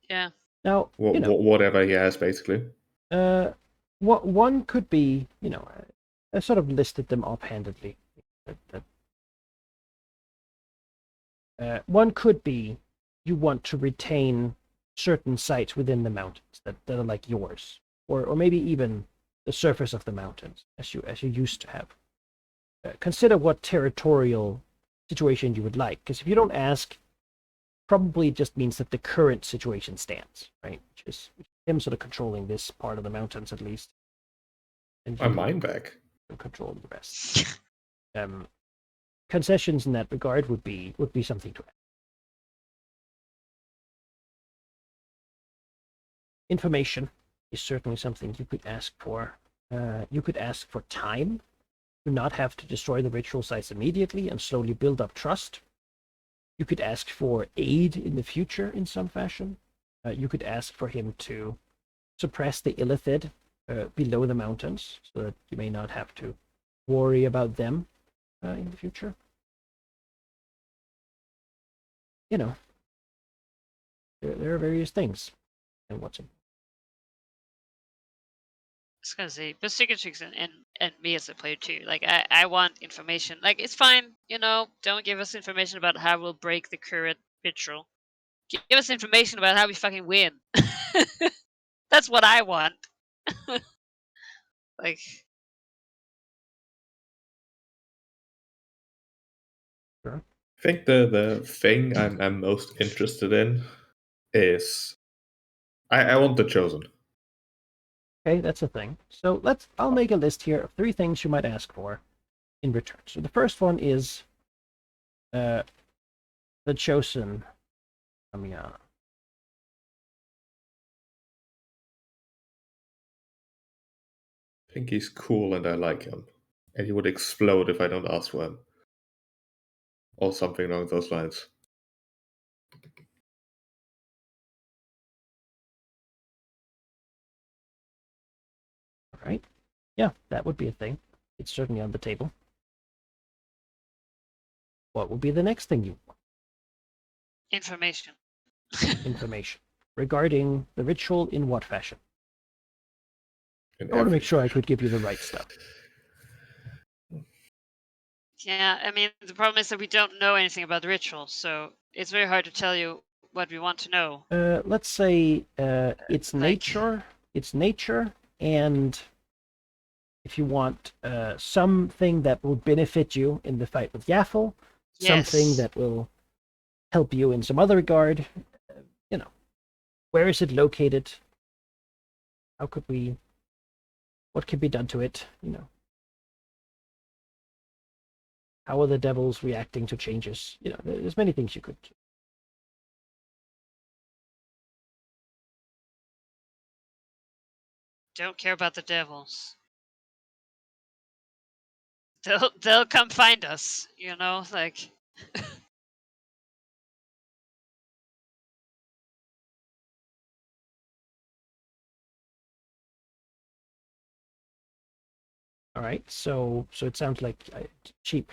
Yeah. Now, Whatever he has, basically. What one could be, I sort of listed them offhandedly. One could be you want to retain certain sites within the mountains that are like yours, or maybe even the surface of the mountains as you used to have. Consider what territorial situation you would like, because if you don't ask, probably it just means that the current situation stands, right? Which is him sort of controlling this part of the mountains at least. And My mind back. Control the rest. Concessions in that regard would be something to add. Information is certainly something you could ask for. You could ask for time to not have to destroy the ritual sites immediately and slowly build up trust. You could ask for aid in the future in some fashion. You could ask for him to suppress the Illithid below the mountains so that you may not have to worry about them in the future. There are various things. And what's in. I was gonna say, but Secret Chicks and me as a player too. Like, I want information. Like, it's fine, don't give us information about how we'll break the current ritual. Give us information about how we fucking win. That's what I want. Like, Sure. I think the thing I'm most interested in is I want the Chosen. Okay, that's a thing. So I'll make a list here of 3 things you might ask for in return. So the first one is the Chosen coming out. I think he's cool and I like him. And he would explode if I don't ask for him. Or something along those lines. Right? Yeah, that would be a thing. It's certainly on the table. What would be the next thing you want? Information. Information regarding the ritual in what fashion? In I want to make every sure I could fashion. give you the right stuff. Yeah, I mean, the problem is that we don't know anything about the ritual, so it's very hard to tell you what we want to know. Let's say it's Like- nature, and if you want something that will benefit you in the fight with Yaffle, something Yes. that will help you in some other regard, where is it located? How could we? What can be done to it? How are the devils reacting to changes? There's many things you could. Don't care about the devils. They'll come find us, like. All right, so it sounds like cheap.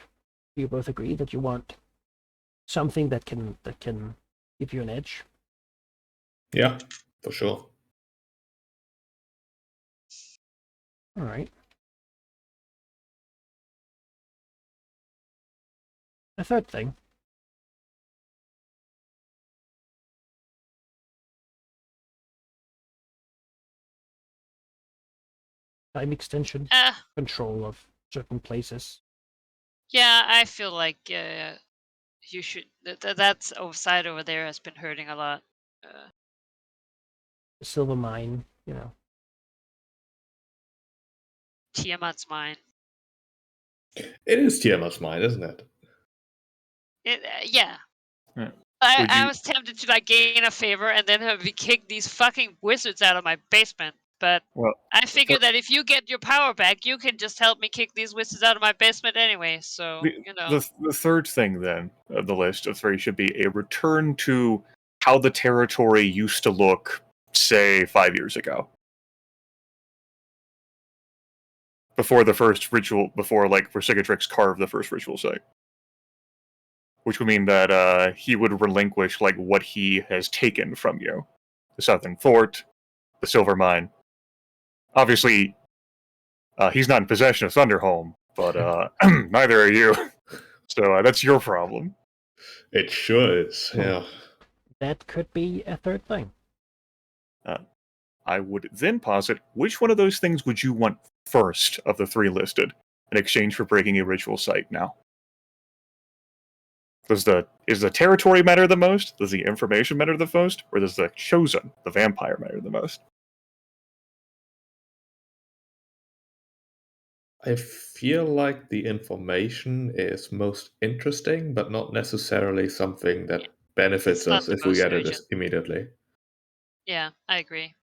You both agree that you want something that can give you an edge. Yeah, for sure. All right. A third thing. Time extension, control of certain places. Yeah, I feel like you should. That's side over there has been hurting a lot. The silver mine, Tiamat's mine. It is Tiamat's mine, isn't it? Yeah. Yeah. I you- was tempted to gain a favor and then have me kick these fucking wizards out of my basement. But Well, I figured that if you get your power back, you can just help me kick these wizards out of my basement anyway. So the third thing then of the list of three should be a return to how the territory used to look, say, 5 years ago. Before the first ritual, before Vercingetorix carved the first ritual site. Which would mean that he would relinquish what he has taken from you. The Southern Fort, the Silver Mine. Obviously, he's not in possession of Thunderhome, but neither are you. So that's your problem. It sure is, yeah. That could be a third thing. I would then posit, which one of those things would you want first of the three listed in exchange for breaking a ritual site now? Is the territory matter the most? Does the information matter the most? Or does the chosen, the vampire, matter the most? I feel like the information is most interesting, but not necessarily something that benefits It's not us the if we most get it urgent. immediately. Yeah, I agree.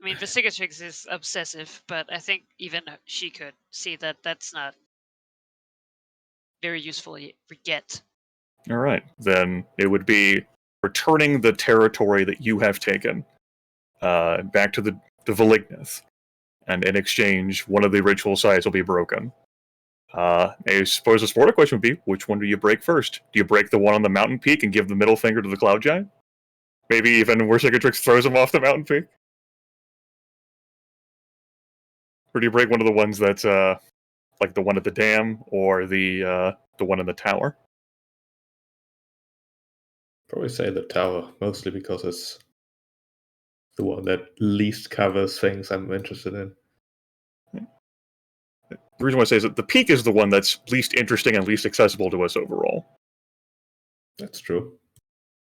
I mean, Vercingetorix is obsessive, but I think even she could see that that's not very useful yet. All right, then it would be returning the territory that you have taken back to the Velignith, and in exchange, one of the ritual sites will be broken. I suppose the sporting question would be, which one do you break first? Do you break the one on the mountain peak and give the middle finger to the Cloud Giant? Maybe even Vercingetorix throws him off the mountain peak? Or do you break one of the ones that's like the one at the dam or the one in the tower? Probably say the tower, mostly because it's the one that least covers things I'm interested in. The reason why I say is that the peak is the one that's least interesting and least accessible to us overall. That's true.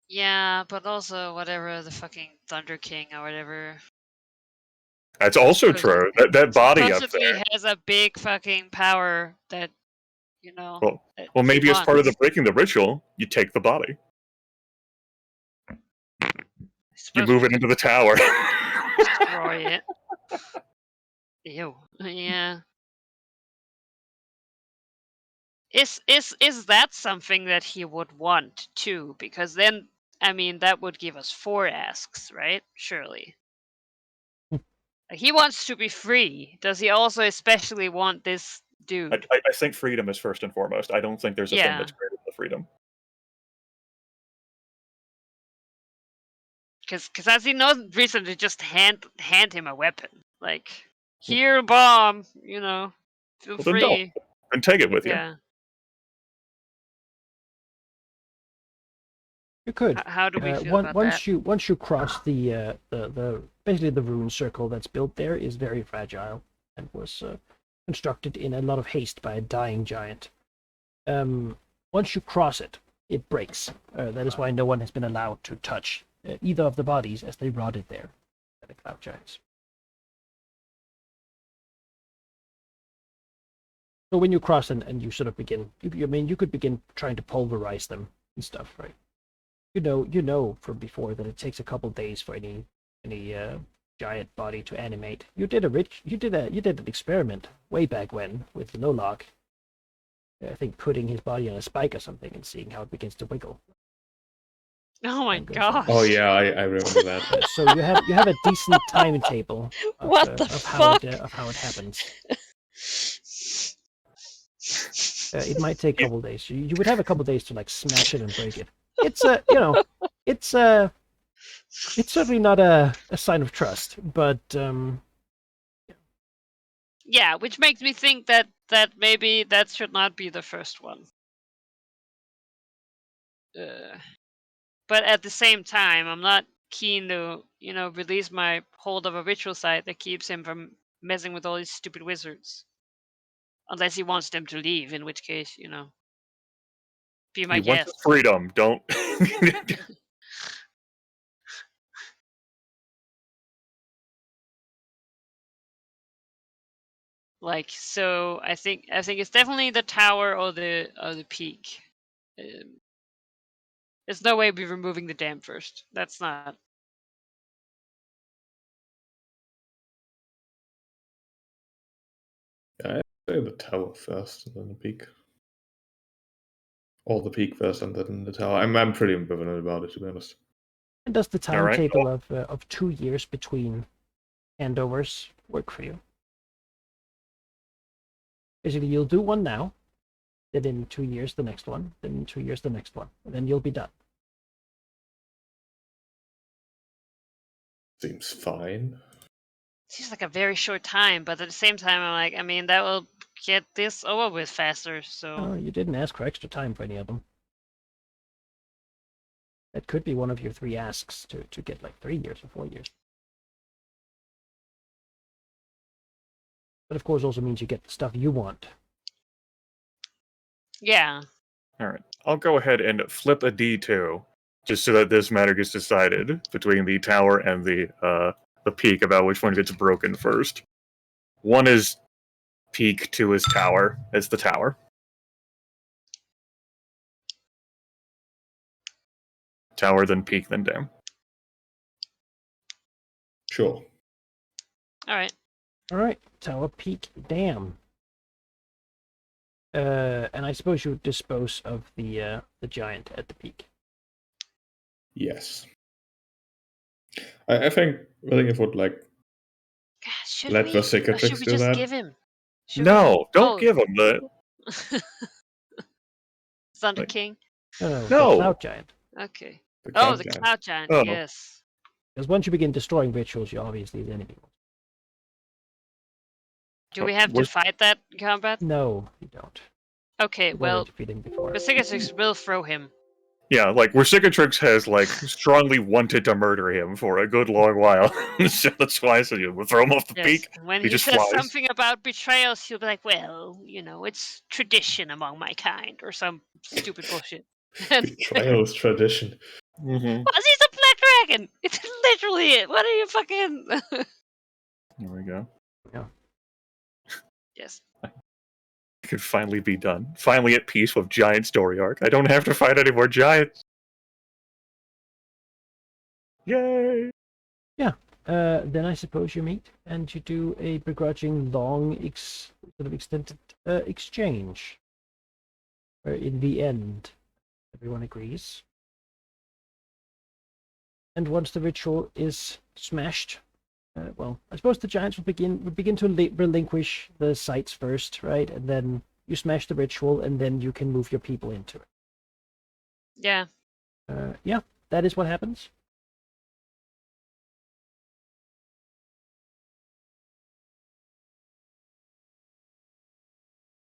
Yeah, but also whatever the fucking Thunder King or whatever. That's also true. That body up Supposedly there. has a big fucking power that Well, that well, he maybe as part of the wants. breaking the ritual, you take the body. I You suppose move we it into the tower. could destroy it. Ew. Yeah. Is that something that he would want too? Because then, I mean, that would give us 4 asks, right? Surely. He wants to be free. Does he also especially want this dude? I think freedom is first and foremost. I don't think there's a thing Yeah. that's greater than freedom. Because has he no reason to just hand him a weapon? Like, here, bomb, feel Well, then free. don't. And take it with you. Yeah. You could. How do we feel about once that? once you cross the basically the rune circle that's built there is very fragile and was constructed in a lot of haste by a dying giant. Once you cross it, it breaks. That is why no one has been allowed to touch either of the bodies as they rotted there by the cloud giants. So when you cross and you sort of begin, you could begin trying to pulverize them and stuff, right? You know from before that it takes a couple days for any giant body to animate. You did an experiment way back when with Lolok. I think putting his body on a spike or something and seeing how it begins to wiggle. Oh my and goes gosh. Oh yeah, I remember that. So you have a decent timetable of, What the of how fuck? of how it happens. It might take a couple days. You would have a couple days to like smash it and break it. It's it's certainly not a sign of trust, but Yeah, which makes me think that maybe that should not be the first one. But at the same time, I'm not keen to, release my hold of a ritual site that keeps him from messing with all these stupid wizards. Unless he wants them to leave, in which case, be my He wants guest. his freedom. Don't. Like, so I think it's definitely the tower or the peak. There's no way we're removing the dam first. That's not. I say the tower first, and then the peak. Or the peak first, and then the tower. I'm pretty ambivalent about it, to be honest. and does the All right. timetable of 2 years between handovers work for you? Basically, you'll do one now, then in 2 years the next one, then in 2 years the next one, and then you'll be done. Seems fine. Seems like a very short time, but at the same time, I'm like, I mean, that will get this over with faster. So Oh, you didn't ask for extra time for any of them. That could be one of your 3 asks to get like 3 years or 4 years. But of course also means you get the stuff you want. yeah, All right. I'll go ahead and flip a D2, just so that this matter gets decided between the tower and the peak about which one gets broken first. 1 is peak, 2 is tower. It's the tower. Tower, then peak, then dam. Sure. all right. All right, tower, peak, dam. And I suppose you would dispose of the giant at the peak. Yes. I think it would like God, should let we? the Or should cicatrix we do just that. give him? Should No, we? don't give him the. Thunder Like- King. No, No. the cloud giant. Okay. The Oh, the giant. cloud giant. Oh. Yes. Because once you begin destroying rituals, you're obviously the enemy. Do we have to We're- fight that in combat? No, you don't. Okay. You've Well, already defeated him before. the Cicatrix will throw him. Yeah, like where Cicatrix has like strongly wanted to murder him for a good long while. So that's why I said we'll throw him off the Yes. peak. When he he just says flies. something about betrayals, he'll be like, "Well, it's tradition among my kind," or some stupid bullshit. And Betrayal is tradition. Mm-hmm. well, he's a black dragon. It's literally it. What are you fucking? There we go. Yes. It could finally be done. Finally at peace with giant story arc. I don't have to fight any more giants. Yay! Then I suppose you meet and you do a begrudging, long, sort of extended exchange. Where in the end, everyone agrees. And once the ritual is smashed, well, I suppose the giants would begin to relinquish the sites first, right? And then you smash the ritual, and then you can move your people into it. Yeah. Yeah, that is what happens.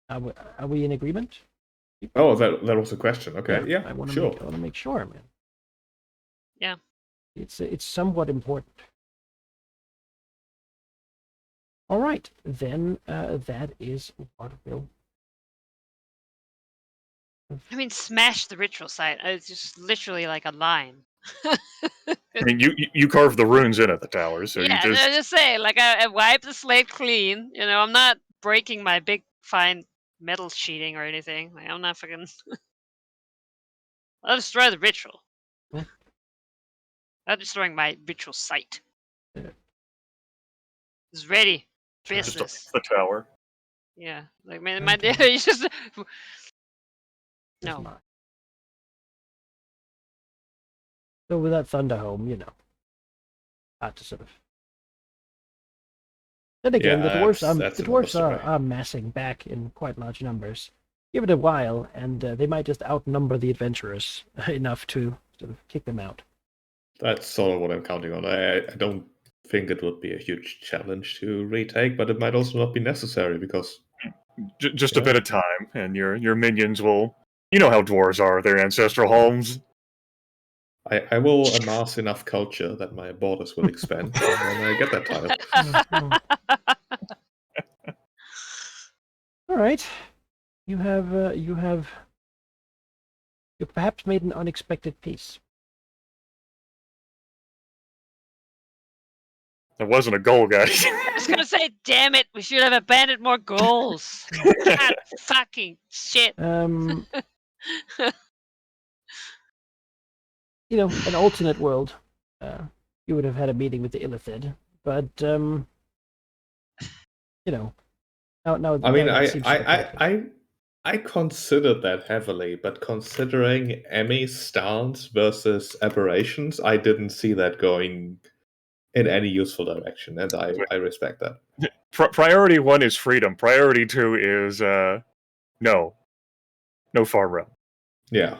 Are we in agreement? Oh, that was a question. Okay, yeah, I want sure. to make sure, man. Yeah. It's somewhat important. All right, then that is what will. I mean, smash the ritual site. It's just literally like a line. I mean, you carve the runes in at the tower, so Yeah, you I just just say, like, I wipe the slate clean. You know, I'm not breaking my big, fine metal sheeting or anything. Like, I'm not fucking. I'll destroy the ritual. Hmm. I'm destroying my ritual site. Yeah. It's ready. just Business. the tower. Yeah. Like, my Okay. you just. That's No. mine. So with that Thunderhome, hard to sort of. Then again, Yeah, the that's another dwarves story. are massing back in quite large numbers. Give it a while, and they might just outnumber the adventurers enough to sort of kick them out. That's sort of what I'm counting on. I don't think it would be a huge challenge to retake, but it might also not be necessary because Just a Yeah. bit of time, and your minions will. You know how dwarves are; their ancestral homes. I will amass enough culture that my borders will expand, and then I get that title. All right, you perhaps made an unexpected peace. That wasn't a goal, guys. I was gonna say, damn it, we should have abandoned more goals. God fucking shit. Um, an alternate world, you would have had a meeting with the Illithid, but now I mean, that seems sort of hopeless. I considered that heavily, but considering Emmy's stance versus aberrations, I didn't see that going in any useful direction, and I respect that. Priority 1 is freedom. Priority 2 is no far realm. Yeah.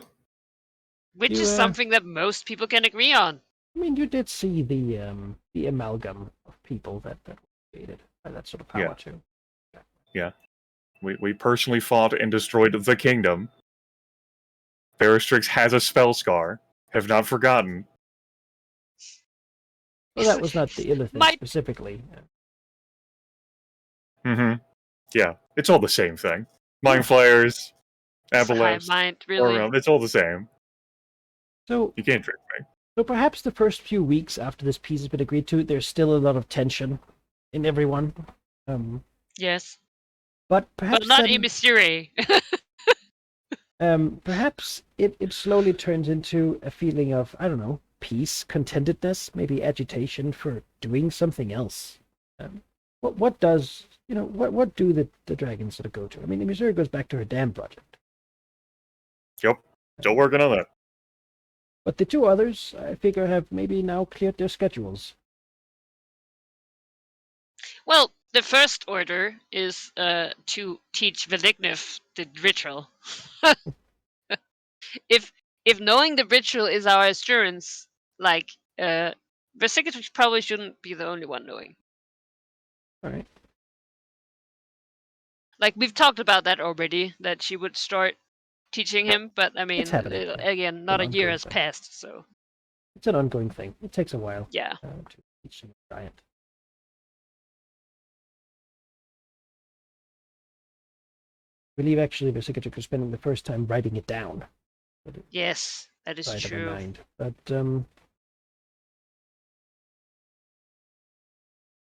Which You, is something that most people can agree on. I mean, you did see the amalgam of people that were created by that sort of power Yeah. too. Yeah. We personally fought and destroyed the kingdom. Berestrix has a spell scar. Have not forgotten. Well, that was not the Illithid My- specifically. Mm-hmm. Yeah, it's all the same thing. Mind flayers, It's a hive aboleths, mind, or really. it's all the same. So, You can't trick me. so perhaps the first few weeks after this peace has been agreed to, there's still a lot of tension in everyone. Yes. But But perhaps not then, in Mystery. perhaps it slowly turns into a feeling of, I don't know, peace, contentedness, maybe agitation for doing something else. What does what do the dragons sort of go to? I mean, Missouri goes back to her dam project, Yep, still working on that. but the two others, I figure, have maybe now cleared their schedules. Well, the first order is to teach Velignev the ritual. if knowing the ritual is our assurance, like Vesicatory probably shouldn't be the only one knowing. All right. Like, we've talked about that already, that she would start teaching him, but I mean, It's happening. again, not a year ongoing has thing. passed, so It's an ongoing thing. It takes a while yeah. to teach them a giant. I believe actually Vesicatory was spending the first time writing it down. Yes, that is Side of her true. mind. But I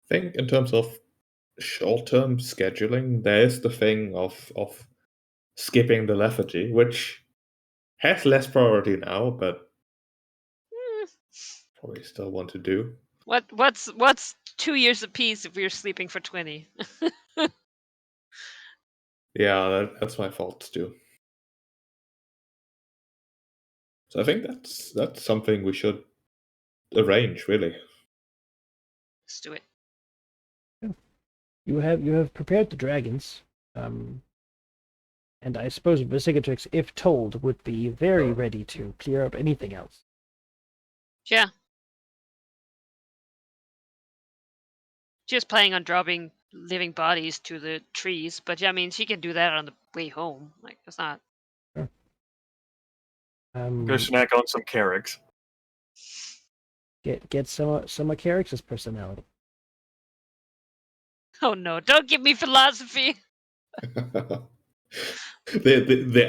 think in terms of short-term scheduling, there's the thing of skipping the lethargy, which has less priority now, but Hmm. probably still want to do. What's 2 years apiece if we're sleeping for 20? Yeah, that's my fault too. So I think that's something we should arrange, really. Let's do it. You have prepared the dragons, and I suppose Vercingetorix, if told, would be very ready to clear up anything else. Yeah. Just planning on dropping living bodies to the trees, but yeah, I mean, she can do that on the way home. Like, it's not. Go snack on some carrots. Get some of Carrix's personality. Oh no! Don't give me philosophy. the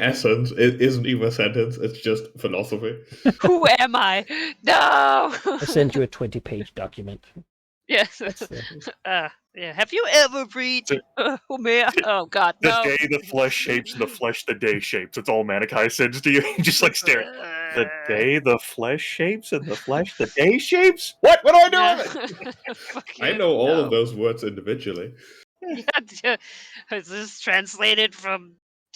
essence isn't even a sentence, it's just philosophy. Who am I? No. I sent you a 20-page document. Yes. That's Yeah. Have you ever breathed? Homer? Oh God, The no. day the flesh shapes and the flesh the day shapes. It's all Manikai sends to you. Just like staring. The day the flesh shapes and the flesh the day shapes? What? What do I do with it? I know all of those words individually. Yeah, is this translated from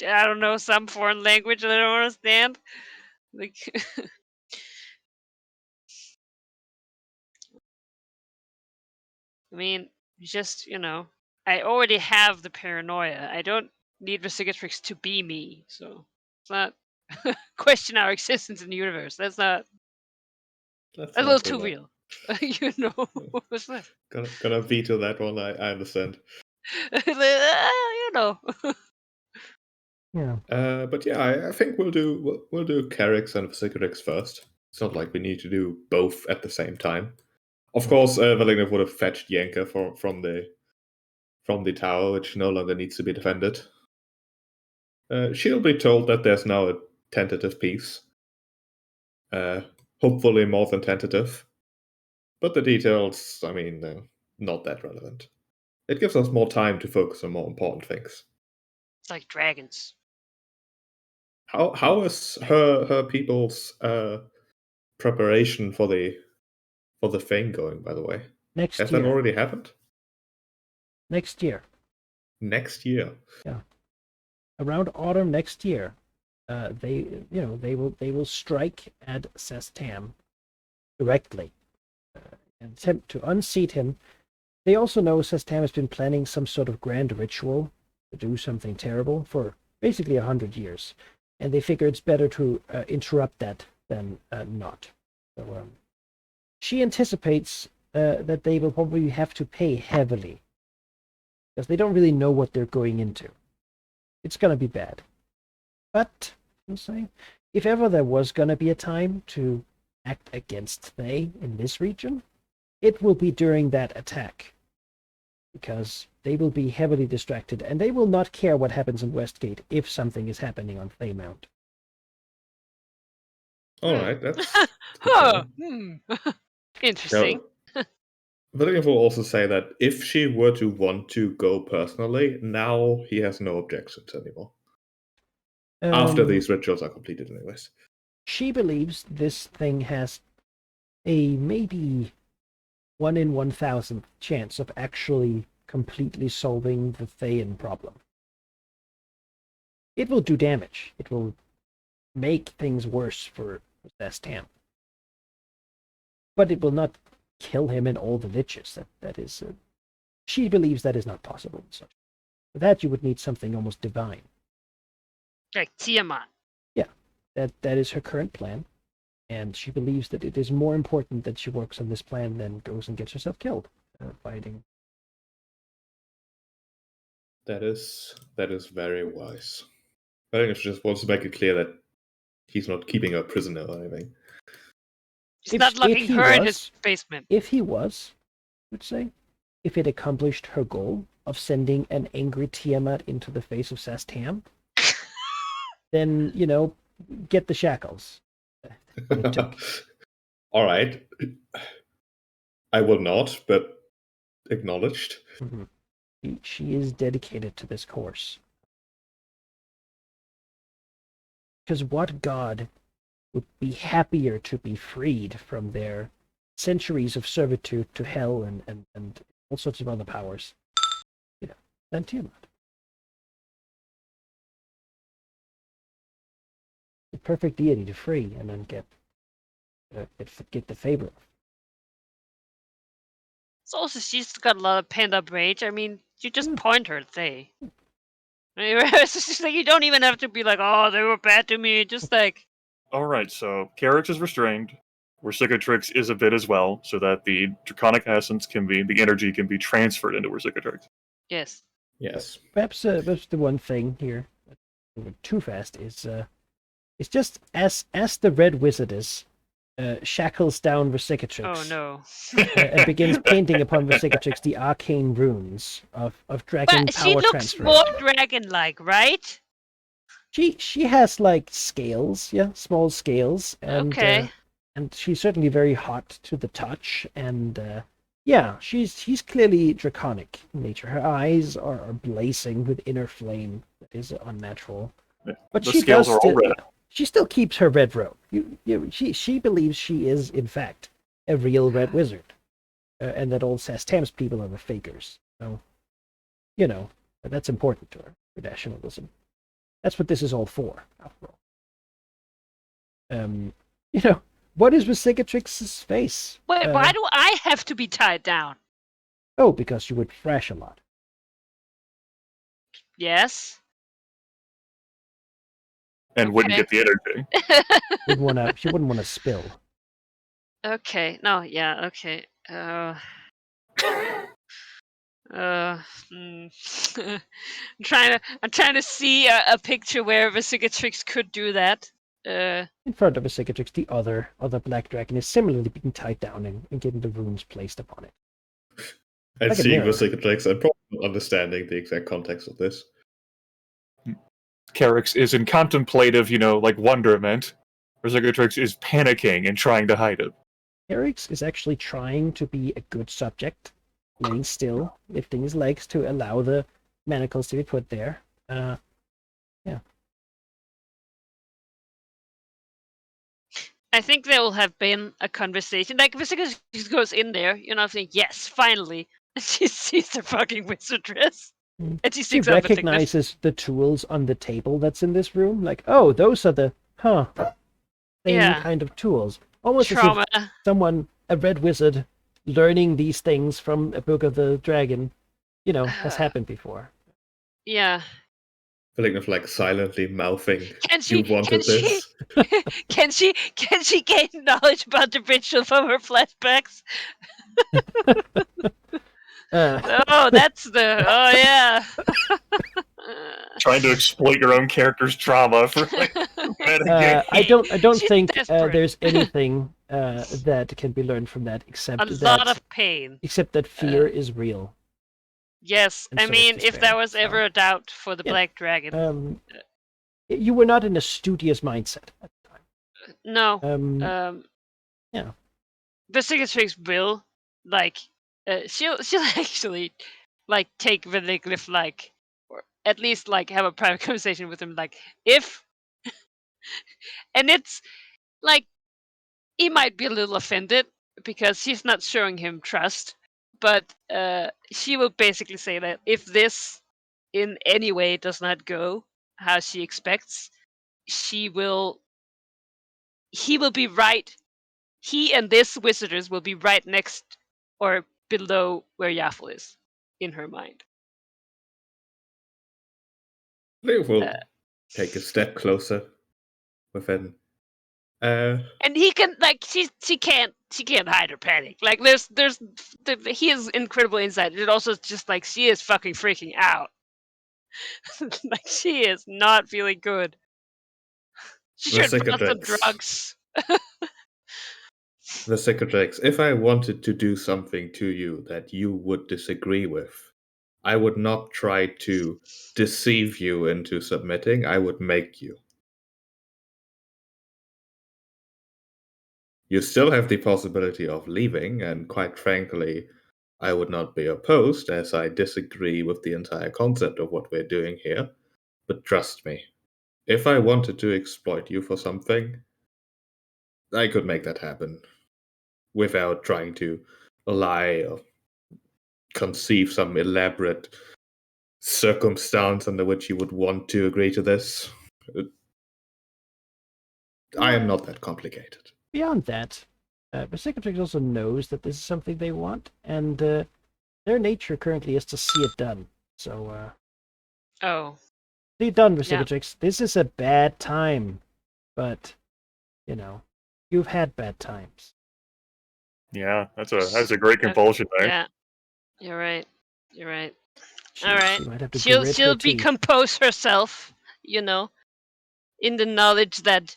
I don't know some foreign language that I don't understand? Like, I mean, just I already have the paranoia. I don't need Vercingetorix to be me, so it's not question our existence in the universe. That's not That's a little not too real. real. What's that? Gonna veto that one. I understand. You know. Yeah. But yeah, I think we'll do Carrix and Vercingetorix first. It's not like we need to do both at the same time. Of course, Valinor would have fetched Yenka from the tower, which no longer needs to be defended. She'll be told that there's now a tentative peace. Hopefully more than tentative. But the details, I mean, not that relevant. It gives us more time to focus on more important things. It's like dragons. How is her people's preparation for the thing going, by the way? Next Has year. that already happened? Next year. Next year. Yeah. Around autumn next year, they will strike at Sestam directly and attempt to unseat him. They also know Sestam has been planning some sort of grand ritual to do something terrible for basically 100 years, and they figure it's better to interrupt that than not. So she anticipates that they will probably have to pay heavily because they don't really know what they're going into. It's going to be bad. But, I'm saying, if ever there was going to be a time to act against they in this region, it will be during that attack. Because they will be heavily distracted, and they will not care what happens in Westgate if something is happening on Playmount. Alright, that's Huh. Interesting. Valinor will also say that if she were to want to go personally, now he has no objections anymore. After these rituals are completed, anyways. She believes this thing has a maybe 1 in 1,000 chance of actually completely solving the Thayan problem. It will do damage. It will make things worse for Sestam. But it will not kill him in all the liches. That is, she believes that is not possible. So for that, you would need something almost divine. Like Tiamat. Yeah, that is her current plan, and she believes that it is more important that she works on this plan than goes and gets herself killed fighting. That is very wise. I think it just wants to make it clear that he's not keeping her prisoner or anything. He's not locking her in his basement. If he was, I would say, if it accomplished her goal of sending an angry Tiamat into the face of Sestam, then, get the shackles. All right. I will not, but acknowledged. Mm-hmm. She is dedicated to this course. Because what god would be happier to be freed from their centuries of servitude to hell and all sorts of other powers, than Tiamat? The perfect deity to free and then get the favor of. So also, she's got a lot of pent up rage. I mean, you just point her, they. It's just like you don't even have to be like, oh, they were bad to me. Just like, Alright, so Carix is restrained. Versicatrix is a bit as well, so that the draconic essence the energy can be transferred into Versicatrix. yes. Yes. Perhaps the one thing here, too fast, is it's just as the Red Wizardess shackles down Versicatrix. Oh no. And begins painting upon Versicatrix the arcane runes of dragon But power she looks transfer. more dragon-like, right? She has like scales, yeah, small scales, and Okay. and she's certainly very hot to the touch, and yeah, she's clearly draconic in nature. Her eyes are blazing with inner flame that is unnatural, but The she scales does are all still, red. she still keeps her red robe. She believes she is in fact a real red wizard, and that all Sastam's people are the fakers. So, you know, that's important to her for nationalism. That's what this is all for, after all. You know, what is with Cicatrix's face? Wait, why do I have to be tied down? Oh, because you would thrash a lot. Yes. And wouldn't Okay. get the energy. She wouldn't want to spill. Okay. No. Yeah. Okay. I'm trying to see a picture where Vesicatrix could do that. In front of a Cicatrix, the other black dragon is similarly being tied down and getting the runes placed upon it. And Like a seeing mirror. Versicatrix and probably not understanding the exact context of this. Carix is in contemplative, like wonderment. Versicatrix is panicking and trying to hide it. Erix is actually trying to be a good subject, laying still, lifting his legs to allow the manacles to be put there. Yeah. I think there will have been a conversation. Like Vesicatrix goes in there, saying, yes, finally. And she sees the fucking wizard dress. Mm. And she She sticks up and recognizes the tools on the table that's in this room. Like, oh, those are the same Yeah. kind of tools. Almost trauma. as if someone, a red wizard, learning these things from a book of the dragon, has happened before. Yeah. Feeling of like silently mouthing, Can she? you wanted this. Can she gain knowledge about the ritual from her flashbacks? Oh, that's the. Oh yeah. Trying to exploit your own character's trauma for I don't She's think desperate. there's anything that can be learned from that except A that lot of pain. fear is real. Yes, And I so is mean, if despair, there was so- ever a doubt for the Yeah. Black Dragon, You were not in a studious mindset at the time. no. Yeah. Vesicatrix will she'll actually take Veliglyph or at least have a private conversation with him if and it's he might be a little offended because she's not showing him trust, but she will basically say that if this in any way does not go how she expects, he will be right. He and this Wizarders will be right next or below where Yaffle is in her mind. They will take a step closer within. And he can she can't hide her panic. He has incredible insight. It also just she is fucking freaking out. She is not feeling good. She should put on some Vesicatrix. drugs. Vesicatrix, if I wanted to do something to you that you would disagree with, I would not try to deceive you into submitting, I would make you. You still have the possibility of leaving, and quite frankly, I would not be opposed, as I disagree with the entire concept of what we're doing here. But trust me, if I wanted to exploit you for something, I could make that happen without trying to lie or conceive some elaborate circumstance under which you would want to agree to this. I am not that complicated. Beyond that, But Cicatrix also knows that this is something they want, and their nature currently is to see it done. So, Oh, see it done, yeah. Cicatrix. This is a bad time, but, you've had bad times. Yeah, that's a great compulsion there. Yeah, you're right. You're right. She, All right. she might have to She'll grit her teeth. decompose herself, in the knowledge that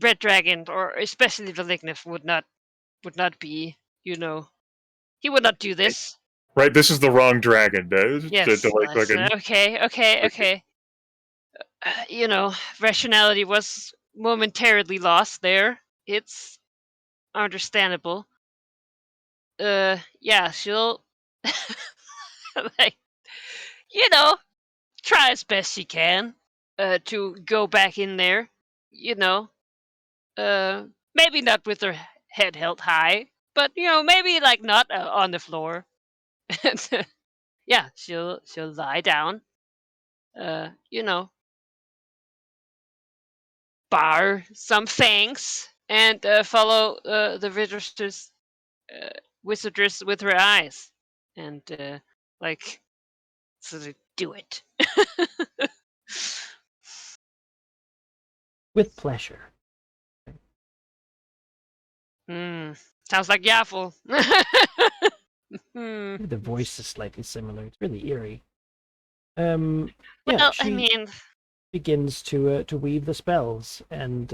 Red Dragon, or especially Valignif, would not be, he would not do this. Right, this is the wrong dragon. Yes. To like fucking. Okay. Rationality was momentarily lost there. It's understandable. Yeah, she'll like, try as best she can to go back in there. Maybe not with her head held high, but maybe like not on the floor. And yeah, she'll lie down. Bar some fangs and follow the wizardess with her eyes, and like sort of do it. With pleasure. Sounds like Yaffle. The voice is slightly similar. It's really eerie. Well, She begins to weave the spells and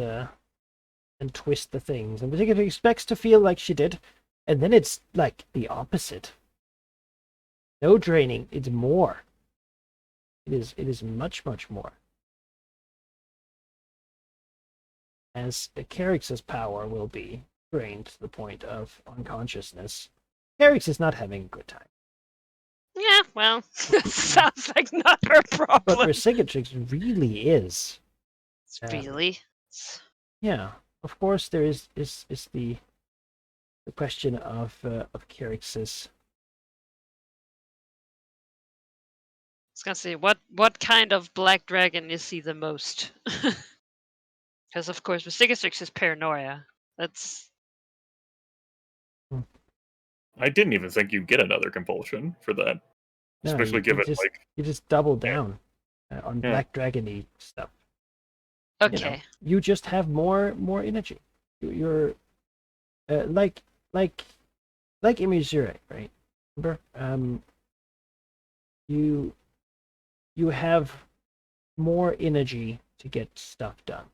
twist the things, and particularly expects to feel like she did, and then it's like the opposite. No draining, it's more. It is much, much more. As Carrix's power will be drained to the point of unconsciousness, Carrix is not having a good time. Yeah, well, sounds like not her problem. But Vercingetorix really is. Really? Yeah, of course there is the question of Carrix's. I was gonna say, what kind of black dragon is he the most? Because of course Vercingetorix is paranoia. That's. I didn't even think you'd get another compulsion for that, especially given you just double down on black dragony stuff. Okay. You just have more energy. You're like Imizure, right? Remember? You have more energy to get stuff done.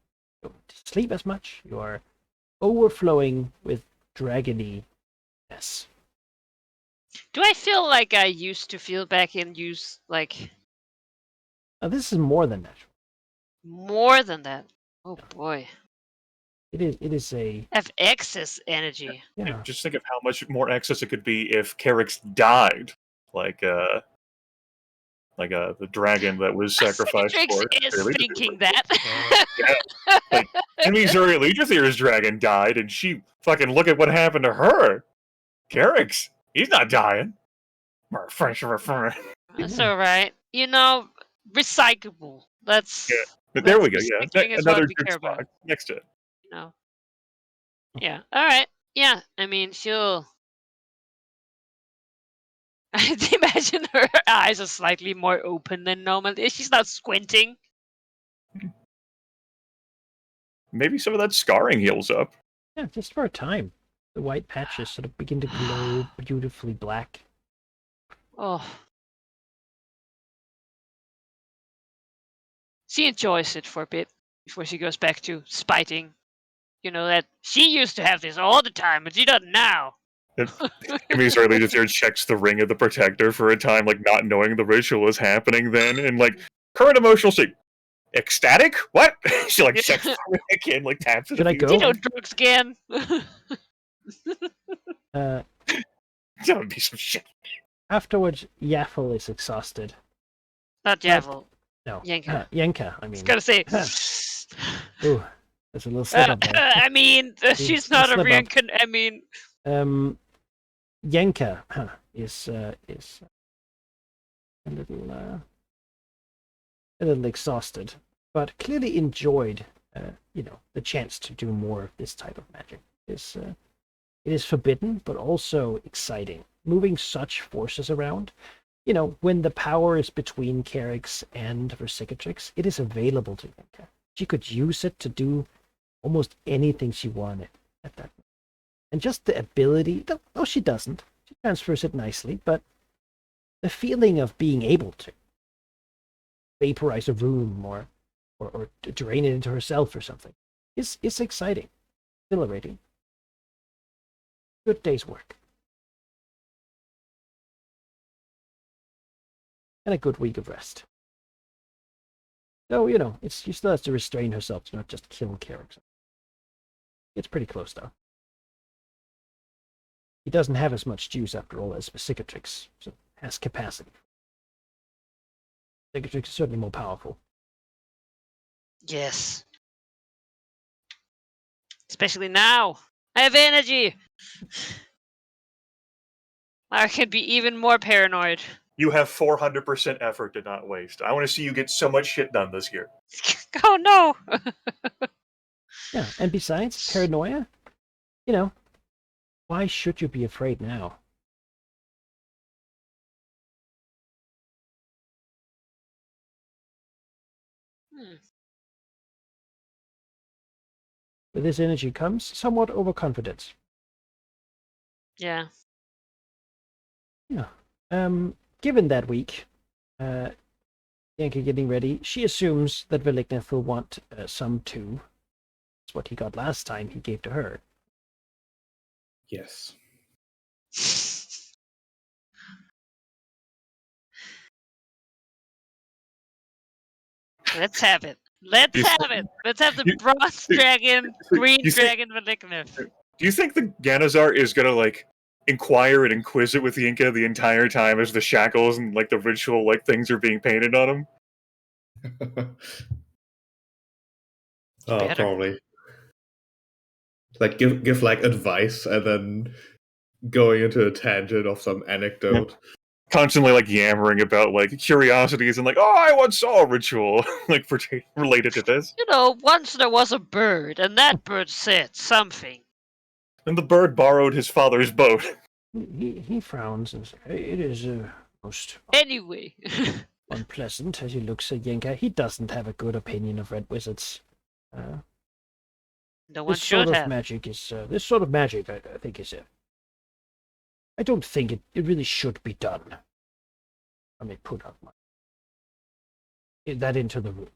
You don't sleep as much. You are overflowing with dragony-ness. Do I feel like I used to feel back in use, like... This is more than natural. More than that? Oh boy. It is a... I have excess energy. Yeah. Just think of how much more excess it could be if Carrix died. Like the dragon that was sacrificed for is thinking that. Yeah. Like, Imizure Legion's dragon died, and she fucking look at what happened to her. Carrix, he's not dying. That's alright. Recyclable. That's... Yeah. But there we go, yeah. Another good spot about. next to it. Yeah. Alright. Yeah, I mean, she'll... I imagine her eyes are slightly more open than normal. She's not squinting. Maybe some of that scarring heals up. Yeah, just for a time. The white patches sort of begin to glow beautifully black. Oh. She enjoys it for a bit before she goes back to spiting. That she used to have this all the time, but she doesn't now. Imizure Legionnaire checks the ring of the protector for a time, like not knowing the ritual is happening then, and like current emotional state. Ecstatic? What? She like checks the ring again, like taps it. Should I go? Drugs again. That would be some shit. Afterwards, Yaffle is exhausted. Not Yaffle. No. Yenka. Yenka, I mean. I was gonna say. Ooh, there's a little slip up there. I mean, she's not a reincarnation. I mean. Yenka is a little exhausted, but clearly enjoyed, the chance to do more of this type of magic. It is forbidden, but also exciting. Moving such forces around, when the power is between Carrix and Vercingetorix, it is available to Yenka. She could use it to do almost anything she wanted at that moment. And just the ability, though she doesn't, she transfers it nicely, but the feeling of being able to vaporize a room or drain it into herself or something is exciting, exhilarating. Good day's work. And a good week of rest. So, she still has to restrain herself to not just kill Carrix. It's pretty close, though. He doesn't have as much juice, after all, as Vercingetorix, so has capacity. Vercingetorix is certainly more powerful. Yes. Especially now. I have energy. I can be even more paranoid. You have 400% effort to not waste. I want to see you get so much shit done this year. Oh no! Yeah, and besides, paranoia, why should you be afraid now? With this energy comes somewhat overconfidence. Yeah. Yeah. Given that week, Yenka getting ready, she assumes that Veligneth will want some too. That's what he got last time he gave to her. Yes. Let's have it. Let's have it. Let's have the bronze dragon, green dragon, Veligneth. Do you think the Ganazar is gonna inquire and inquisit with Yinka the entire time as the shackles and the ritual things are being painted on him? Better. Probably. Give advice and then going into a tangent of some anecdote. Constantly yammering about curiosities and I once saw a ritual related to this. Once there was a bird, and that bird said something. And the bird borrowed his father's boat. He frowns and says, "It is most Anyway. unpleasant," as he looks at Yenka. He doesn't have a good opinion of red wizards. No one This should sort of have. magic is this sort of magic. I think is I don't think it really should be done. I may put out that into the room.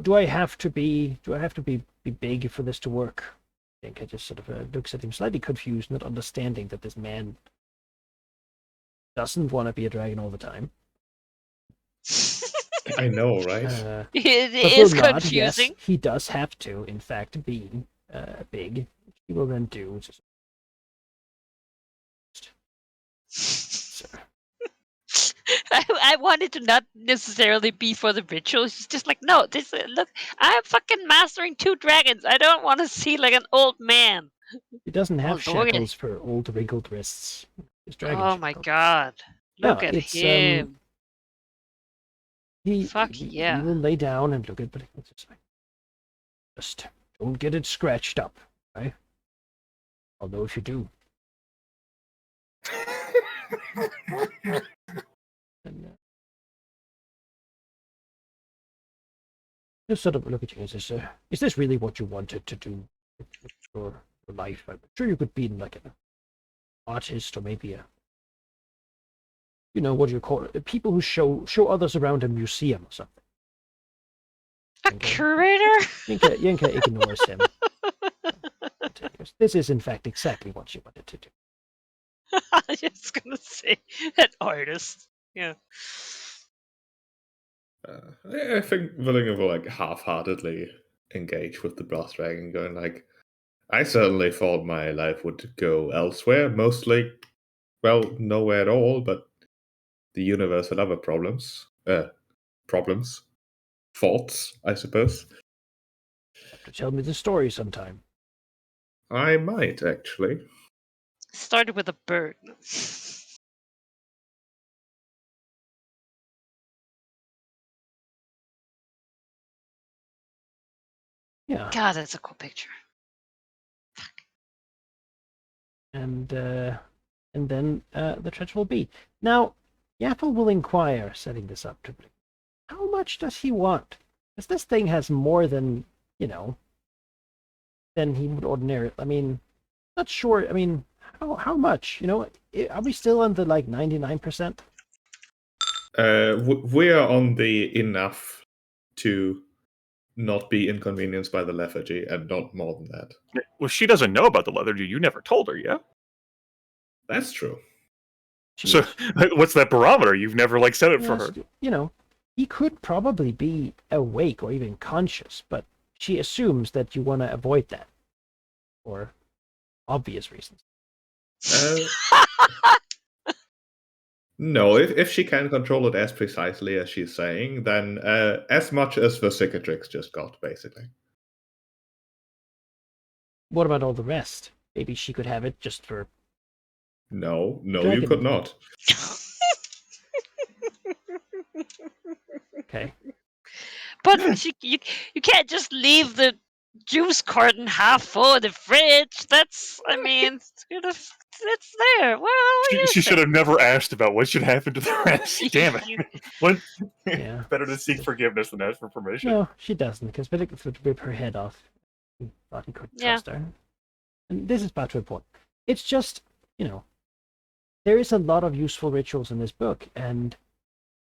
Do I have to be big for this to work? I think I just sort of looks at him slightly confused, not understanding that this man doesn't want to be a dragon all the time. I know, right? It but is will nod, confusing. Yes, he does have to, in fact, be big. He will then do. So. I wanted to not necessarily be for the ritual. It's just no, look, I'm fucking mastering 2 dragons. I don't want to see an old man. He doesn't have Look at shackles for old wrinkled wrists. His dragon Oh my shackles. god. Look No, at it's, him. He yeah. will lay down and look at it. Just don't get it scratched up, right? Although if you do, then just sort of look at you and says, "Is this really what you wanted to do with your life? I'm sure you could be an artist or maybe what do you call it? People who show others around a museum or something." A curator? Yenka ignores him. This is, in fact, exactly what she wanted to do. I was just gonna say an artist. Yeah. I think Villinger will half-heartedly engage with the brass dragon, going I certainly thought my life would go elsewhere, mostly, well, nowhere at all, but the universe had other problems. Faults, I suppose. You have to tell me the story sometime. I might, actually. Started with a bird. Yeah. God, that's a cool picture. and then the treasure will be. Now, Yaffle will inquire, setting this up to how much does he want? Because this thing has more than, than he would ordinarily. I mean, not sure. I mean, how much? Are we still on the 99%? We are on the enough to not be inconvenienced by the lethargy, and not more than that. Well, she doesn't know about the leather. You never told her, yeah? That's true. So, what's that barometer? You've never set it for her. He could probably be awake or even conscious, but she assumes that you want to avoid that for obvious reasons. No, if she can control it as precisely as she's saying, then as much as the cicatrix just got, basically. What about all the rest? Maybe she could have it just for... No, you Dragon. could not. Okay. But you can't just leave the juice carton half full in the fridge. That's, I mean, it's there. Well, She should have never asked about what should happen to the rest. Damn it. What? Yeah. Better to seek forgiveness than ask for permission. No, she doesn't, because Velix would rip her head off. He thought he couldn't trust her. And this is about to report. It's just, there is a lot of useful rituals in this book, and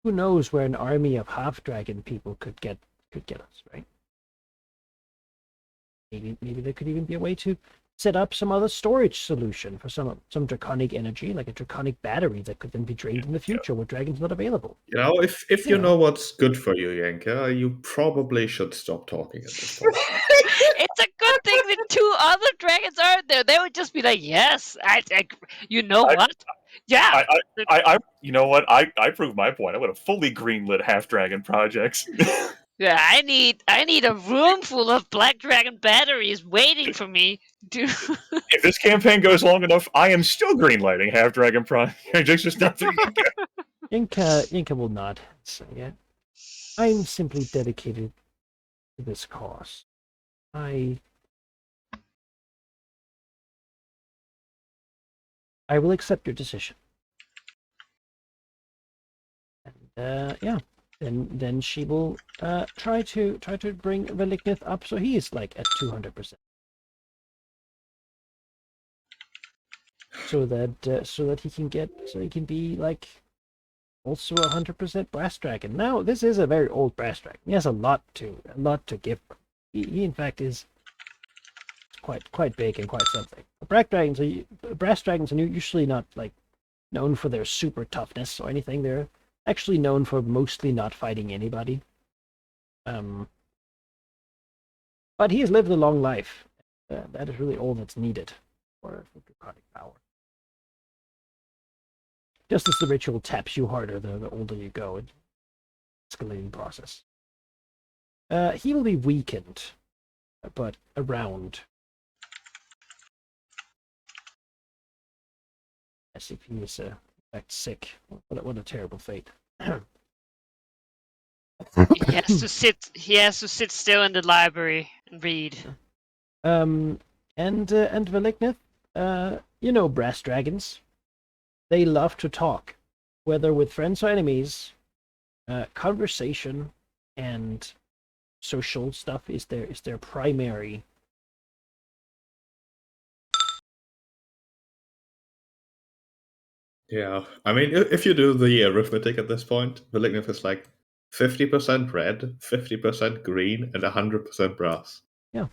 who knows where an army of half-dragon people could get us, right? Maybe there could even be a way to set up some other storage solution for some draconic energy, like a draconic battery that could then be drained in the future where dragon's not available. If you know what's good for you, Yenka, you probably should stop talking at this point. It's a good thing that 2 other dragons aren't there. They would just be like, yes, you know what? Yeah. You know what? I proved my point. I would have fully greenlit half dragon projects. Yeah, I need a room full of black dragon batteries waiting for me. If this campaign goes long enough, I am still greenlighting half dragon projects. Just nothing. Yinka will not say it. I'm simply dedicated to this cause. I will accept your decision. And then she will try to bring Veliknith up so he is at 200%. So that he can be also 100% brass dragon. Now this is a very old brass dragon. He has a lot to give. He in fact is quite big and quite something. Brass dragons are usually not known for their super toughness or anything. They're actually known for mostly not fighting anybody. But he has lived a long life. That is really all that's needed for draconic power. Just as the ritual taps you harder, the older you go, it's an escalating process. He will be weakened, but around. As if he is in fact sick. What a terrible fate. He has to sit still in the library and read. And Veliknith, brass dragons. They love to talk, whether with friends or enemies. Conversation and social stuff is their primary. Yeah, I mean, if you do the arithmetic at this point, Veliknith is 50% red, 50% green, and 100% brass. Yeah.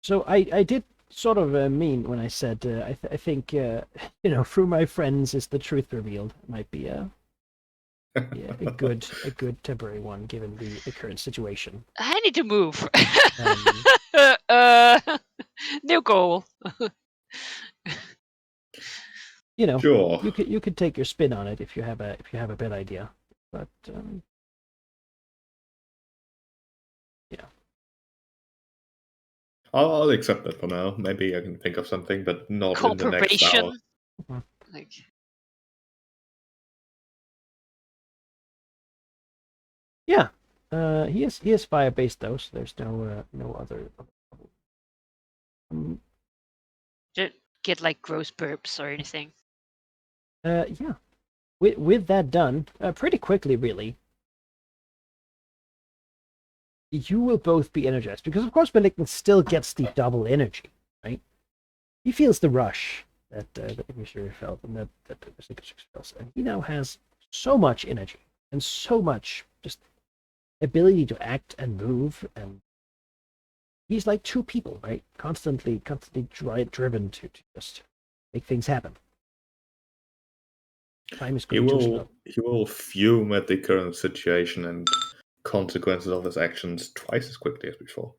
So I did sort of mean when I said I think through my friends is the truth revealed. It might be a good temporary one given the current situation. I need to move. New goal. Sure. You could take your spin on it if you have a bad idea, but yeah. I'll accept that for now. Maybe I can think of something, but not in the next hour. Mm-hmm. Yeah, he is fire based though, so there's no other. get like gross burps or anything. Yeah. With that done, pretty quickly, really, you will both be energized because, of course, Malignant still gets the double energy, right? He feels the rush that Emissary felt and that Sigurd feels, and he now has so much energy and so much just ability to act and move, and he's like two people, right? Constantly driven to just make things happen. Time is He going too slow. will fume at the current situation and consequences of his actions twice as quickly as before.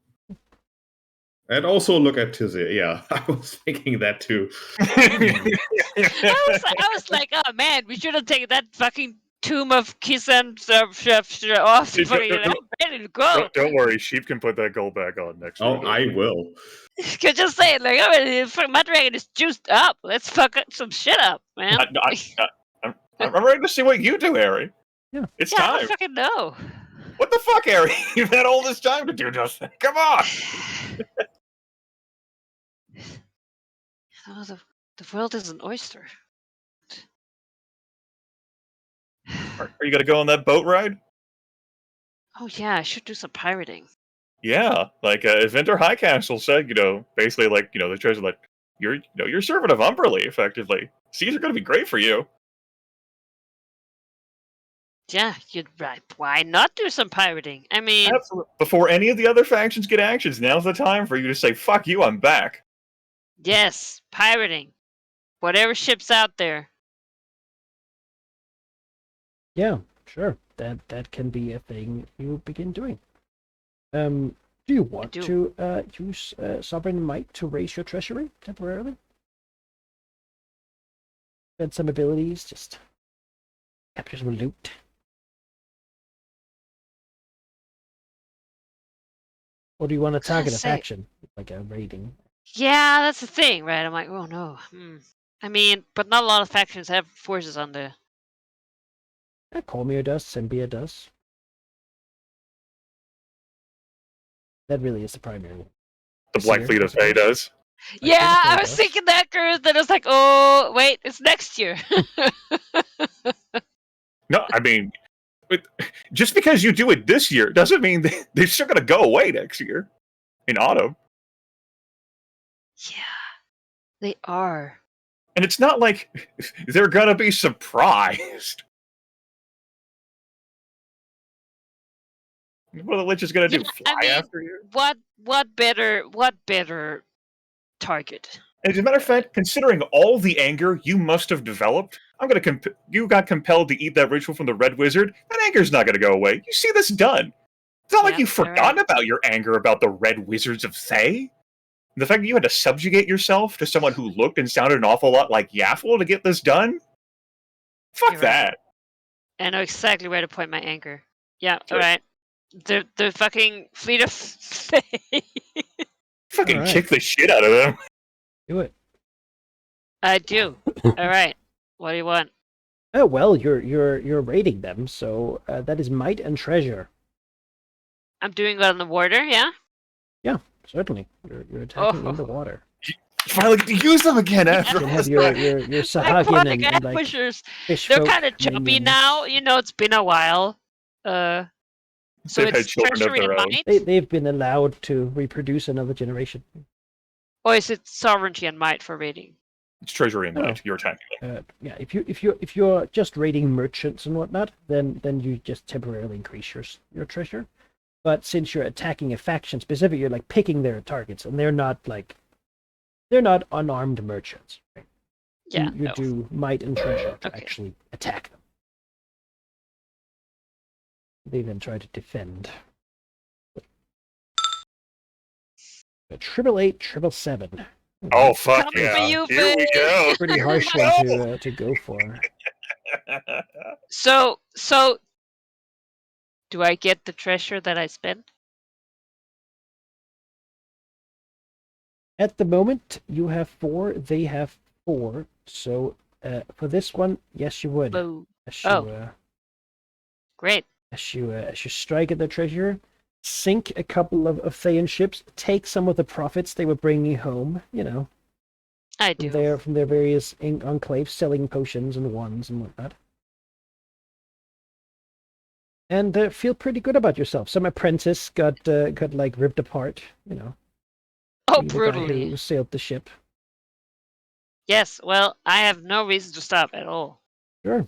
And also look at Tizzy. Yeah, I was thinking that too. I was like, oh man, we should have taken that fucking tomb of Kisan off. Don't- I'm ready to go. Don't worry, Sheep can put that gold back on next Oh, round. I will. Could just say it like, oh, my dragon is juiced up. Let's fuck some shit up, man. I'm ready to see what you do, Harry. Yeah. It's I time. don't fucking know. What the fuck, Harry? You've had all this time to do nothing. Come on. Oh, the world is an oyster. Are you gonna go on that boat ride? Oh yeah, I should do some pirating. Yeah, like Venter High Castle said, basically like, the treasure, like you're servant of Umberly, effectively. Seas are gonna be great for you. Yeah, you'd right. Why not do some pirating? I mean, Absolutely. Before any of the other factions get actions, now's the time for you to say, "Fuck you, I'm back." yes, pirating. Whatever ship's out there. Yeah, sure. That can be a thing you begin doing. Do you want do. to use Sovereign Might to raise your treasury temporarily? Spend some abilities, just capture some loot. Or do you want to target a say- faction, like a raiding? Yeah, that's the thing, right? I'm like, oh no. I mean, but not a lot of factions have forces on the. Cormier does, Sembia does. That really is the primary one. The Black Seer Fleet of as well. Fae does. Yeah, think I it was does. thinking that, Kurt. Then I was like, oh wait, it's next year. No, I mean, just because you do it this year doesn't mean they're still gonna go away next year, in autumn. Yeah, they are. And it's not like they're gonna be surprised. What are the Liches gonna do? Yeah, Fly I mean, after you? What better target? As a matter of fact, considering all the anger you must have developed, you got compelled to eat that ritual from the Red Wizard. That anger's not gonna go away. You see this done. It's not like Yeah, you've you're forgotten right. about your anger about the Red Wizards of Thay. The fact that you had to subjugate yourself to someone who looked and sounded an awful lot like Yaffle to get this done? Fuck You're right. that. I know exactly where to point my anger. Yeah, Good. alright. The fucking fleet of Fae. Fucking Alright. kick the shit out of them. Do it. I do. Alright. What do you want? Oh well, you're raiding them, so that is might and treasure. I'm doing it on the warder, yeah? Certainly, you're attacking in the Oh. water. Finally get to use them again You after can all have this your time. Sahagin Aquatic and like ambushers. fish They're folk kind of chubby minions. now. It's been a while. So They've had it's children of treasury their and own. might? They've been allowed to reproduce another generation. Or is it sovereignty and might for raiding? It's treasury and Oh. might. You're attacking Yeah, if you're just raiding merchants and whatnot, then you just temporarily increase your treasure. But since you're attacking a faction specific, you're like picking their targets, and they're not unarmed merchants. Right? Yeah. You no. do might and treasure to Okay. actually attack them. They then try to defend. 888, 777. Oh, fuck Coming for yeah. you, Here we Faye. go. Pretty harsh one to go for. So do I get the treasure that I spent? At the moment, you have 4, they have 4. So for this one, yes, you would. Boo. As you, Oh. Great. as you strike at the treasure, sink a couple of Thayan ships, take some of the profits they were bringing home, I do. from their various enclaves, selling potions and wands and whatnot. And feel pretty good about yourself. Some apprentice got like ripped apart, you know. Oh, The guy brutally. who sailed the ship. Yes, well, I have no reason to stop at all. Sure.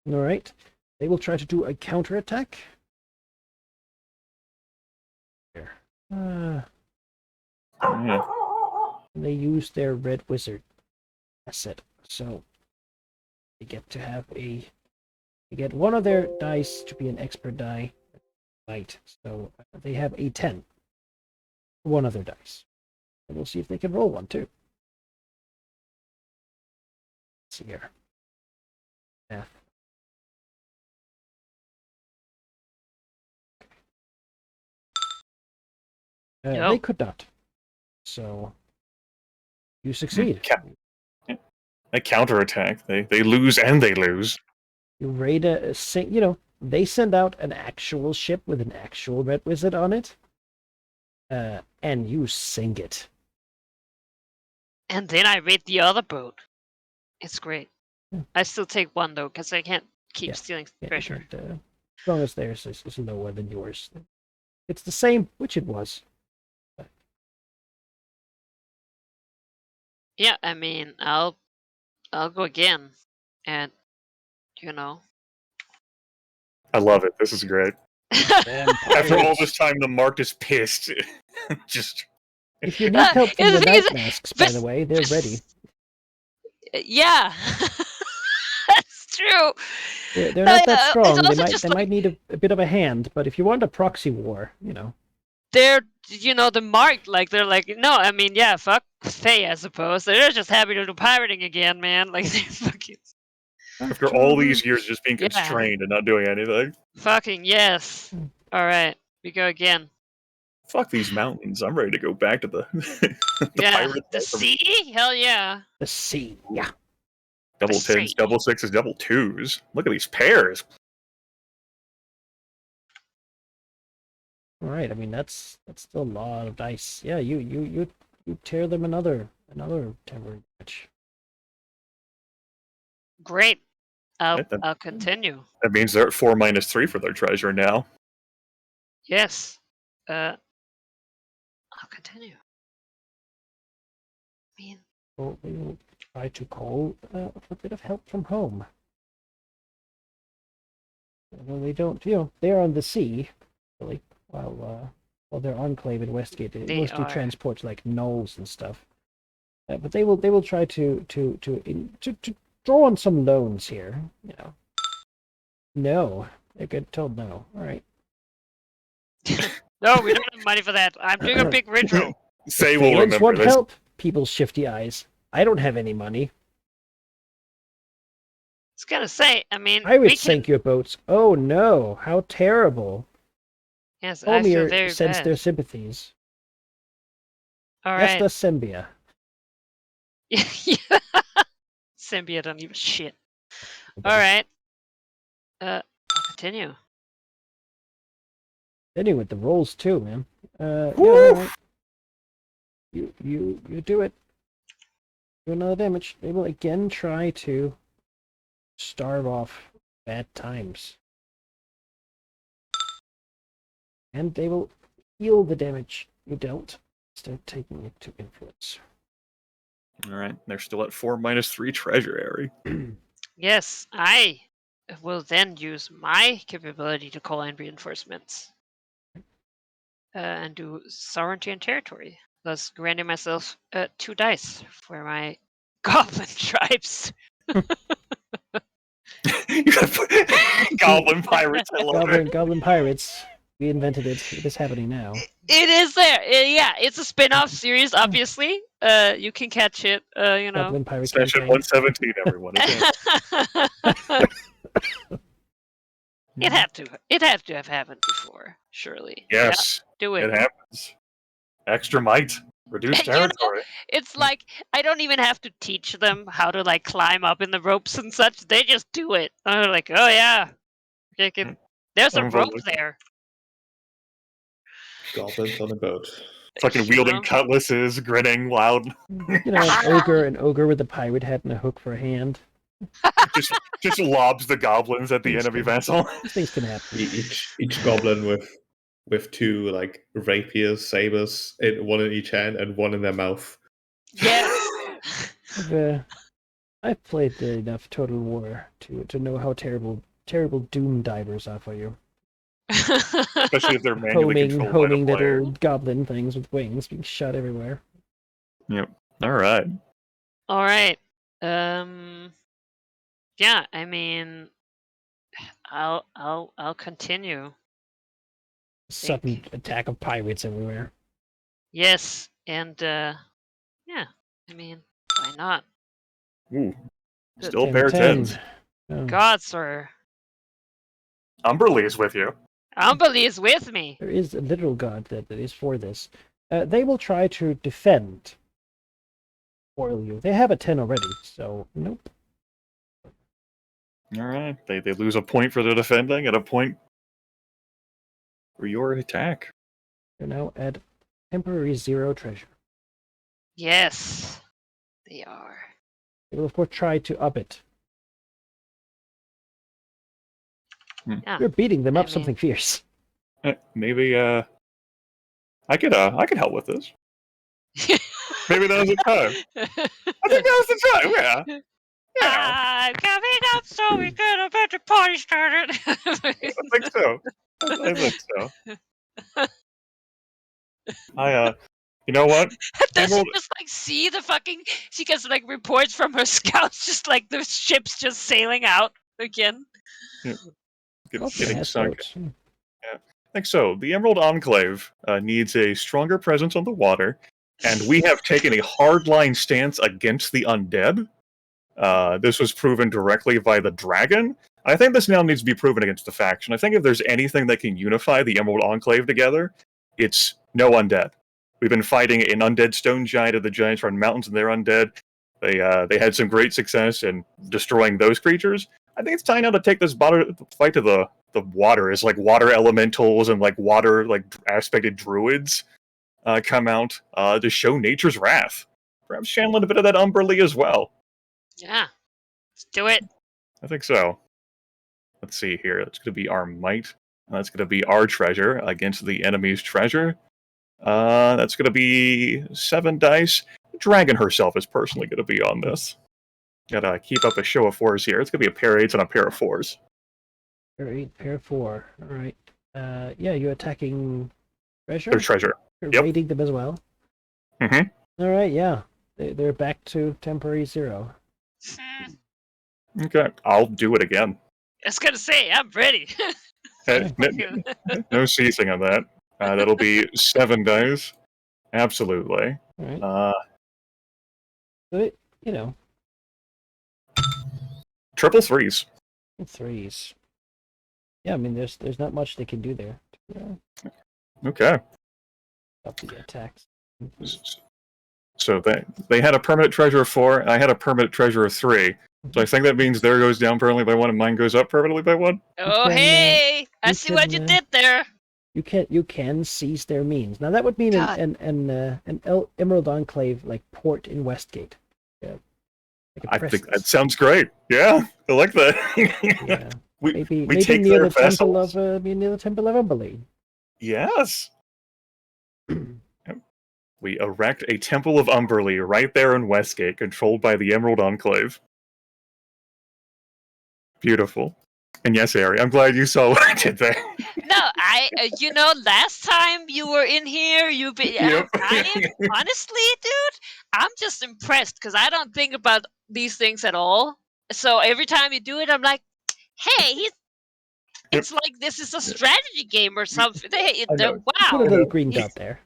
All right. They will try to do a counterattack. Here. Yeah. They use their red wizard asset, so they get to have they get one of their dice to be an expert die, light. So they have a 10. One of their dice, and we'll see if they can roll one too. Let's see here. Math. No. They could not. So you succeed. They counterattack. They lose and they lose. You raid you know, they send out an actual ship with an actual red wizard on it, and you sink it. And then I raid the other boat. It's great. Yeah. I still take one though, because I can't keep Yeah. stealing Yeah, you treasure. can't, as long as theirs is lower than yours. It's the same, which it was. Yeah, I mean, I'll go again, and you know. I love it. This is great. After all Pirates. this time, the Mark is pissed. Just If you need help from the the thing is, night masks, by the way, they're ready. Yeah, that's true. They're not that It's strong. They also might just they like, might need a bit of a hand, but if you want a proxy war, you know. they're the mark, like they're like, no, I mean, yeah, fuck Faye, I suppose. They're just happy to do pirating again, man. Like they fucking after all these years just being Yeah. constrained and not doing anything. yes. All right, we go again. Fuck these mountains. I'm ready to go back to the Yeah, pirate the life of sea. Hell yeah. The sea. Yeah. double the tens, sea. double sixes, double twos. Look at these pairs. All right. I mean, that's still a lot of dice. Yeah. You tear them another temporary match. Great. Yeah, I'll continue. That means they're at 4-3 for their treasure now. Yes. I'll continue. I mean, So we will try to call for a bit of help from home. Well, they don't, you know, they're on the sea, really, while their enclave in Westgate it They mostly are. transports like gnolls and stuff. But they will try to draw on some loans here, you know. No, they get told no. All right. no, we don't have money for that. I'm doing a big ritual. Say we'll Phalanx remember want this. help. People's shifty eyes. I don't have any money. I was gonna say, I mean, I we would can. sink your boats. Oh no, how terrible. Yes, I feel Omir very sends bad. their sympathies. All That's right. the Sembia. Symbia don't give a shit. All right. I'll continue. Anyway, with the rolls too, man. Yeah, Woo! all right. You do it. Do another damage. They will again try to starve off bad times. And they will heal the damage you dealt instead of taking it to influence. All right, they're still at 4-3 treasure area. Yes, I will then use my capability to call in reinforcements and do sovereignty and territory, thus granting myself 2 dice for my goblin tribes. You gotta put Goblin pirates. I love it. Goblin Pirates. We invented it. It is happening now. It is there. Yeah, it's a spin-off series, obviously. You can catch it, you know. Goblin Pirate Session campaign. 117, everyone. It had to have happened before, surely. Yes, Yeah, do it it. happens. Extra might, reduce You know, territory. It's like I don't even have to teach them how to like climb up in the ropes and such. They just do it. I'm like, oh yeah, there's a rope Unbelievable. there. Goblins on a boat. Fucking wielding Sure. cutlasses, grinning loud. You know, an ogre with a pirate hat and a hook for a hand. just lobs the goblins at the Things enemy can- vessel. These things can happen. Each goblin with two like rapiers, sabers, one in each hand and one in their mouth. Yes. I've played enough Total War to know how terrible doom divers are for you. Especially if they're manually controlled Homing by the player. little goblin things with wings being shot everywhere. All right. All right. Yeah, I mean, I'll continue. Sudden attack of pirates everywhere. Yes, and yeah, I mean, why not? Ooh. Good. Still a pair of 10. tens. Oh, God, sir. Umberly is with you. Umberly is with me. there is a literal god that is for this. They will try to defend foil you. They have a 10 already, so nope. All right. They lose a point for the defending and a point for your attack. They're now at temporary 0 treasure. Yes, they are. They will of course try to up it. Yeah. You're beating them I up mean- something fierce. Maybe I could help with this. Maybe that was the time. I think that was the time. Yeah. Yeah. I'm coming up, so we get a better party started. I think so. I think so. You know what? Does she Emerald- just like see the fucking? She gets like reports from her scouts, just like the ships just sailing out again. Getting Has sunk. boats. I think so. The Emerald Enclave needs a stronger presence on the water, and we have taken a hardline stance against the undead. This was proven directly by the dragon. I think this now needs to be proven against the faction. I think if there's anything that can unify the Emerald Enclave together, it's no undead. We've been fighting an undead stone giant of the Giants Run Mountains, and they're undead. They had some great success in destroying those creatures. I think it's time now to take this fight to the water. As like water elementals and like water like aspected druids come out to show nature's wrath. Perhaps channeling a bit of that Umberly as well. Yeah, let's do it. I think so. Let's see here. That's going to be our might. That's going to be our treasure against the enemy's treasure. That's going to be 7 dice. Dragon herself is personally going to be on this. Gotta keep up a show of 4s here. It's going to be a pair of 8s and a pair of 4s. Pair 8, pair 4. All right. Yeah, you're attacking treasure. Their treasure. You're Yep. raiding them as well. Mhm. All right. Yeah, they're back to temporary 0. Okay. I'll do it again. I was gonna say I'm ready. No ceasing on that. That'll be 7 dice. Absolutely. All right. Uh, So triple 3s. 3s. Yeah, I mean, there's not much they can do there. Okay. Up the attacks. So they had a permanent treasure of 4. I had a permanent treasure of 3. So I think that means their goes down permanently by 1 and mine goes up permanently by 1. Oh can, hey, I you see what you can, did there. You can seize their means. Now that would mean God. an Emerald Enclave like port in Westgate. Yeah. Like a I think that presence. sounds great. Yeah, I like that. Yeah. we Maybe take near their the temple vessels. of near the temple of Umberly. Yes. We erect a Temple of Umberly right there in Westgate, controlled by the Emerald Enclave. Beautiful. And yes, Ari, I'm glad you saw what I did there. No, last time you were in here, Yep. honestly, dude, I'm just impressed because I don't think about these things at all. So every time you do it, I'm like, hey, it's like this is a strategy game or something. I know. Put a Wow. little green dot there.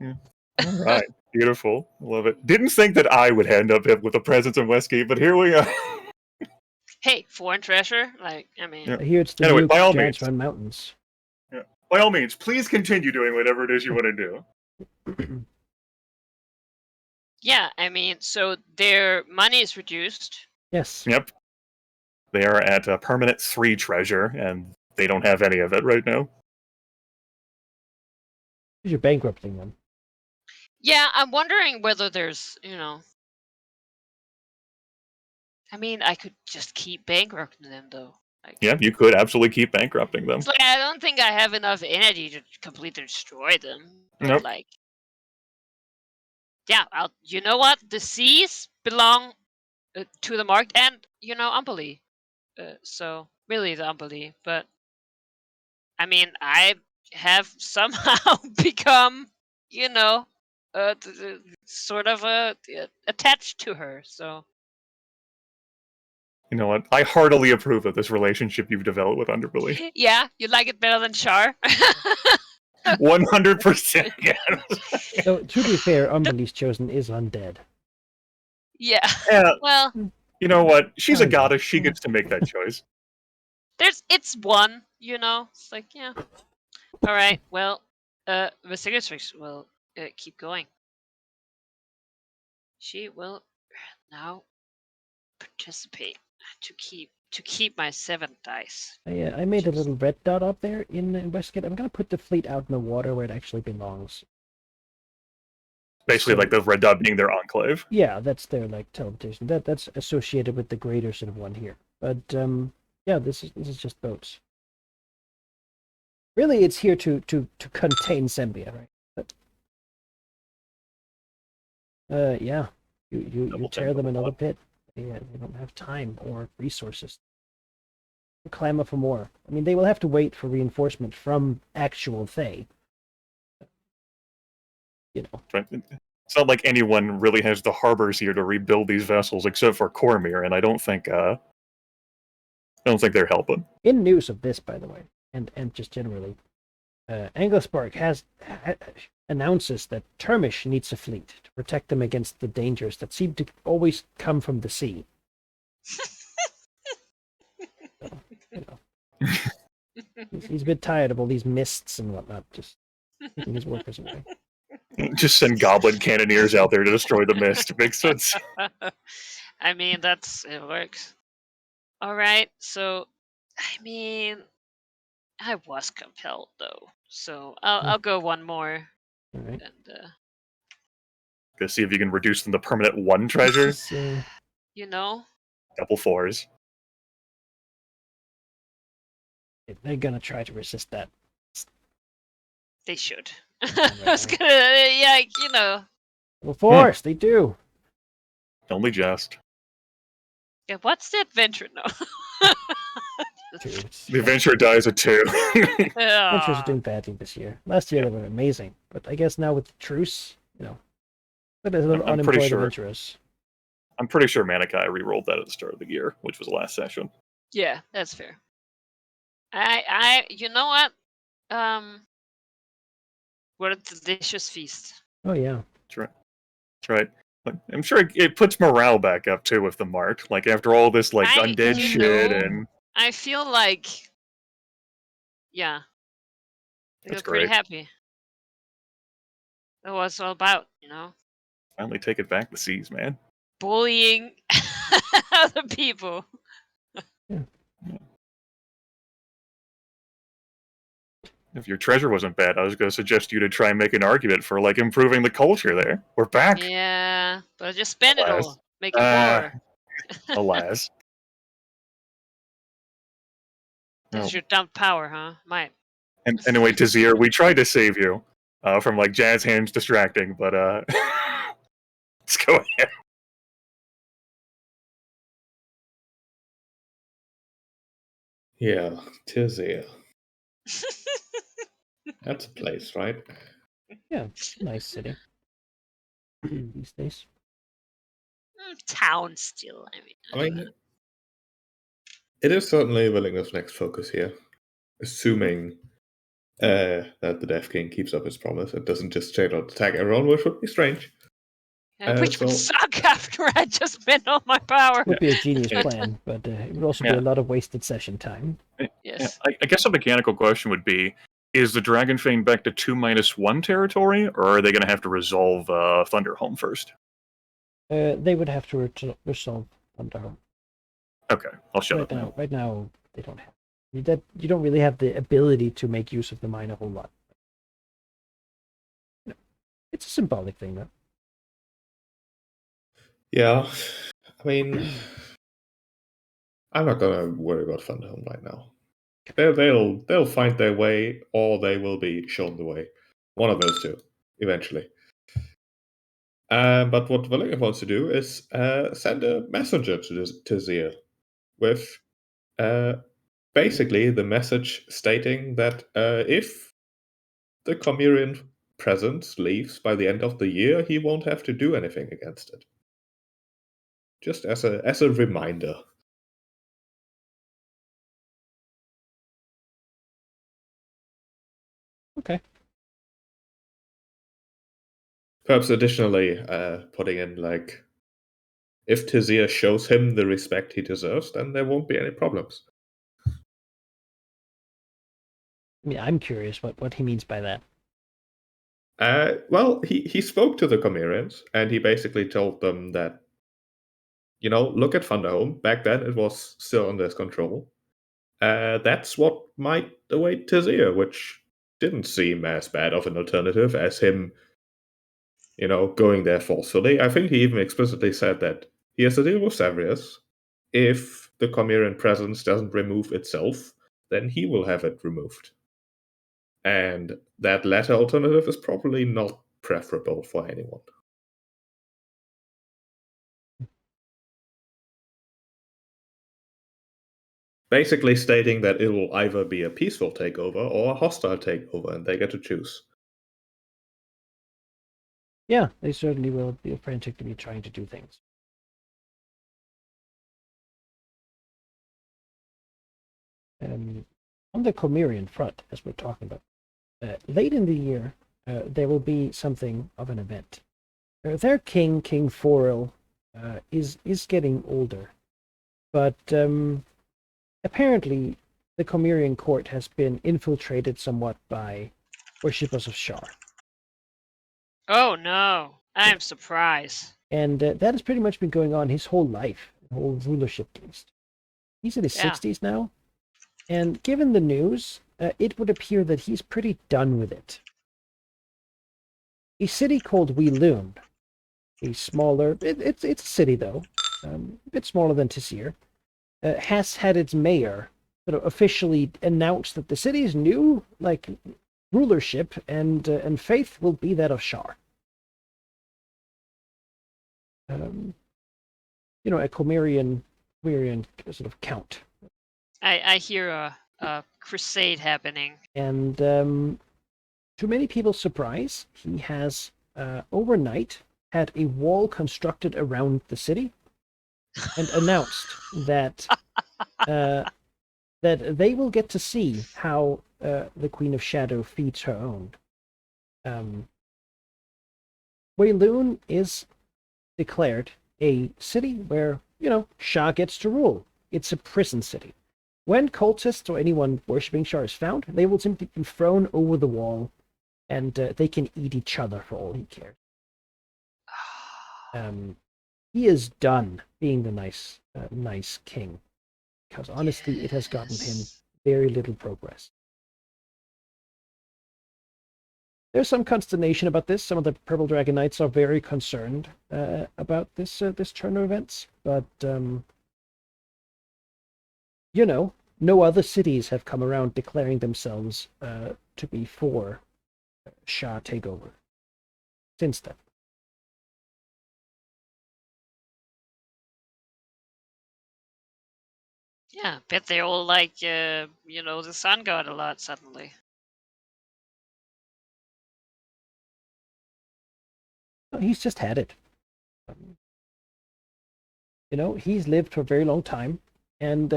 All right. Beautiful. Love it. Didn't think that I would end up with a presence in Westgate, but here we are. Hey, foreign treasure. Like, I mean, Yeah. Here it's the Anyway, new by all Giants means. Run Mountains. By all means, please continue doing whatever it is you want to do. yeah, I mean, so their money is reduced. Yes. Yep. They are at a permanent 3 treasure, and they don't have any of it right now. You're bankrupting them. Yeah, I'm wondering whether there's, I mean, I could just keep bankrupting them though. Like, Yeah, you could absolutely keep bankrupting them. it's like I don't think I have enough energy to completely destroy them. But Nope. like, yeah, you know what? The seas belong to the market, and Umberlee. So really the Umberlee, but I mean, I have somehow become, sort of attached to her. So You know what? I heartily approve of this relationship you've developed with Underbelly. yeah, you like it better than Char. 100%. Yes. So, to be fair, Umberlee's chosen is undead. Yeah. Yeah. Well, You know what? She's a Kinda. goddess. She gets to make that choice. it's one. It's like yeah. All right. Well, the Cicatrix will keep going. She will now participate to keep my 7 dice. I made a little red dot up there in Westgate. I'm gonna put the fleet out in the water where it actually belongs. Basically, So- like the red dot being their enclave. Yeah, that's their like teleportation. That's associated with the greater sort of one here. But yeah, this is just boats. Really, it's here to contain Sembia, right? But yeah, you Double tear check them the another lot. pit. They don't have time or resources. Clamor for more. I mean, they will have to wait for reinforcement from actual Thay. Right? It's not like anyone really has the harbors here to rebuild these vessels except for Cormyr, and I don't think they're helping. In news of this, by the way, and just generally, Anglospark announces that Termish needs a fleet to protect them against the dangers that seem to always come from the sea. So, he's a bit tired of all these mists and whatnot, just taking his workers away. Just send goblin cannoneers out there to destroy the mist. It makes sense. I mean, it works. All right. So, I mean, I was compelled though, so I'll go one more. All right. And Go see if you can reduce them to permanent 1 treasure. This is, Couple 4s. they're gonna try to resist that. they should. right I was now. gonna, Well, force, they do. Only just. Yeah, what's the adventure? No. Two. The adventure dies at 2. Adventures are Ah, doing badly this year. Last year they were amazing, but I guess now with the truce, but there's a little I'm pretty unemployed sure. adventurers. I'm pretty sure Manikai re-rolled that at the start of the year, which was the last session. yeah, that's fair. You know what? What a delicious feast. Oh yeah. That's right. That's right. Like, I'm sure it puts morale back up too with the Mart. Like after all this like undead you shit know- and I feel like, yeah, That's feel pretty great. happy. That's what it's all about, finally take it back the seas, man. bullying other people. If your treasure wasn't bad, I was going to suggest you to try and make an argument for like improving the culture there. We're back, Yeah, but I just spend it Alas. all, make it Ah. more. alas. That's No. your dumb power, huh? Mine. And anyway, Tazir, we tried to save you from like jazz hands distracting, but let's go ahead. Yeah, Tizia. That's a place, right? Yeah, it's a nice city these days. Town still. I mean, it is certainly Willingness next focus here, assuming that the Death King keeps up his promise and doesn't just straight out attack everyone, which would be strange. Which would so- suck after I just spent all my power. Would be a genius Yeah. plan, but it would also be Yeah. a lot of wasted session time. Yeah, Yes. I guess a mechanical question would be: is the Dragonfane back to 2-1 territory, or are they going to have to resolve Thunderhome first? They would have to resolve Thunderhome. Okay, I'll shut up now. Right now, they don't have. You don't really have the ability to make use of the mine a whole lot. It's a symbolic thing, though. Yeah, I mean, I'm not gonna worry about Thunderhome right now. They'll find their way, or they will be shown the way. One of those two, eventually. But what Valinga wants to do is send a messenger to Zir with basically the message stating that if the Chimerian presence leaves by the end of the year, he won't have to do anything against it. Just as a reminder. Okay. Perhaps additionally, putting in like, if Tizir shows him the respect he deserves, then there won't be any problems. I mean, I'm curious what he means by that. Well, he spoke to the Chimerians, and he basically told them that, look at Thunderhome. Back then, it was still under his control. That's what might await Tizir, which didn't seem as bad of an alternative as him, going there forcefully. I think he even explicitly said that he has to deal with Savrius. If the Chimerian presence doesn't remove itself, then he will have it removed. And that latter alternative is probably not preferable for anyone. Basically stating that it will either be a peaceful takeover or a hostile takeover, and they get to choose. Yeah, they certainly will be frantically trying to do things. On the Chimerian front, as we're talking about, late in the year, there will be something of an event. Their king, King Foril, is getting older, but apparently the Chimerian court has been infiltrated somewhat by worshippers of Shar. Oh no, I'm surprised. And that has pretty much been going on his whole life, whole rulership at least. He's in his Yeah. 60s now, and given the news, it would appear that he's pretty done with it. A city called Weloon, a smaller, it's a city though, a bit smaller than Tissir, has had its mayor sort of officially announce that the city's new rulership and faith will be that of Shar. A Chimerian sort of count. I hear a crusade happening. And to many people's surprise, he has overnight had a wall constructed around the city and announced that that they will get to see how the Queen of Shadow feeds her own. Weloon is declared a city where, Shah gets to rule. It's a prison city. When cultists or anyone worshipping Shar is found, they will simply be thrown over the wall, and they can eat each other for all he cares. He is done being the nice king, because honestly, it has gotten him very little progress. There's some consternation about this. Some of the Purple Dragon Knights are very concerned about this turn of events, but no other cities have come around declaring themselves to be for Shah takeover since then. Yeah, bet they all like the sun god a lot suddenly. He's just had it. He's lived for a very long time. And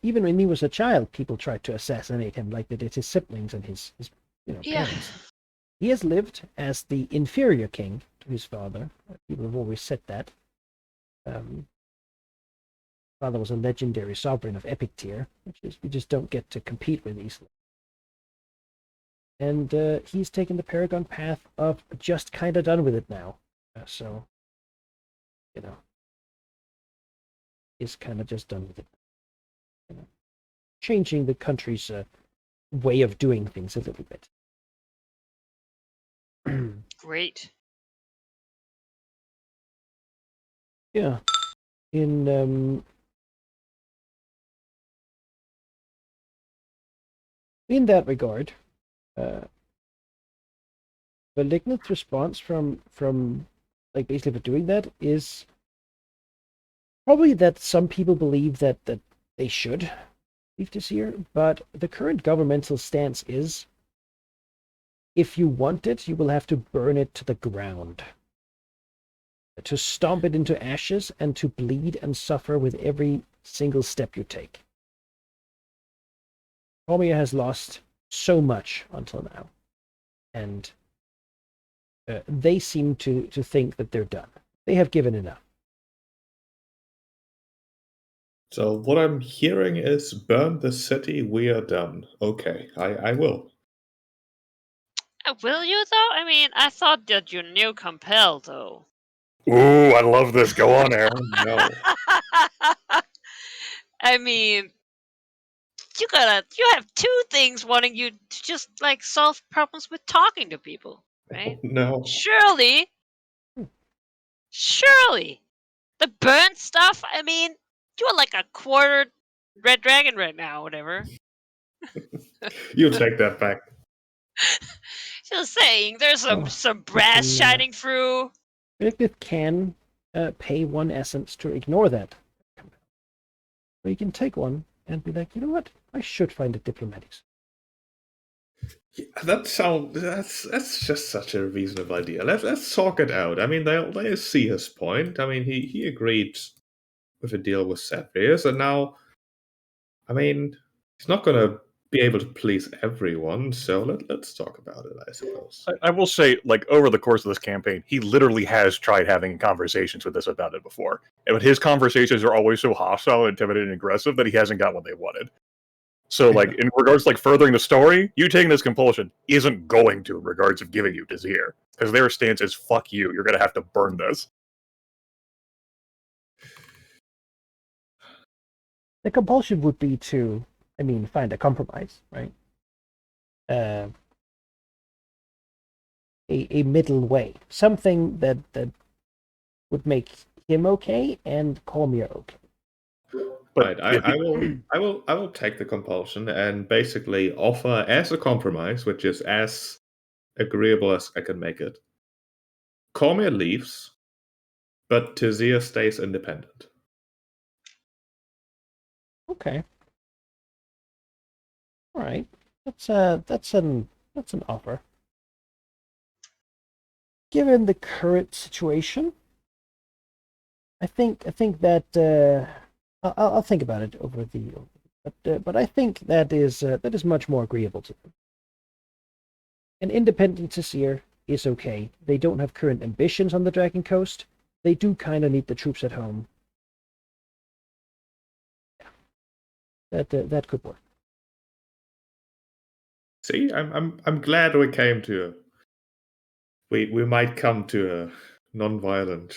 even when he was a child, people tried to assassinate him like they did his siblings and his parents. He has lived as the inferior king to his father. People have always said that. Father was a legendary sovereign of epic tier, which is we just don't get to compete with easily. And he's taken the Paragon path of just kind of done with it now. So, is kind of just done with it. Changing the country's way of doing things a little bit. Great. Yeah. In that regard, Malignant's response from like basically for doing that is probably that some people believe that they should leave Tizir, but the current governmental stance is if you want it, you will have to burn it to the ground. To stomp it into ashes and to bleed and suffer with every single step you take. Cormia has lost so much until now, and they seem to think that they're done. They have given enough. So what I'm hearing is burn the city, we are done. Okay, I will. Will you though? I mean, I thought that you knew compel though. Ooh, I love this. Go on, Aaron. No. I mean, you have two things wanting you to just like solve problems with talking to people, right? No. Surely, the burn stuff. I mean, you are like a quarter red dragon right now, whatever. You take that back. Just saying, there's some brass can, shining through. Malignant can pay one essence to ignore that. Or you can take one and be like, you know what? I should find a diplomatic. Yeah, that's just such a reasonable idea. Let's talk it out. I mean, they'll see his point. I mean, he agreed with a deal with Saphir, and now, I mean, he's not gonna be able to please everyone. So let's talk about it, I suppose. I will say, like, over the course of this campaign, he literally has tried having conversations with us about it before. But his conversations are always so hostile, intimidating, and aggressive that he hasn't got what they wanted. So, like, in regards to, like, furthering the story, you taking this compulsion isn't going to in regards of giving you Tizir. Because their stance is, fuck you, you're gonna have to burn this. The compulsion would be to, I mean, find a compromise, right? A middle way, something that would make him okay and Cormia okay. But Right, I will take the compulsion and basically offer as a compromise, which is as agreeable as I can make it. Cormia leaves, but Tizir stays independent. Okay. All right. That's an offer. Given the current situation, I think that I'll think about it over the, but I think that is much more agreeable to them. An independent Tizir is okay. They don't have current ambitions on the Dragon Coast. They do kind of need the troops at home. Yeah. That could work. See, I'm glad we came to. We might come to a non-violent.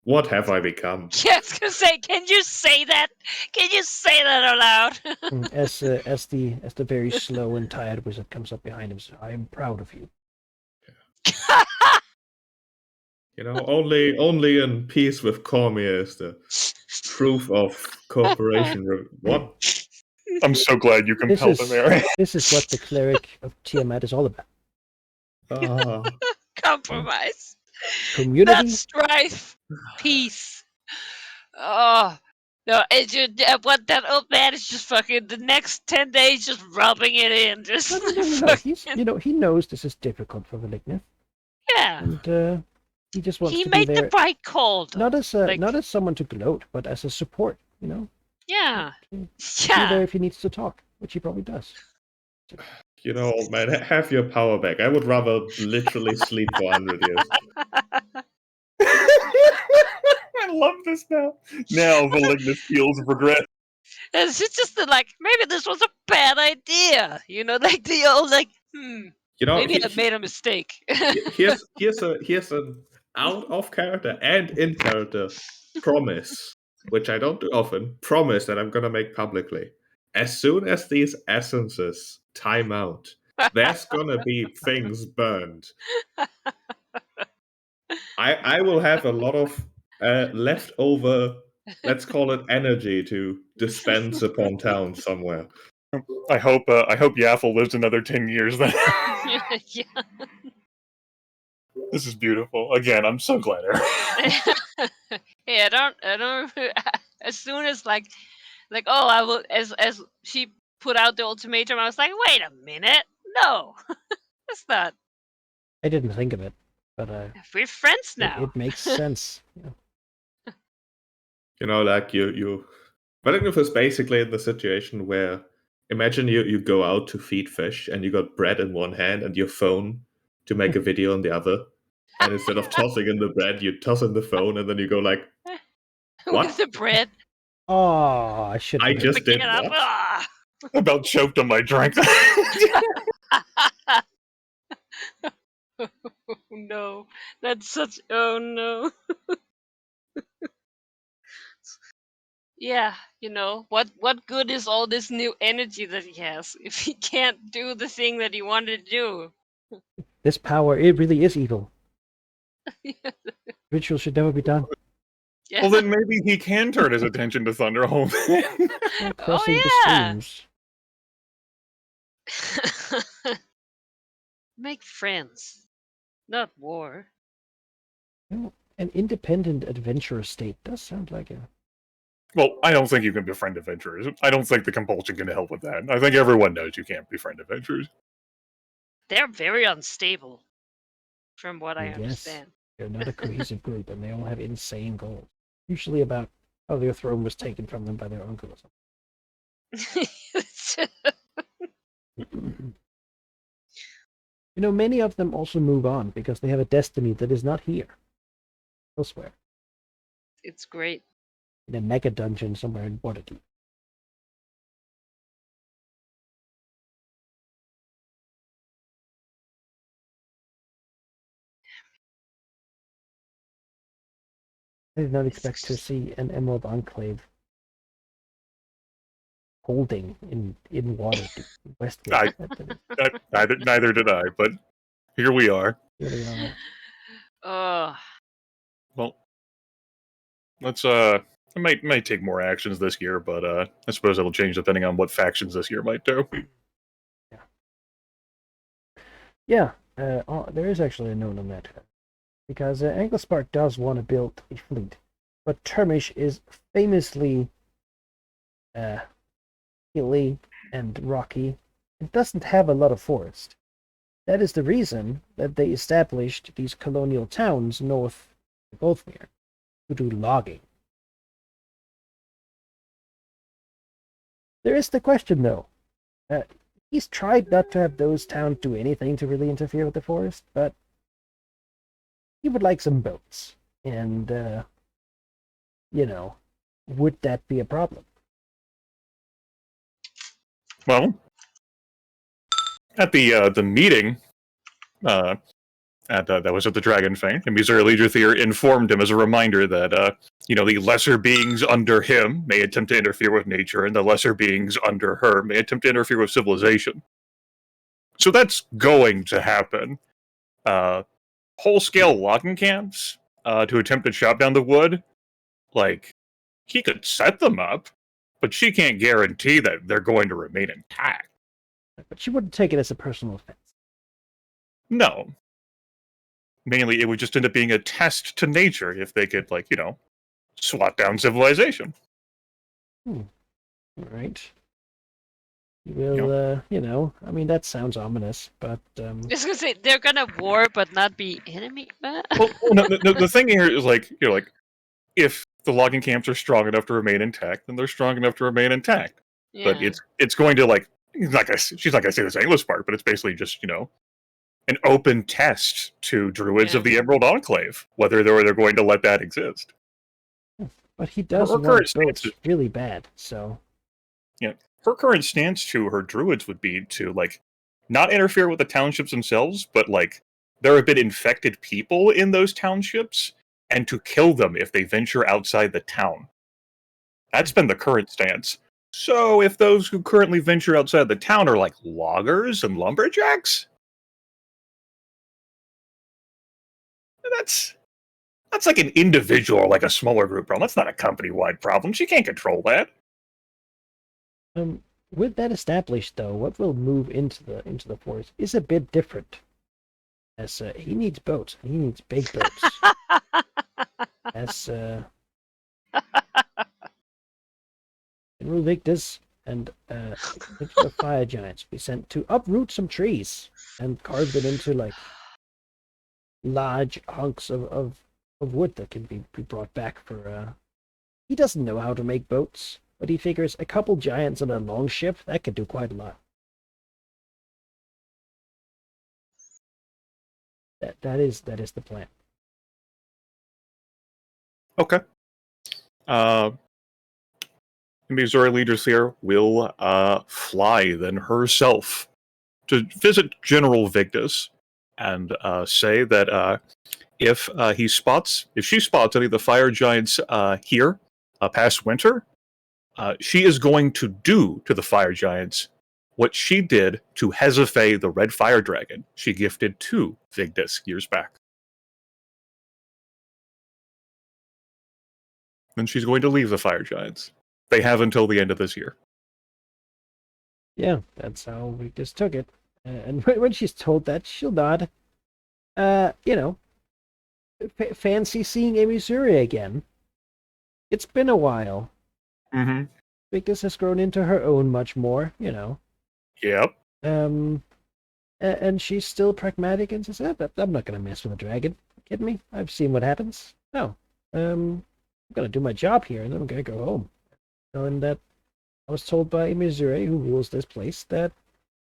What have I become? Yeah, I was gonna say, can you say that? Can you say that out loud? As the very slow and tired wizard comes up behind him, I am proud of you. You know, only in peace with Cormia is the proof of cooperation. What? I'm so glad you compelled him, Aaron. This is what the cleric of Tiamat is all about. Compromise. Community. Not strife. Peace. Oh. No, what that old man is just fucking the next 10 days just rubbing it in. Just No. He's, he knows this is difficult for Malignant. Yeah. And he just wants he to be there. He made the right call. Though. Not as someone to gloat, but as a support, you know? Yeah. Be there if he needs to talk, which he probably does. You know, old man, have your power back. I would rather literally sleep for 100 years. I love this now. Now Malignant feels regret. It's just like, maybe this was a bad idea. You know, like the old, like, You know, maybe I made a mistake. here's an out of character and in character promise, which I don't do often. Promise that I'm gonna make publicly. As soon as these essences time out, there's gonna be things burned. I will have a lot of leftover, let's call it energy to dispense upon town somewhere. I hope Yaffle lives another 10 years then. Yeah. This is beautiful. Again, I'm so glad. Hey, I don't. As soon as like, oh, I will. As she put out the ultimatum, I was like, wait a minute, no, that's not. I didn't think of it, but We're friends now. it makes sense. Yeah. You know, like you Valinov is basically in the situation where imagine you go out to feed fish and you got bread in one hand and your phone to make a video in the other. And instead of tossing in the bread, you toss in the phone and then you go like, what? With the bread. Oh, I should. I just Pick did it up. what? Ah! About choked on my drink. Oh no, that's such. Oh no. Yeah, you know what? What good is all this new energy that he has if he can't do the thing that he wanted to do? This power, it really is evil. Ritual should never be done. Yeah. Well, then maybe he can turn his attention to Thunderhome. Crossing the yeah. streams. Make friends, not war. Well, an independent adventurer state does sound like a. Well, I don't think you can befriend adventurers. I don't think the compulsion can help with that. I think everyone knows you can't befriend adventurers. They're very unstable, from what I Yes. understand. They're not a cohesive group, and they all have insane goals. Usually about how their throne was taken from them by their uncle or something. You know, many of them also move on because they have a destiny that is not here, elsewhere, It's great. in a mega dungeon somewhere in Waterdeep. I did not expect to see an Emerald Enclave holding in Waterdeep, Westwood. Neither did I, but here we are. Here they are. Well, let's it might take more actions this year, but I suppose it'll change depending on what factions this year might do. Yeah, there is actually a note on that. Because Anglespark does want to build a fleet, but Termish is famously hilly and rocky. It doesn't have a lot of forest. That is the reason that they established these colonial towns north of Golfmere to do logging. There is the question, though. He's tried not to have those towns do anything to really interfere with the forest, but he would like some boats. And, would that be a problem? Well, at the meeting, that was at the Dragonfang, and Mizar Legiothier informed him as a reminder that the lesser beings under him may attempt to interfere with nature, and the lesser beings under her may attempt to interfere with civilization. So that's going to happen. Whole-scale logging camps to attempt to chop down the wood, like, he could set them up, but she can't guarantee that they're going to remain intact. But she wouldn't take it as a personal offense. No. Mainly, it would just end up being a test to nature if they could, swat down civilization. All right. Well, that sounds ominous, but... I was gonna say, they're gonna war but not be enemy? Well, no, the thing here is, if the logging camps are strong enough to remain intact, then they're strong enough to remain intact. Yeah. But it's going to, she's not going to say this Anglespark, but it's basically just, an open test to druids of the Emerald Enclave, whether they're going to let that exist. But he does Her want current boats stance really bad, so... Yeah, her current stance to her druids would be to, not interfere with the townships themselves, but, there have been infected people in those townships, and to kill them if they venture outside the town. That's been the current stance. So if those who currently venture outside the town are loggers and lumberjacks, That's like an individual or like a smaller group problem. That's not a company-wide problem. She can't control that. With that established, though, what will move into the forest is a bit different. As he needs boats, he needs big boats. As General Victus and the fire giants be sent to uproot some trees and carve them into like large hunks of wood that can be brought back for. He doesn't know how to make boats, but he figures a couple giants on a long ship that could do quite a lot. That is the plan. Okay. Missouri leaders here will fly then herself to visit General Victus and say that if she spots any of the fire giants here past winter, she is going to do to the fire giants what she did to Hezepheh the Red Fire Dragon she gifted to Victus years back. Then she's going to leave the fire giants. They have until the end of this year. Yeah, that's how Victus took it. And when she's told that, she'll nod. Fancy seeing Missouri again. It's been a while. Mm-hmm. Victus has grown into her own much more, Yep. And she's still pragmatic and says, I'm not going to mess with a dragon. You kidding me? I've seen what happens. No. I'm going to do my job here, and then I'm going to go home. And that I was told by Missouri, who rules this place, that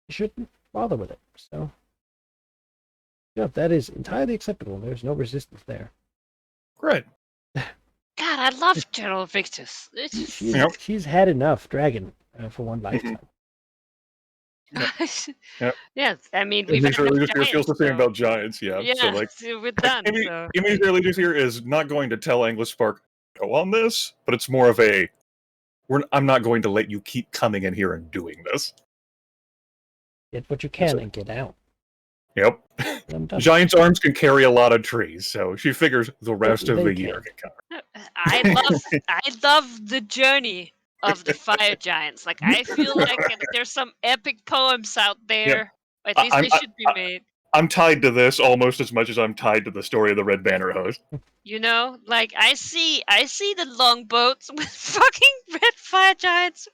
you shouldn't bother with it. So, yeah, that is entirely acceptable. There's no resistance there. Great. God, I love General Victus. She's had enough dragon for one lifetime. Yep. Yes, I mean, we've Missouri had leaders here feels the same so... about giants, yeah. So, like, we're done. So. Missouri leaders here is not going to tell Anglo Spark go on this, but it's more of a I'm not going to let you keep coming in here and doing this. Get what you can and get out. Yep. Giant's arms can carry a lot of trees, so she figures the rest of the year can cover. I love the journey of the fire giants. Like, I feel like there's some epic poems out there. Yeah. At least they should be made. I'm tied to this almost as much as I'm tied to the story of the Red Banner host. Like I see the longboats with fucking red fire giants.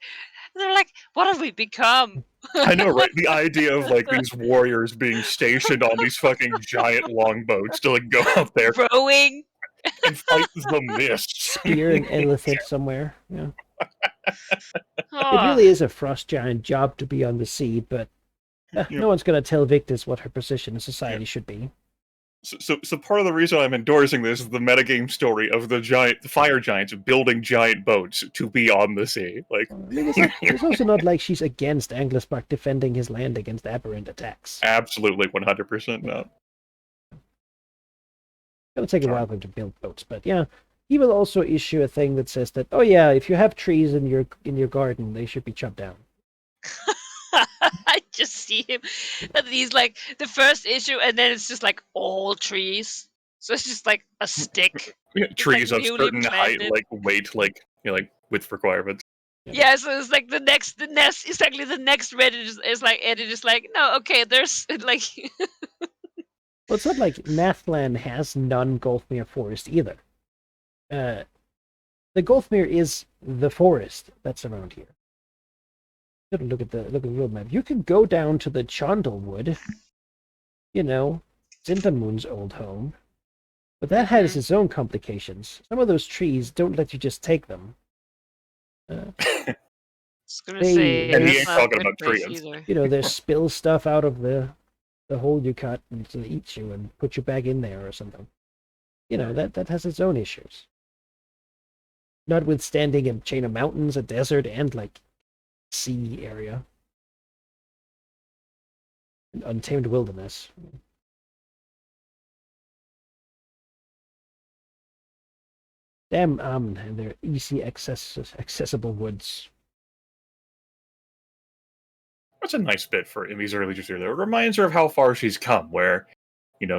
They're like, what have we become? I know, right? The idea of like these warriors being stationed on these fucking giant longboats to like go out there rowing and fight the mists. Here in Elithid somewhere. Yeah. It really is a frost giant job to be on the sea, but no one's going to tell Victus what her position in society should be. So part of the reason I'm endorsing this is the metagame story of the fire giants building giant boats to be on the sea. Like, it's also not like she's against Anglospark defending his land against aberrant attacks. Absolutely, 100% not. It's going to take a while for him to build boats, but yeah, he will also issue a thing that says that, oh yeah, if you have trees in your garden, they should be chopped down. I just see him, and he's like the first issue, and then it's just like all trees. So it's just like a stick. Trees of certain height, like weight, like width requirements. Yeah, so it's like the next Reddit is like edit is like, no, okay, there's like. Well, it's not like Nathland has non-Golfmere forest either. The Golfmere is the forest that's around here. Look at the road map. You can go down to the Chondlewood, Zindamun's old home, but that has its own complications. Some of those trees don't let you just take them. And he ain't talking about trees. They spill stuff out of the hole you cut and to eat you and put you back in there or something. That has its own issues. Notwithstanding a chain of mountains, a desert, and like sea area, an untamed wilderness. Damn Amn and their easy accessible woods. That's a nice bit for Emmy's early just here. It reminds her of how far she's come, where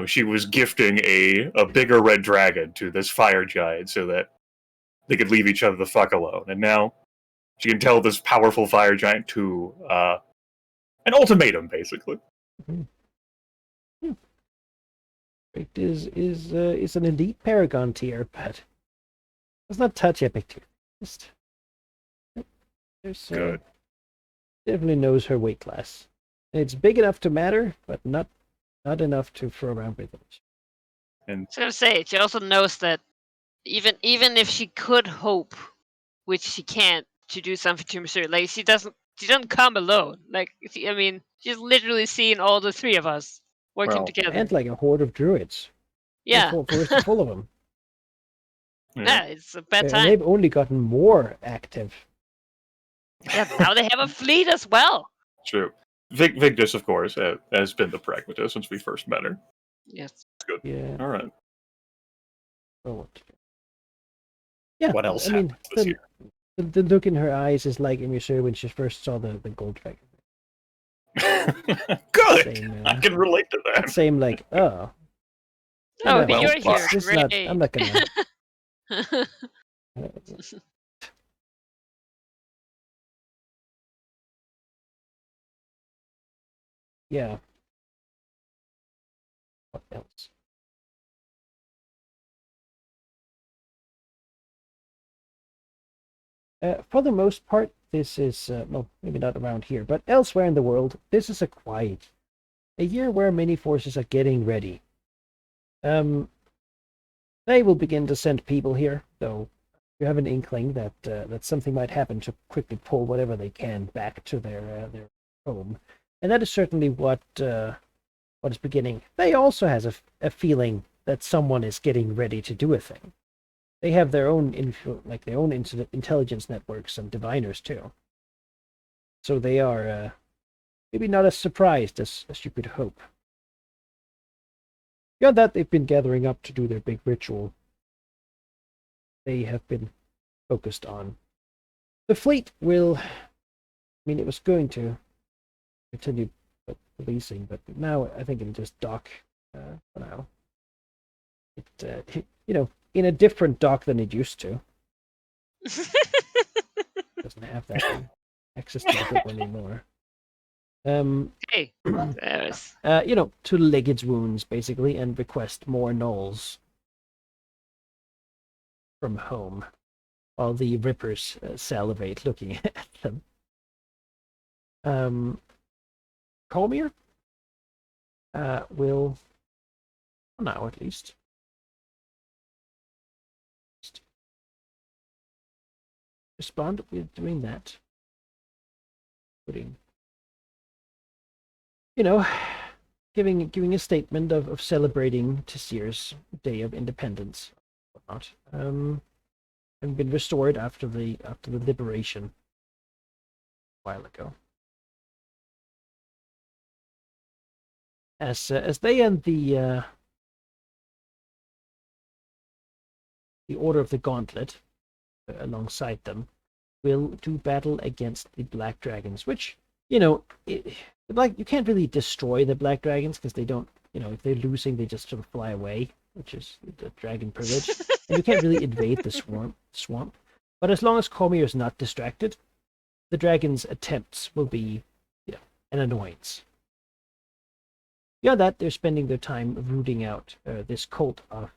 she was gifting a bigger red dragon to this fire giant so that they could leave each other the fuck alone. And now she can tell this powerful fire giant to an ultimatum, basically. It is an elite paragon tier, but does not touch epic tier. Just there's Good. definitely knows her weight class. It's big enough to matter, but not enough to throw around with it. I was gonna say, she also knows that even if she could hope, which she can't, to do something to Missouri, like she doesn't come alone. Like she's literally seen all the three of us working Well, together. And like a horde of druids. Yeah, Full of them. yeah, it's a bad And time. they've only gotten more active. Yeah, now they have a fleet as well. True. Vigdis, of course, has been the pragmatist since we first met her. Yes. Yeah. All right. Well, what to do? Yeah. What else I mean, happens this year? the look in her eyes is like Emissary when she first saw the gold dragon. Good. Same, I can relate to that. Same like, oh. Oh, no, you're well, here. this is Great. not, I'm not gonna. Yeah. What else? For the most part, this is, well, maybe not around here, but elsewhere in the world, this is a year where many forces are getting ready. They will begin to send people here, though you have an inkling that that something might happen to quickly pull whatever they can back to their home, and that is certainly what is beginning. They also has a feeling that someone is getting ready to do a thing. They have their own intelligence networks and diviners too. So they are maybe not as surprised as you could hope. Beyond that, they've been gathering up to do their big ritual. They have been focused on. The fleet will, it was going to continue policing, but now I think it'll just dock for now. It, in a different dock than it used to. Doesn't have that access to the good one anymore. Hey, there's To leg its wounds, basically, and request more gnolls from home, while the Rippers salivate looking at them. Cormyr will, for now at least, respond with doing that. Putting, giving a statement of celebrating Tysir's Day of Independence, whatnot. And been restored after the liberation a while ago. As they and the Order of the Gauntlet alongside them will do battle against the Black Dragons, which you can't really destroy the Black Dragons because they don't, if they're losing, they just sort of fly away, which is the dragon privilege. And you can't really invade the swamp. But as long as Cormyr is not distracted, the dragon's attempts will be, an annoyance. Beyond that, they're spending their time rooting out this cult of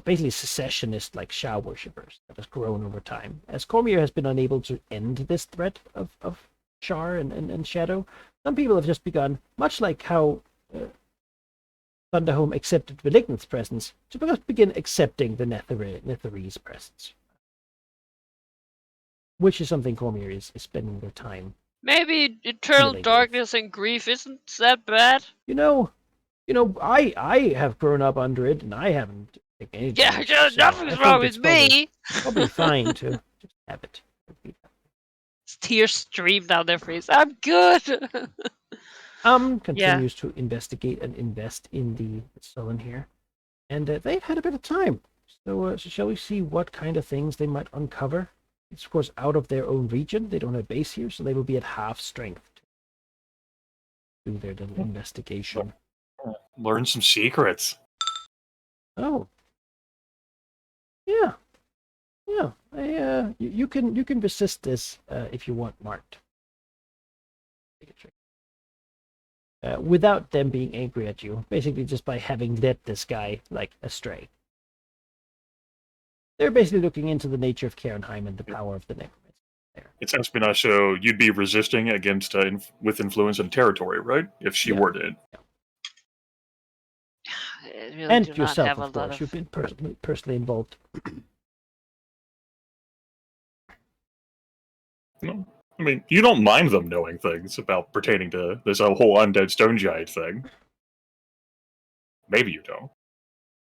basically secessionist like Shah worshippers that has grown over time. As Cormyr has been unable to end this threat of Shar and Shadow, some people have just begun, much like how Thunderhome accepted Malignant's presence, to begin accepting the Netherese presence. Which is something Cormyr is spending their time. maybe eternal Dealing with. darkness and grief isn't that bad. I have grown up under it, and I haven't taken any Yeah, damage, yeah, so nothing's I wrong think with it's me. Probably fine to just have it. Tears stream down their face. I'm good. Continues to investigate and invest in the Sullen here, and they've had a bit of time. So shall we see what kind of things they might uncover? It's of course out of their own region. They don't have base here, so they will be at half strength to do their little investigation. Learn some secrets. Oh. Yeah. Yeah. You can resist this if you want, Mart. Without them being angry at you, basically just by having led this guy astray. They're basically looking into the nature of Karenheim and the power of the necromancer. It's espionage, so you'd be resisting against with influence and territory, right? If she were to. I really And do not yourself, have a of lot course. You've been personally involved. No. I mean, you don't mind them knowing things about pertaining to this whole undead stone giant thing. Maybe you don't.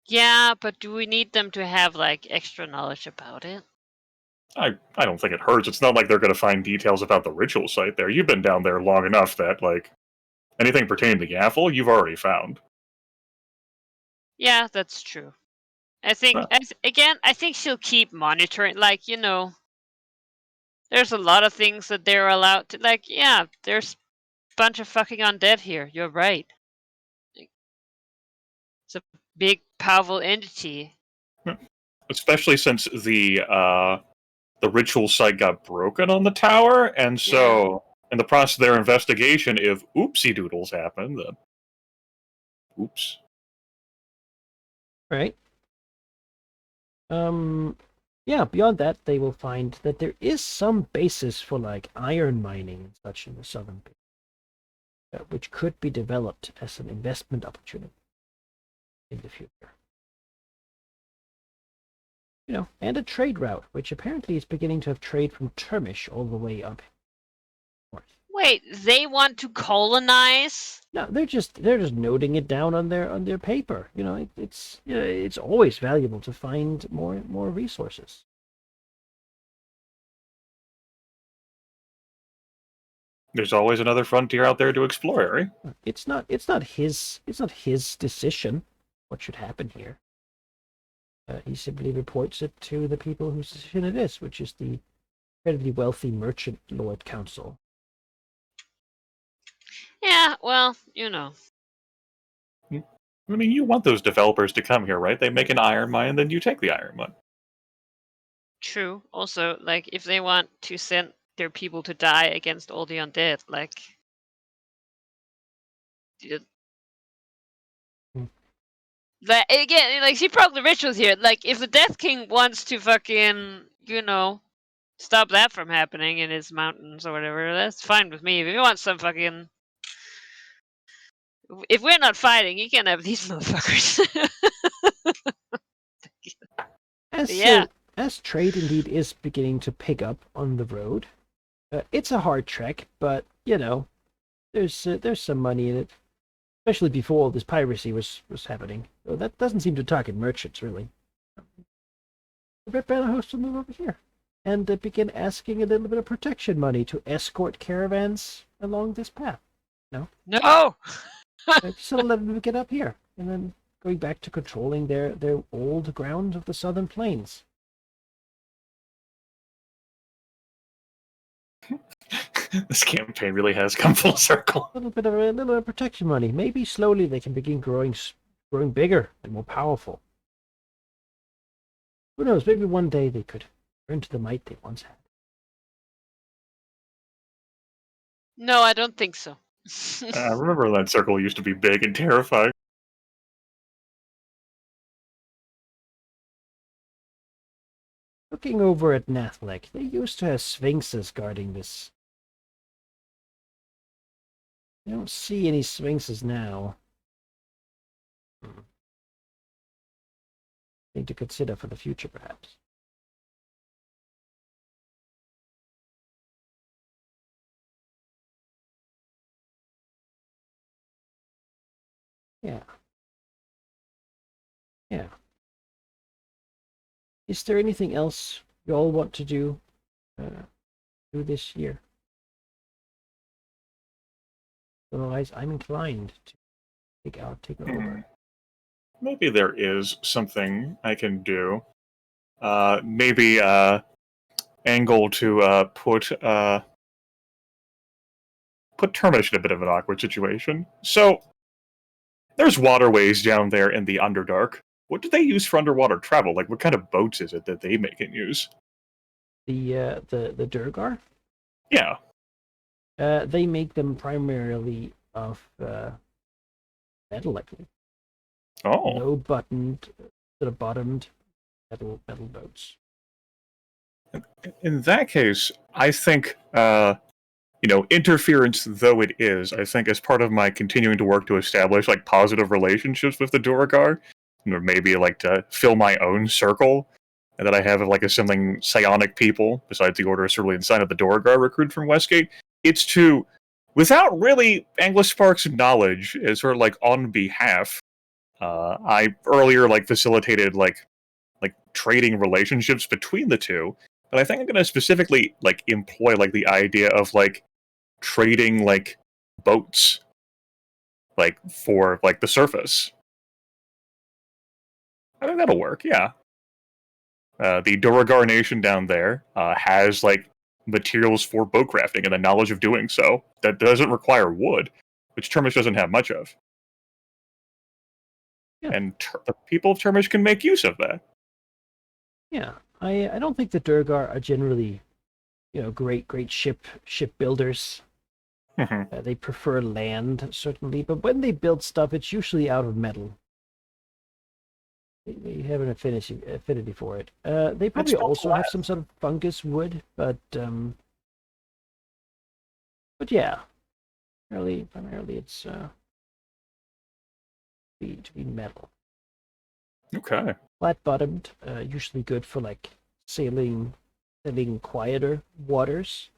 Yeah, but do we need them to have extra knowledge about it? I don't think it hurts. It's not like they're going to find details about the ritual site there. You've been down there long enough that, anything pertaining to Gaffel, you've already found. Yeah, that's true. I think, I think she'll keep monitoring. There's a lot of things that they're allowed to. Yeah, there's a bunch of fucking undead here. You're right. It's a big, powerful entity. Especially since the ritual site got broken on the tower, and so in the process of their investigation, if oopsie doodles happen, then oops. Right. Yeah, beyond that, they will find that there is some basis for iron mining and such in the southern bit, which could be developed as an investment opportunity in the future. And a trade route, which apparently is beginning to have trade from Termish all the way up north. Wait, they want to colonize? No, they're just noting it down on their paper. It's always valuable to find more resources. There's always another frontier out there to explore, right? It's not his decision what should happen here. He simply reports it to the people whose decision it is, which is the incredibly wealthy Merchant Lord Council. Yeah, well, I mean, you want those developers to come here, right? They make an iron mine, and then you take the iron mine. True. Also, if they want to send their people to die against all the undead, again, she broke the rituals here. If the Death King wants to fucking, stop that from happening in his mountains or whatever, that's fine with me. If he wants some fucking... If we're not fighting, you can have these motherfuckers. As trade indeed is beginning to pick up on the road, it's a hard trek, but there's some money in it, especially before all this piracy was happening. So that doesn't seem to target merchants really. The Red Banner hosts will move over here and begin asking a little bit of protection money to escort caravans along this path. No. Just let them get up here, and then going back to controlling their old ground of the southern plains. This campaign really has come full circle. A little bit of protection money. Maybe slowly they can begin growing bigger and more powerful. Who knows? Maybe one day they could return to the might they once had. No, I don't think so. I remember that circle used to be big and terrifying. Looking over at Nathlek, they used to have sphinxes guarding this. I don't see any sphinxes now. Thing to consider for the future, perhaps. Yeah. Is there anything else you all want to do this year? Otherwise, I'm inclined to take over. Maybe there is something I can do. Maybe angle to put Termish in a bit of an awkward situation. So, there's waterways down there in the Underdark. What do they use for underwater travel? Like, what kind of boats is it that they make and use? The Durgar, Yeah. they make them primarily of metal, I think. Oh. Low buttoned, sort of bottomed metal boats. In that case, I think, interference though it is, I think as part of my continuing to work to establish like positive relationships with the Duergar, or maybe like to fill my own circle, and that I have like assembling psionic people besides the Order of Cerulean Sign of the Duergar recruited from Westgate. It's to, without really Anglispark's knowledge, as sort of like on behalf. I earlier like facilitated like trading relationships between the two, but I think I'm going to specifically like employ like the idea of like trading like boats like for like the surface. I think that'll work. Yeah. The Duergar Nation down there has like materials for boat crafting and the knowledge of doing so that doesn't require wood, which Termish doesn't have much of. Yeah. And the people of Termish can make use of that. Yeah, I don't think the Durgar are generally, great shipbuilders. They prefer land, certainly, but when they build stuff, it's usually out of metal. They have an affinity for it. They probably also have some sort of fungus wood, but yeah, primarily it's to be metal. Okay. Flat-bottomed, usually good for like sailing quieter waters.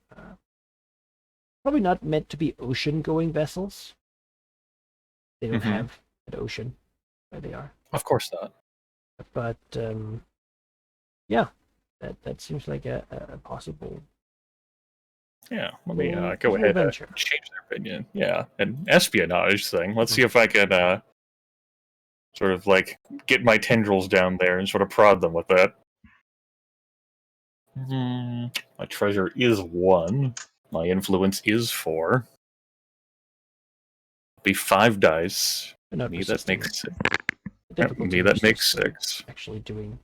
Probably not meant to be ocean-going vessels. They don't have an ocean where they are. Of course not. But yeah, that seems like a possible. Yeah, let me go ahead and change their opinion. Yeah, an espionage thing. Let's see if I can sort of like get my tendrils down there and sort of prod them with that. My treasure is 1. My influence is 4. Be 5 dice. Me that makes 6. Me that makes 6. Actually doing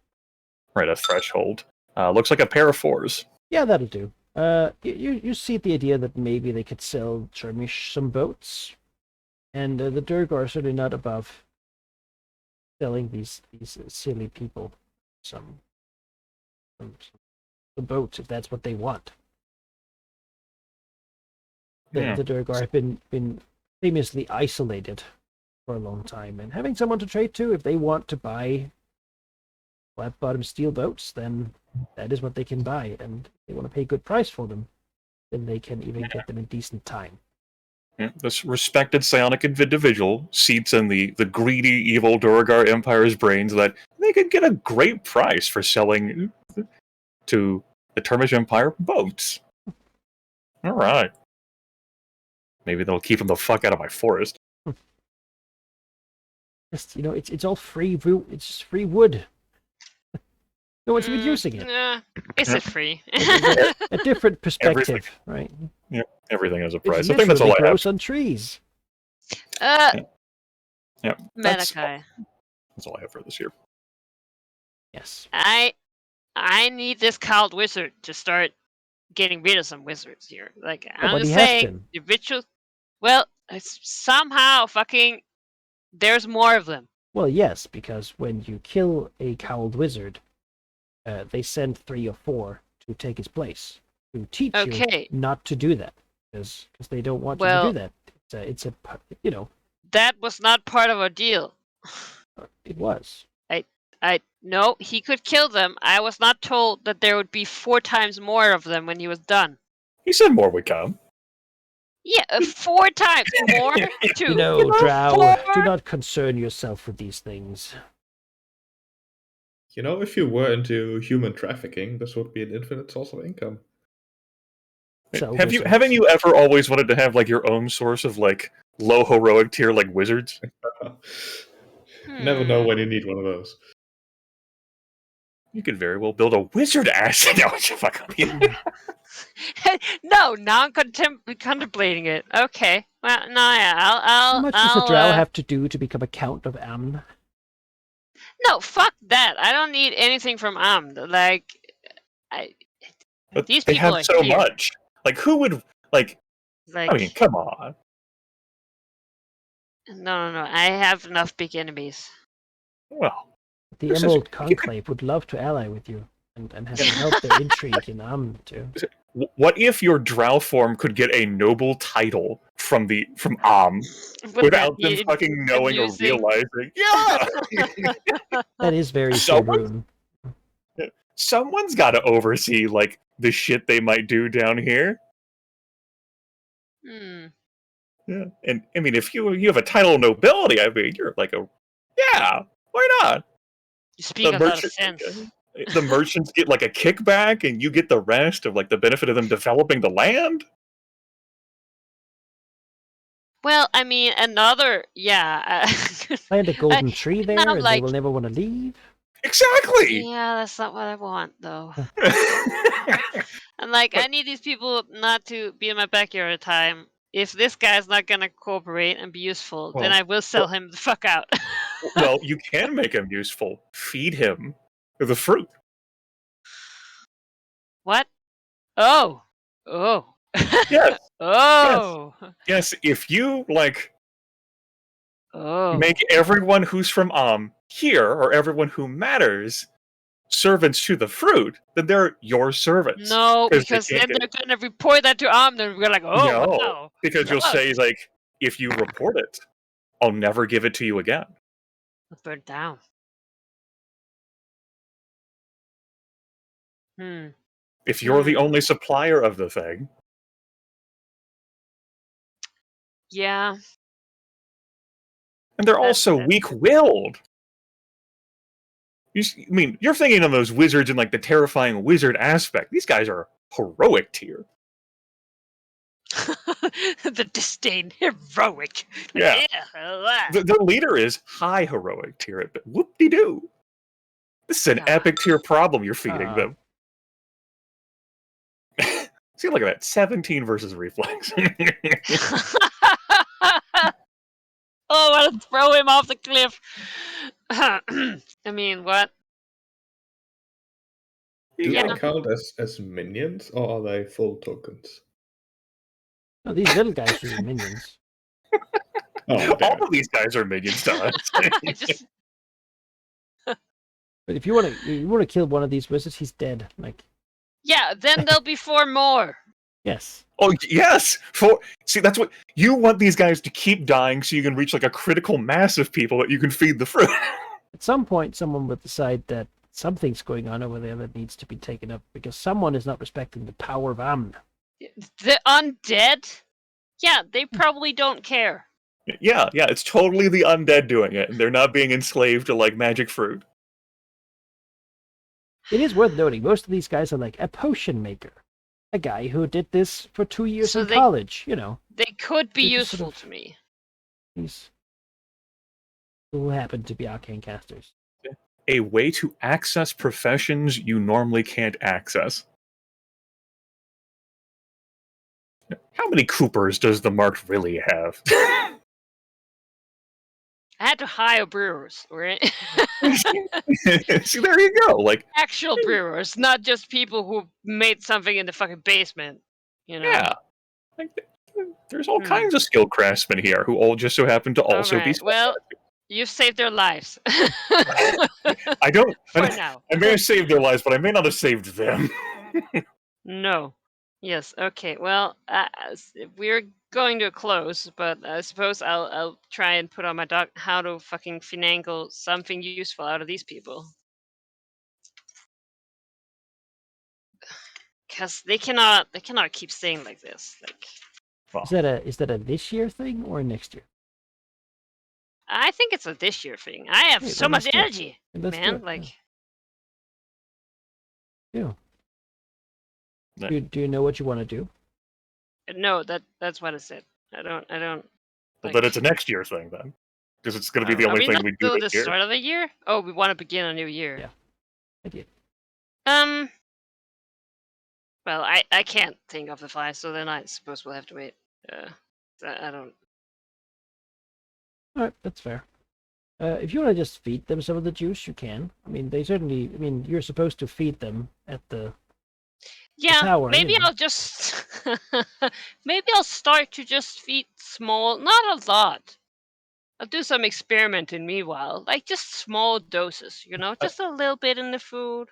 right, a threshold. Looks like a pair of 4s. Yeah, that'll do. You see the idea that maybe they could sell Termish some boats, and the Durgar are certainly not above selling these silly people some boats if that's what they want. The Durgar have been famously isolated for a long time, and having someone to trade to, if they want to buy flat-bottom steel boats, then that is what they can buy, and if they want to pay a good price for them, then they can even get them in decent time. Yeah, this respected psionic individual seats in the greedy, evil Duergar Empire's brains that they could get a great price for selling to the Termish Empire boats. All right. Maybe they'll keep them the fuck out of my forest. Just, it's all free wood. It's just free wood. No one's even using it. Is it free? A different perspective, right? Yeah, everything has a price. It I think that's all I grows have. on trees. Yeah, Malachi. That's all I have for this year. Yes. I need this cowled wizard to start getting rid of some wizards here. Like, I'm just saying, the rituals. Well, somehow fucking there's more of them. Well, yes, because when you kill a cowled wizard, they send 3 or 4 to take his place, to teach you not to do that, because they don't want you to do that. It's a That was not part of our deal. It was. No, he could kill them. I was not told that there would be 4 times more of them when he was done. He said more would come. Yeah, 4 times more. 2. Drow, do not concern yourself with these things. If you were into human trafficking, this would be an infinite source of income. Haven't you ever always wanted to have like your own source of like low heroic tier like wizards? Never know when you need one of those. You could very well build a wizard ass. No, fuck up. No, now I'm contemplating it. Okay, Well, no, yeah, How much does a drow I'll have to do to become a Count of Amn? No, fuck that. I don't need anything from Amd. Like, I But these they people have are so here. much. Like, who would like? Like, I mean, come on. no. I have enough big enemies. Well, The this is- Emerald you could- Conclave would love to ally with you and have you help their intrigue in Amn too. what if your drow form could get a noble title from Am Would without that them be fucking knowing or amusing? realizing? Yeah, That is very Someone- Faerun. someone's got to oversee like the shit they might do down here. Hmm. Yeah, and I mean, if you have a title of nobility, I mean, you're like yeah, why not? You speak The a lot of merchant- sense. The merchants get like a kickback, and you get the rest of like the benefit of them developing the land. Well, I mean, yeah. Plant a golden tree there, now, and they like- will never want to leave. Exactly. Yeah, that's not what I want, though. And like, I need these people not to be in my backyard at a time. If this guy's not gonna cooperate and be useful, then Well, I will sell him the fuck out. Well, you can make him useful. Feed him the fruit. What? Oh. Yes, Oh. yes. If you like Oh. make everyone who's from here, or everyone who matters, servants to the fruit, then they're your servants. No, 'Cause they because can't then get they're gonna report that to Amn, and we're like, oh, No. wow. Because you'll No. say like, if you report it, I'll never give it to you again. Let's burn it down. If you're the Hmm. only supplier of the thing, Yeah. and they're That's also it. weak-willed. I mean, you're thinking of those wizards in like the terrifying wizard aspect. These guys are heroic tier. The disdain, heroic. Yeah. Yeah. Their leader is high heroic tier, but whoop-de-doo. This is an Ah. epic tier problem you're feeding Ah. them. See, look at that. 17 versus reflex. Oh, I want to throw him off the cliff. I mean, what? Do Yeah. they count as minions or are they full tokens? No, these little guys are minions. Oh, damn All of these guys are minions to us. I just But if you want to kill one of these wizards, he's dead. Like, yeah. Then there'll be 4 more. yes. Oh, yes! See, that's what... You want these guys to keep dying so you can reach like a critical mass of people that you can feed the fruit. At some point, someone will decide that something's going on over there that needs to be taken up because someone is not respecting the power of Amn. The undead. Yeah, they probably don't care. Yeah, it's totally the undead doing it, and they're not being enslaved to like magic fruit. It is worth noting, most of these guys are like a potion maker. A guy who did this for 2 years So in they- college, you know. They could be They just sort useful of- to me. These who happen to be arcane casters. A way to access professions you normally can't access. How many Coopers does the Mark really have? I had to hire brewers, right? See, there you go. Like, Actual brewers, not just people who made something in the fucking basement. You know. yeah. Like, there's all Hmm. kinds of skilled craftsmen here who all just so happen to also be. Alright, well, you've saved their lives. I don't. For now. I may have saved their lives, but I may not have saved them. No. Yes. Okay. Well, we're going to a close, but I suppose I'll try and put on my doc how to fucking finagle something useful out of these people. Because they cannot keep saying like this. Like, Is that a this year thing or a next year? I think it's a this year thing. I have Hey, so then much let's do it. energy, Let's do man. it, Like, yeah. Yeah. Do you know what you want to do? no, that's what I said. I don't. Well, Like, then it's a next year thing then, because it's going to be the are only we thing not we do doing this the year. start of the year? Oh, we want to begin a new year. Yeah. I did. Well, I can't think of the fly, so then I suppose we'll have to wait. I don't. All right, that's fair. If you want to just feed them some of the juice, you can. I mean, they certainly. I mean, you're supposed to feed them at the Yeah, tower. maybe anyway. I'll just maybe I'll start to just feed small, not a lot. I'll do some experimenting meanwhile, like just small doses, just a little bit in the food.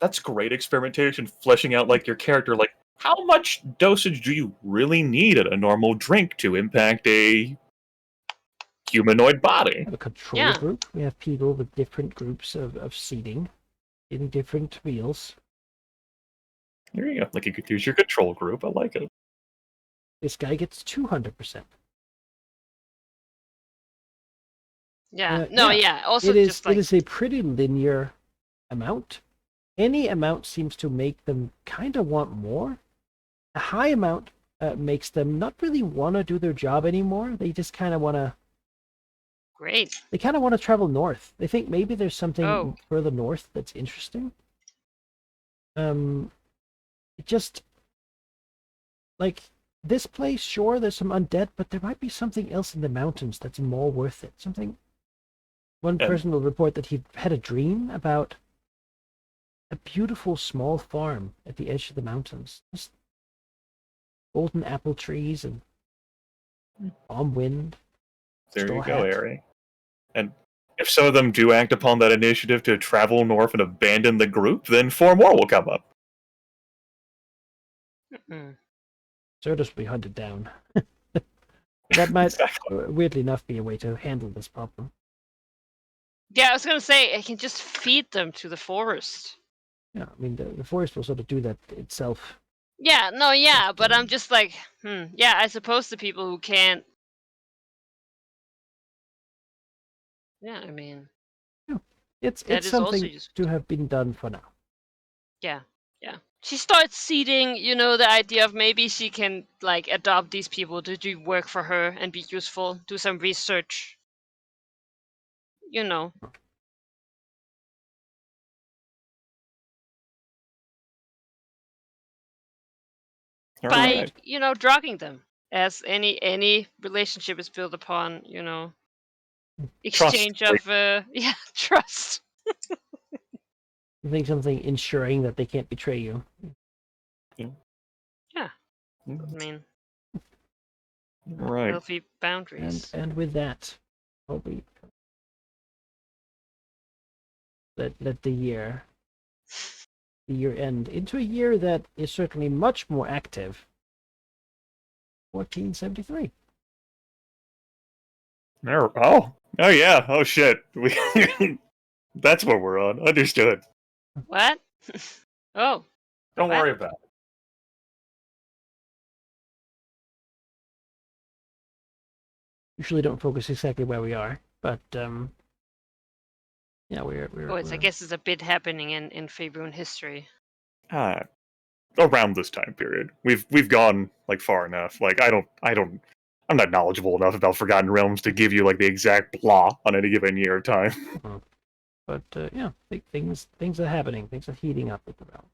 That's great experimentation, fleshing out like your character. Like, how much dosage do you really need at a normal drink to impact a humanoid We body? have a control Yeah. group. We have people with different groups of seating in different meals. There you go. Like, you could use your control group. I like it. This guy gets 200%. Yeah. Yeah, Yeah. Also, It is. just like It is a pretty linear amount. Any amount seems to make them kind of want more. A high amount makes them not really want to do their job anymore. They just kind of want to. great. They kind of want to travel north. They think maybe there's something Oh. further north that's interesting. It just like this place. Sure, there's some undead, but there might be something else in the mountains that's more worth it. Something. One And- person will report that he had a dream about a beautiful small farm at the edge of the mountains. Just golden apple trees and palm wind. There Straw you go, hat. Ari. And if some of them do act upon that initiative to travel north and abandon the group, then 4 more will come up. Mm. Cerdos will be hunted down. That might, Exactly. weirdly enough, be a way to handle this problem. Yeah, I was gonna say I can just feed them to the forest. Yeah, I mean, the forest will sort of do that itself. Yeah, no, yeah, but I'm just like, yeah, I suppose the people who can't. Yeah, I mean, It's That is also something useful. to have been done for now. yeah. She starts seeding, the idea of maybe she can like adopt these people to do work for her and be useful, do some research. All By right. drugging them, as any relationship is built upon, exchange Trust. of trust. I think something ensuring that they can't betray you. I mean, Right. healthy boundaries. And with that, probably let the year end into a year that is certainly much more active. 1473. Oh yeah. Oh shit. That's what we're on. Understood. What? Oh, Don't What? worry about it. Usually don't focus exactly where we are, but yeah, we're I guess it's a bit happening in Faerun history. Around this time period, we've gone like far enough. Like I'm not knowledgeable enough about Forgotten Realms to give you like the exact blah on any given year of time. But yeah, things are happening. Things are heating up at the realms.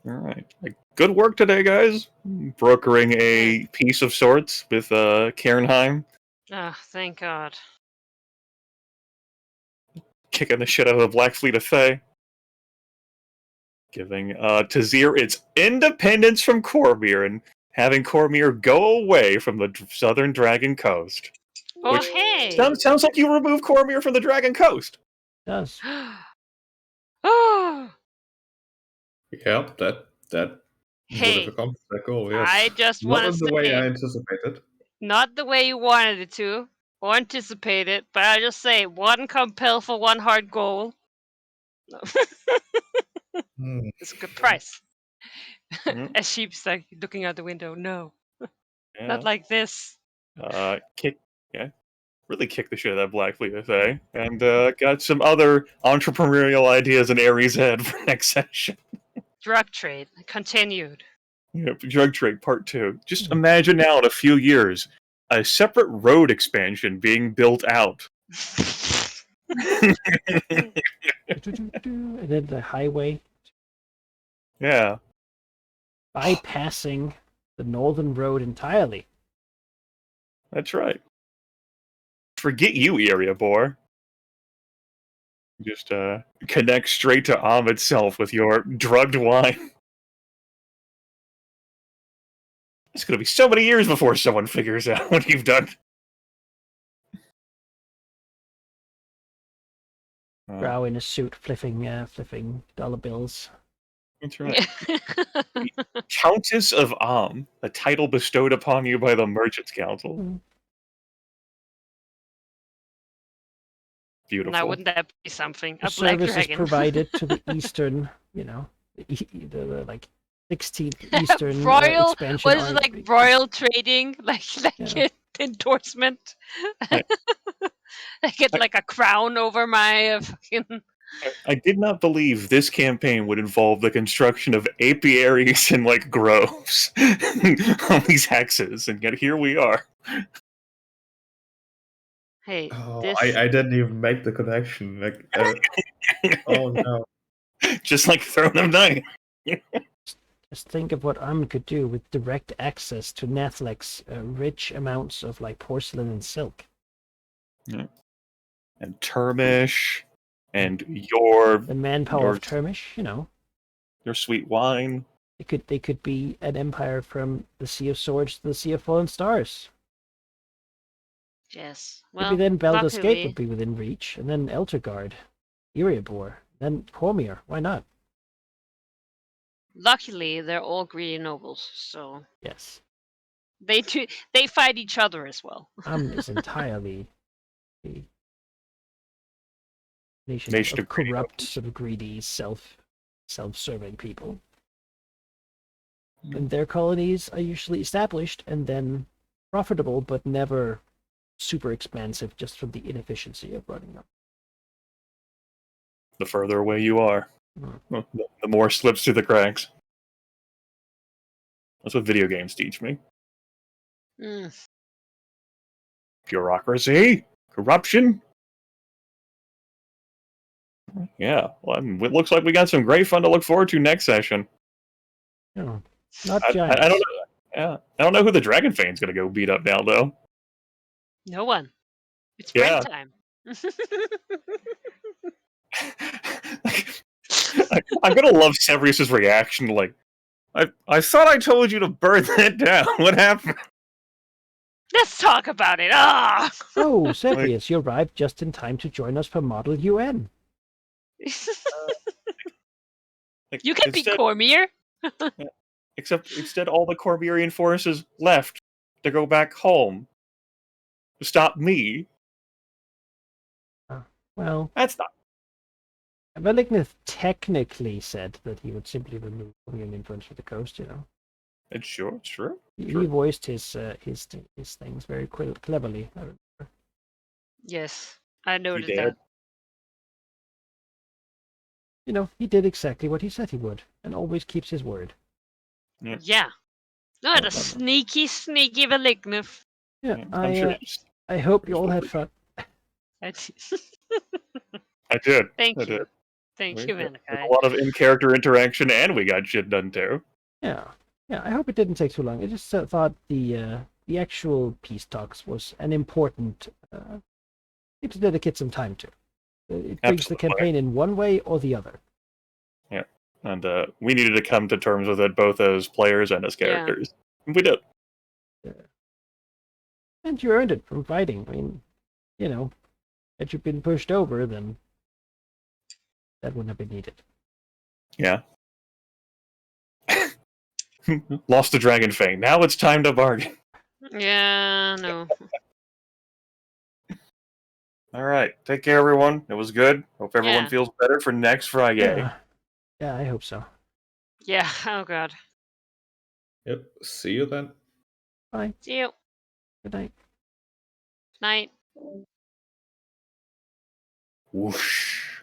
All right. Like, good work today, guys. Brokering a peace of sorts with Cairnheim, Ah, thank God. kicking the shit out of the Black Fleet of Thay. Giving Tazir its independence from Cormyr and having Cormyr go away from the southern Dragon Coast. Oh, Which hey. Sounds like you removed Cormyr from the Dragon Coast. It does. Oh, Yep, that would hey. have accomplished that goal, yes. I just Not want in to the way say, I anticipated. not the way you wanted it to or anticipated, but I just say one compel for one hard goal. No. It's a good price. Mhm. As sheep's like looking out the window. No, Yeah. not like this. Really kick the shit out of that Black Fleet of Thay, and got some other entrepreneurial ideas in Ares' head for next session. Drug trade continued. Yep, Drug Trade Part 2. Just imagine now in a few years, a separate road expansion being built out. And then the highway Yeah. bypassing the Northern Road entirely. That's right. Forget you, Erebor. Just connect straight to itself with your drugged wine. It's gonna be so many years before someone figures out what you've done. Drow in a suit, flipping dollar bills. That's right. Countess of a title bestowed upon you by the Merchants Council. Mm. Beautiful. Now, wouldn't that be something? The A black service is dragon. provided to the eastern, the like 16th Eastern Royal, expansion. what is it, army. like royal trading? Like Yeah. endorsement? I- I get like a crown over my fucking... I did not believe this campaign would involve the construction of apiaries and like groves on these hexes, and yet here we are. Hey, Oh, this... I didn't even make the connection. Like, oh no. Just like Throne of Night. Just think of what could do with direct access to Nathlek's rich amounts of like porcelain and silk. And Termish, and your The manpower Your- of Termish, your sweet wine. they could be an empire from the Sea of Swords to the Sea of Fallen Stars. Yes. Well, Maybe then Baldur's Gate luckily, would be within reach, and then Eltergard, Erebor, then Cormyr. Why not? luckily, they're all greedy nobles, so Yes. they fight each other as well. Is entirely a nation Nation of of greedy corrupt, nobles. sort of greedy, self-serving people. Mm. And their colonies are usually established and then profitable, but never super expansive just from the inefficiency of running them. The further away you are, Mm. the more slips through the cracks. That's what video games teach me. Mm. Bureaucracy, corruption. Yeah, well, it looks like we got some great fun to look forward to next session. No, not I giants. don't know. Yeah, I don't know who the Dragon Fane's gonna go beat up now, though. No one. It's Yeah. springtime. I'm gonna love Severus's reaction. Like, I thought I told you to burn that down. What happened? Let's talk about it. Ah! Oh, Severus, you arrived just in time to join us for Model UN. Like, You can beat instead, Cormyr. except instead, all the Cormyrian forces left to go back home to stop me. Well, That's not. Velignith technically said that he would simply remove Cormyrian influence from the coast, It's sure, it's true. He Sure. voiced his things very cleverly. I remember. Yes, I noted did. that. He did exactly what he said he would, and always keeps his word. Yeah. No, Oh, the sneaky Velignith. Yeah, I'm sure. I hope you all had fun. I did. Thank I you. did. Thank We- you, there's Vanakai. a lot of in-character interaction, and we got shit done too. Yeah. I hope it didn't take too long. I just thought the actual peace talks was an important thing to dedicate some time to. It brings the Absolutely. campaign in one way or the other. And we needed to come to terms with it, both as players and as Yeah. characters. And we did. And you earned it from fighting. I mean, had you been pushed over, then that wouldn't have been needed. Yeah. Lost the Dragon Fang. Now it's time to bargain. Yeah, no. All right. Take care, everyone. It was good. Hope everyone Yeah. feels better for next Friday. Yeah, I hope so. Yeah, oh god. Yep. See you then. Bye. See you. Good night. Night. Whoosh.